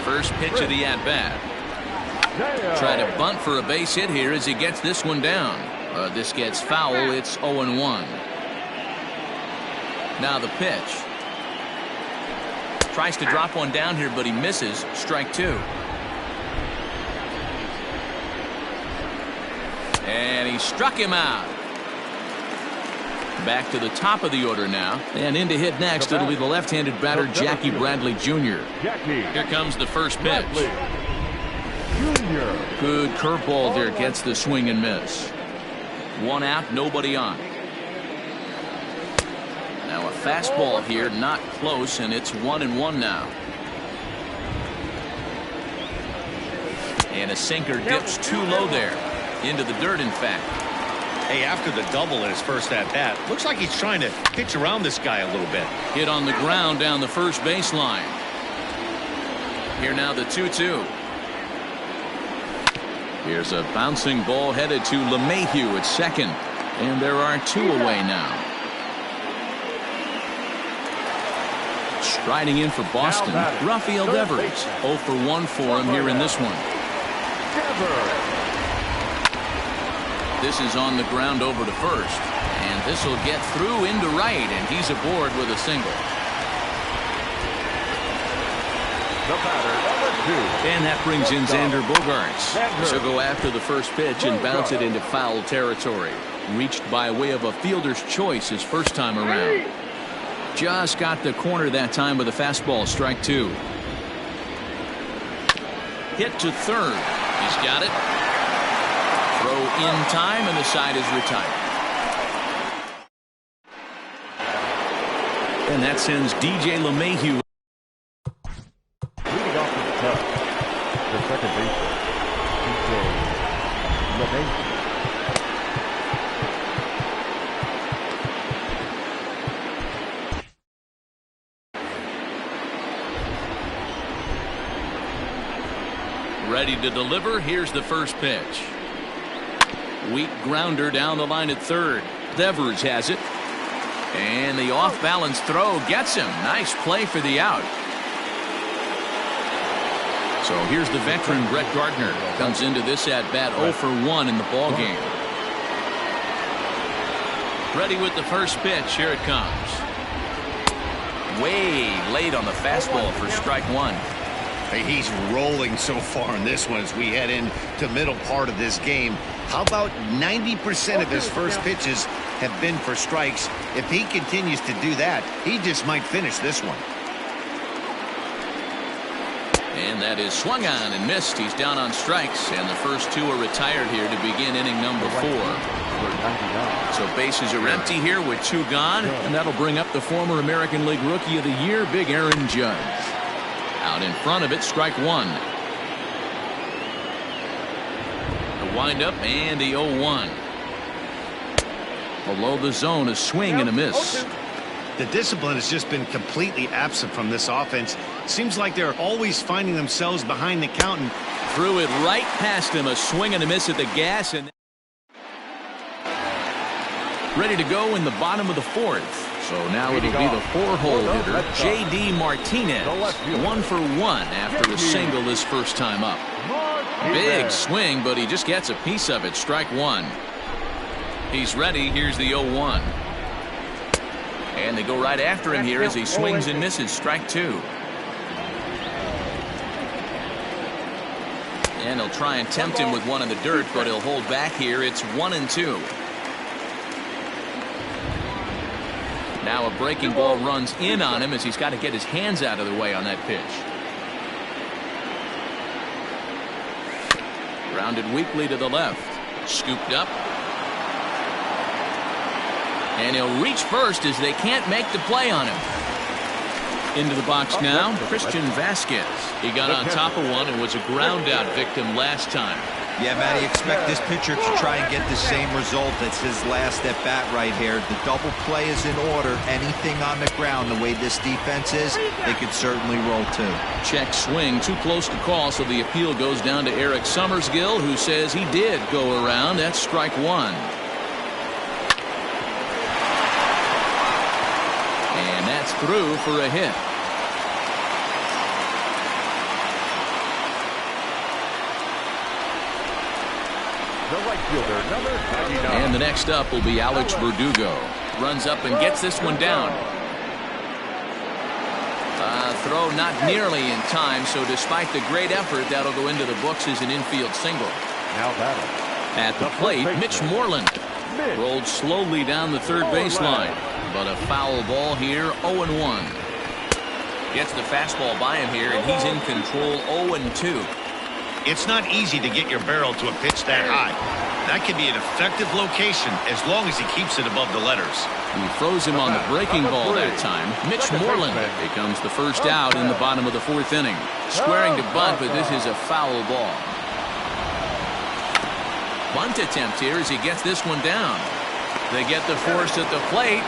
[SPEAKER 1] First pitch of the at-bat. Try to bunt for a base hit here as he gets this one down. This gets foul. It's 0-1. Now the pitch. Tries to drop one down here, but he misses. Strike 2. And he struck him out. Back to the top of the order now. And in to hit next, it'll be the left-handed batter, Jackie Bradley Jr. Here comes the first pitch. Good curveball there, gets the swing and miss. 1 out, nobody on. Now a fastball here, not close, and it's 1-1 now. And a sinker dips too low there. Into the dirt, in fact.
[SPEAKER 3] Hey, after the double in his first at-bat, looks like he's trying to pitch around this guy a little bit.
[SPEAKER 1] Hit on the ground down the first baseline. Here now the 2-2. Here's a bouncing ball headed to LeMahieu at second. And there are 2 away now. Striding in for Boston, Rafael Devers. 0 for 1 for him here in this one. This is on the ground over to first. And this will get through into right, and he's aboard with a single. And that brings in Xander Bogaerts. She'll go after the first pitch and bounce it into foul territory. Reached by way of a fielder's choice his first time around. Just got the corner that time with a fastball. Strike two. Hit to third. He's got it. Throw in time, and the side is retired. And that sends DJ LeMahieu.
[SPEAKER 2] Leading off the top, the second baseman, DJ LeMahieu.
[SPEAKER 1] Ready to deliver. Here's the first pitch. Weak grounder down the line at third. Devers has it. And the off-balance throw gets him. Nice play for the out. So here's the veteran Brett Gardner. Comes into this at-bat 0 for 1 in the ball game. Ready with the first pitch. Here it comes. Way late on the fastball for strike one.
[SPEAKER 6] Hey, he's rolling so far in this one as we head into middle part of this game. How about 90% of his first pitches have been for strikes? If he continues to do that, he just might finish this one.
[SPEAKER 1] And that is swung on and missed. He's down on strikes, and the first two are retired here to begin inning number 4. So bases are empty here with 2 gone, and that'll bring up the former American League Rookie of the Year, Big Aaron Judge. Out in front of it, strike one. The windup and the 0-1. Below the zone, a swing and a miss.
[SPEAKER 6] The discipline has just been completely absent from this offense. Seems like they're always finding themselves behind the count. And
[SPEAKER 1] threw it right past him. A swing and a miss at the gas. And ready to go in the bottom of the 4th. So now it'll be the 4-hole hitter, J.D. Martinez. 1 for 1 after a single his first time up. Big swing, but he just gets a piece of it. Strike one. He's ready. Here's the 0-1. And they go right after him here as he swings and misses. Strike two. And he'll try and tempt him with one in the dirt, but he'll hold back here. It's 1-2. Now a breaking ball runs in on him as he's got to get his hands out of the way on that pitch. Grounded weakly to the left. Scooped up. And he'll reach first as they can't make the play on him. Into the box now, Christian Vasquez. He got on top of one and was a ground out victim last time.
[SPEAKER 4] Yeah, Matty, expect this pitcher to try and get the same result. That's his last at bat right here. The double play is in order. Anything on the ground, the way this defense is, they could certainly roll too.
[SPEAKER 1] Check swing, too close to call, so the appeal goes down to Eric Summersgill, who says he did go around. That's strike one. And that's through for a hit.
[SPEAKER 2] The right fielder, number 99.
[SPEAKER 1] And the next up will be Alex Verdugo. Runs up and gets this one down. Throw not nearly in time, so despite the great effort, that'll go into the books as an infield single.
[SPEAKER 2] Now battle.
[SPEAKER 1] At the plate, Mitch Moreland rolled slowly down the third baseline, but a foul ball here, 0-1. Gets the fastball by him here, and he's in control, 0-2.
[SPEAKER 3] It's not easy to get your barrel to a pitch that high. That can be an effective location as long as he keeps it above the letters.
[SPEAKER 1] He throws him on the breaking ball that time. Mitch Moreland becomes the first out in the bottom of the 4th inning. Squaring to bunt, but this is a foul ball. Bunt attempt here as he gets this one down. They get the force at the plate.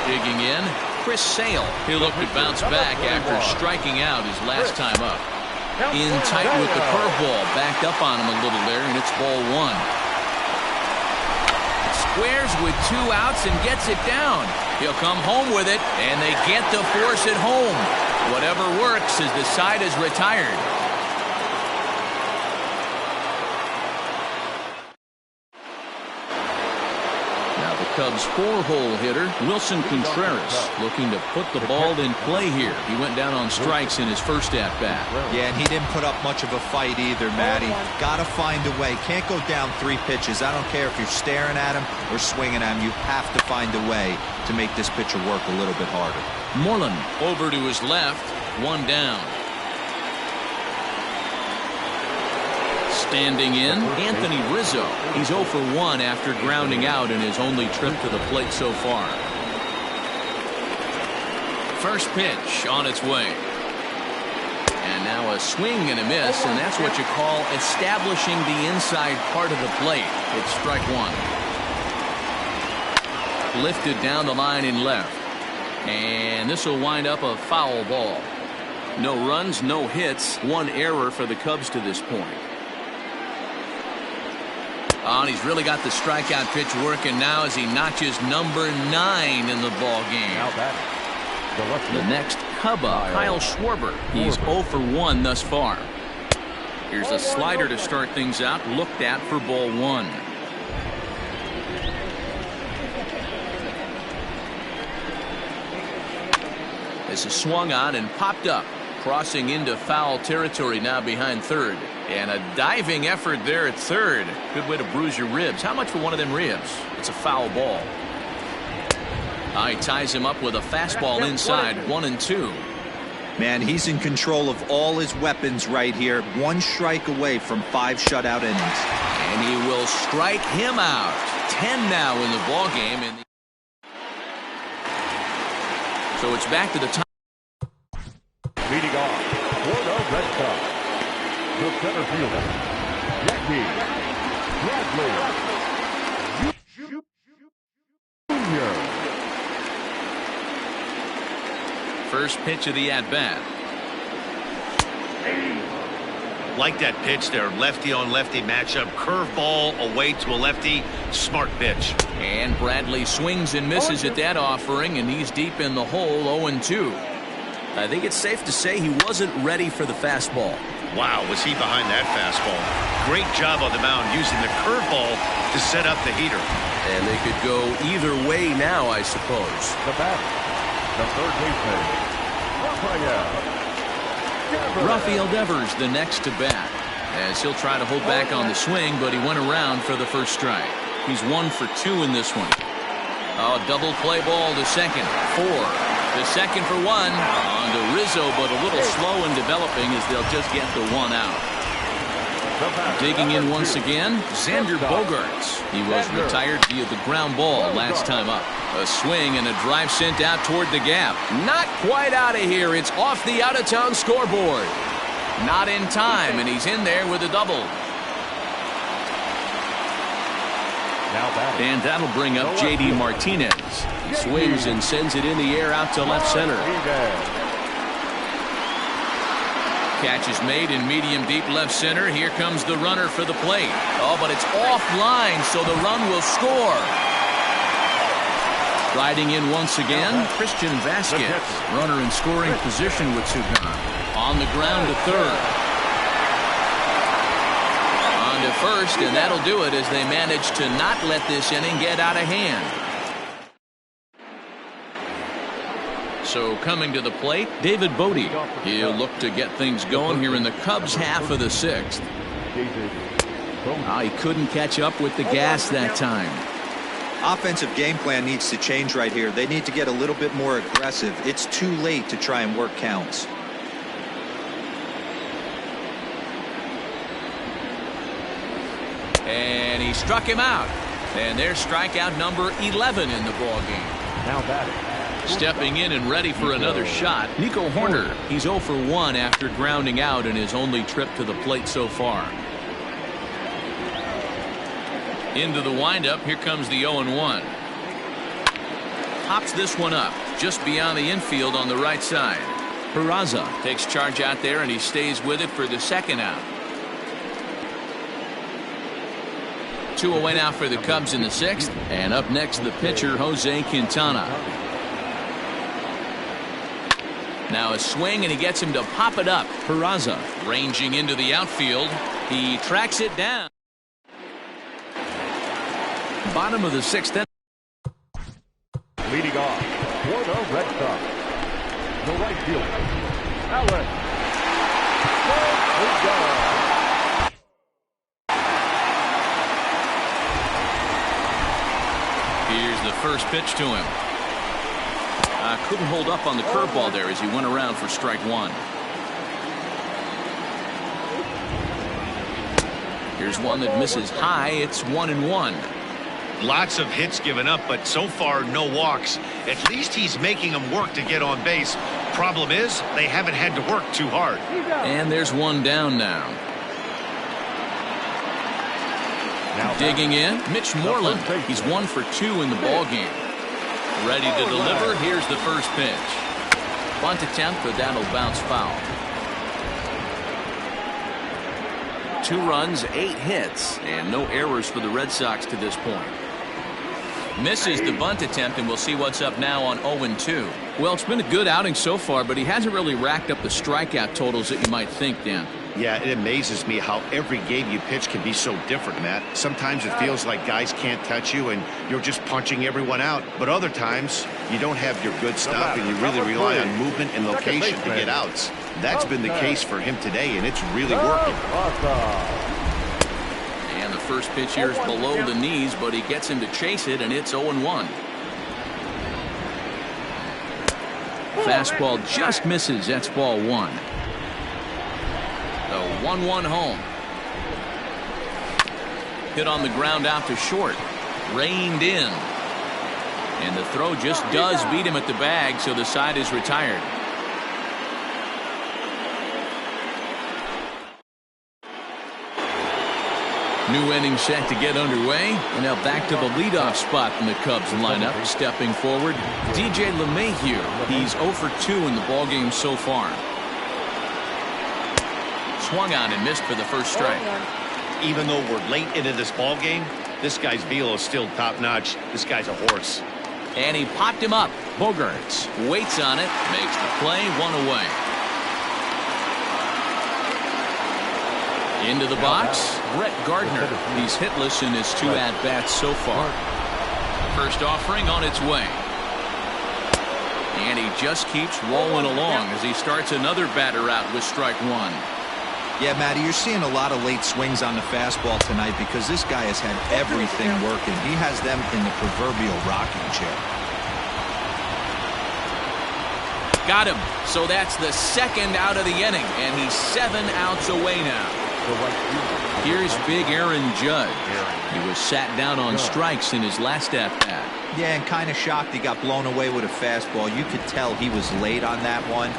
[SPEAKER 1] Digging in, Chris Sale. He'll look to bounce back after striking out his last time up. In tight with the curveball, backed up on him a little there, and it's ball one. Squares with 2 outs and gets it down. He'll come home with it, and they get the force at home. Whatever works as the side is retired. Cubs 4-hole hitter, Wilson Contreras, looking to put the ball in play here. He went down on strikes in his first at-bat.
[SPEAKER 4] Yeah, and he didn't put up much of a fight either, Matty. Got to find a way. Can't go down 3 pitches. I don't care if you're staring at him or swinging at him. You have to find a way to make this pitcher work a little bit harder.
[SPEAKER 1] Moreland over to his left, 1 down. Standing in, Anthony Rizzo. He's 0 for 1 after grounding out in his only trip to the plate so far. First pitch on its way. And now a swing and a miss, and that's what you call establishing the inside part of the plate. It's strike 1. Lifted down the line in left. And this will wind up a foul ball. No runs, no hits, 1 error for the Cubs to this point. Oh, and he's really got the strikeout pitch working now as he notches number 9 in the ball game. The next Cub up, Kyle Schwarber. He's 0 for 1 thus far. Here's a slider to start things out, looked at for ball 1. This is swung on and popped up, crossing into foul territory now behind third. And a diving effort there at third. Good way to bruise your ribs. How much for one of them ribs? It's a foul ball. He ties him up with a fastball inside, 1-2.
[SPEAKER 4] Man, he's in control of all his weapons right here. 1 strike away from 5 shutout innings.
[SPEAKER 1] And he will strike him out. 10 now in the ball game. So it's back to the top.
[SPEAKER 2] Leading off for the Red Sox, the center fielder, Yankee Bradley Jr.
[SPEAKER 1] First pitch of the at-bat.
[SPEAKER 3] Like that pitch there, lefty on lefty matchup, curveball away to a lefty, smart pitch.
[SPEAKER 1] And Bradley swings and misses at that offering, and he's deep in the hole, 0-2. I think it's safe to say he wasn't ready for the fastball.
[SPEAKER 3] Wow, was he behind that fastball. Great job on the mound using the curveball to set up the heater.
[SPEAKER 5] And they could go either way now, I suppose.
[SPEAKER 2] The batter, the third baseman,
[SPEAKER 1] Rafael Devers, the next to bat, as he'll try to hold back on the swing, but he went around for the first strike. He's 1 for 2 in this one. Double play ball to second. 4. The second for 1 on to Rizzo, but a little slow in developing as they'll just get the 1 out. Digging in once again, Xander Bogaerts. He was retired via the ground ball last time up. A swing and a drive sent out toward the gap. Not quite out of here. It's off the out-of-town scoreboard. Not in time, and he's in there with a double. And that'll bring up J.D. Martinez. He swings and sends it in the air out to left center. Catch is made in medium deep left center. Here comes the runner for the plate. Oh, but it's offline, so the run will score. Riding in once again, Christian Vasquez. Runner in scoring position with 2 gone. On the ground to third. On to first, and that'll do it as they manage to not let this inning get out of hand. So coming to the plate, David Bodie. He'll look to get things going here in the Cubs' half of the 6th. He couldn't catch up with the gas that time.
[SPEAKER 4] Offensive game plan needs to change right here. They need to get a little bit more aggressive. It's too late to try and work counts.
[SPEAKER 1] And he struck him out. And there's strikeout number 11 in the ball game.
[SPEAKER 2] Now batting.
[SPEAKER 1] Stepping in and ready for another shot, Nico Horner. He's 0 for 1 after grounding out in his only trip to the plate so far. Into the windup, here comes the 0-1. Pops this one up just beyond the infield on the right side. Peraza takes charge out there, and he stays with it for the second out. 2 away now for the Cubs in the 6th, and up next the pitcher Jose Quintana. Now a swing, and he gets him to pop it up. Peraza ranging into the outfield. He tracks it down. Bottom of the 6th.
[SPEAKER 2] Leading off for the Red Sox, the right fielder, Alex.
[SPEAKER 1] Here's the first pitch to him. Couldn't hold up on the curveball there as he went around for strike one. Here's one that misses high. It's 1-1.
[SPEAKER 3] Lots of hits given up, but so far no walks. At least he's making them work to get on base. Problem is, they haven't had to work too hard.
[SPEAKER 1] And there's one down now. Digging in, Mitch Moreland. He's 1 for 2 in the ball game. Ready to deliver. Here's the first pitch. Bunt attempt, but that'll bounce foul. 2 runs, 8 hits, and no errors for the Red Sox to this point. Misses the bunt attempt, and we'll see what's up now on 0-2. Well, it's been a good outing so far, but he hasn't really racked up the strikeout totals that you might think, Dan.
[SPEAKER 6] Yeah, it amazes me how every game you pitch can be so different, Matt. Sometimes it feels like guys can't touch you and you're just punching everyone out. But other times, you don't have your good stuff and you really rely on movement and location to get outs. That's been the case for him today, and it's really working.
[SPEAKER 1] And the first pitch here is below the knees, but he gets him to chase it, and it's 0-1. Fastball just misses. That's ball 1. The 1-1 home. Hit on the ground out to short. Reined in. And the throw just does beat him at the bag, so the side is retired. New inning set to get underway. And now back to the leadoff spot in the Cubs lineup. Stepping forward, DJ LeMahieu. He's 0 for 2 in the ballgame so far. Swung on and missed for the first strike.
[SPEAKER 3] Even though we're late into this ball game, this guy's velo is still top-notch. This guy's a horse.
[SPEAKER 1] And he popped him up. Bogaerts waits on it, makes the play, 1 away. Into the box, Brett Gardner. He's hitless in his 2 at-bats so far. First offering on its way. And he just keeps rolling along as he starts another batter out with strike 1.
[SPEAKER 4] Yeah, Matty, you're seeing a lot of late swings on the fastball tonight because this guy has had everything working. He has them in the proverbial rocking chair.
[SPEAKER 1] Got him. So that's the second out of the inning, and he's 7 outs away now. Here's big Aaron Judge. He was sat down on strikes in his last at-bat.
[SPEAKER 4] Yeah, and kind of shocked he got blown away with a fastball. You could tell he was late on that one,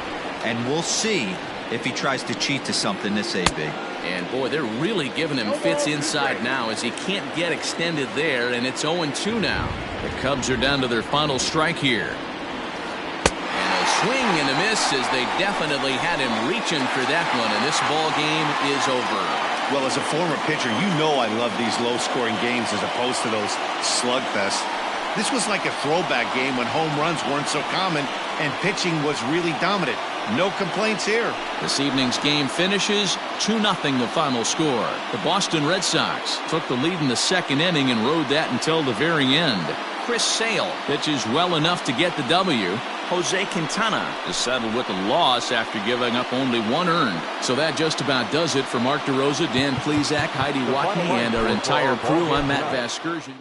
[SPEAKER 4] and we'll see if he tries to cheat to something this AB.
[SPEAKER 1] And boy, they're really giving him fits inside now as he can't get extended there, and it's 0-2 now. The Cubs are down to their final strike here. And a swing and a miss as they definitely had him reaching for that one, and this ball game is over.
[SPEAKER 6] Well, as a former pitcher, you know I love these low-scoring games as opposed to those slugfests. This was like a throwback game when home runs weren't so common and pitching was really dominant. No complaints here.
[SPEAKER 1] This evening's game finishes 2-0 the final score. The Boston Red Sox took the lead in the second inning and rode that until the very end. Chris Sale pitches well enough to get the W. Jose Quintana is settled with a loss after giving up only 1 earned. So that just about does it for Mark DeRosa, Dan Plesac, Heidi Watney, and our entire crew. I'm Matt Vasgersian.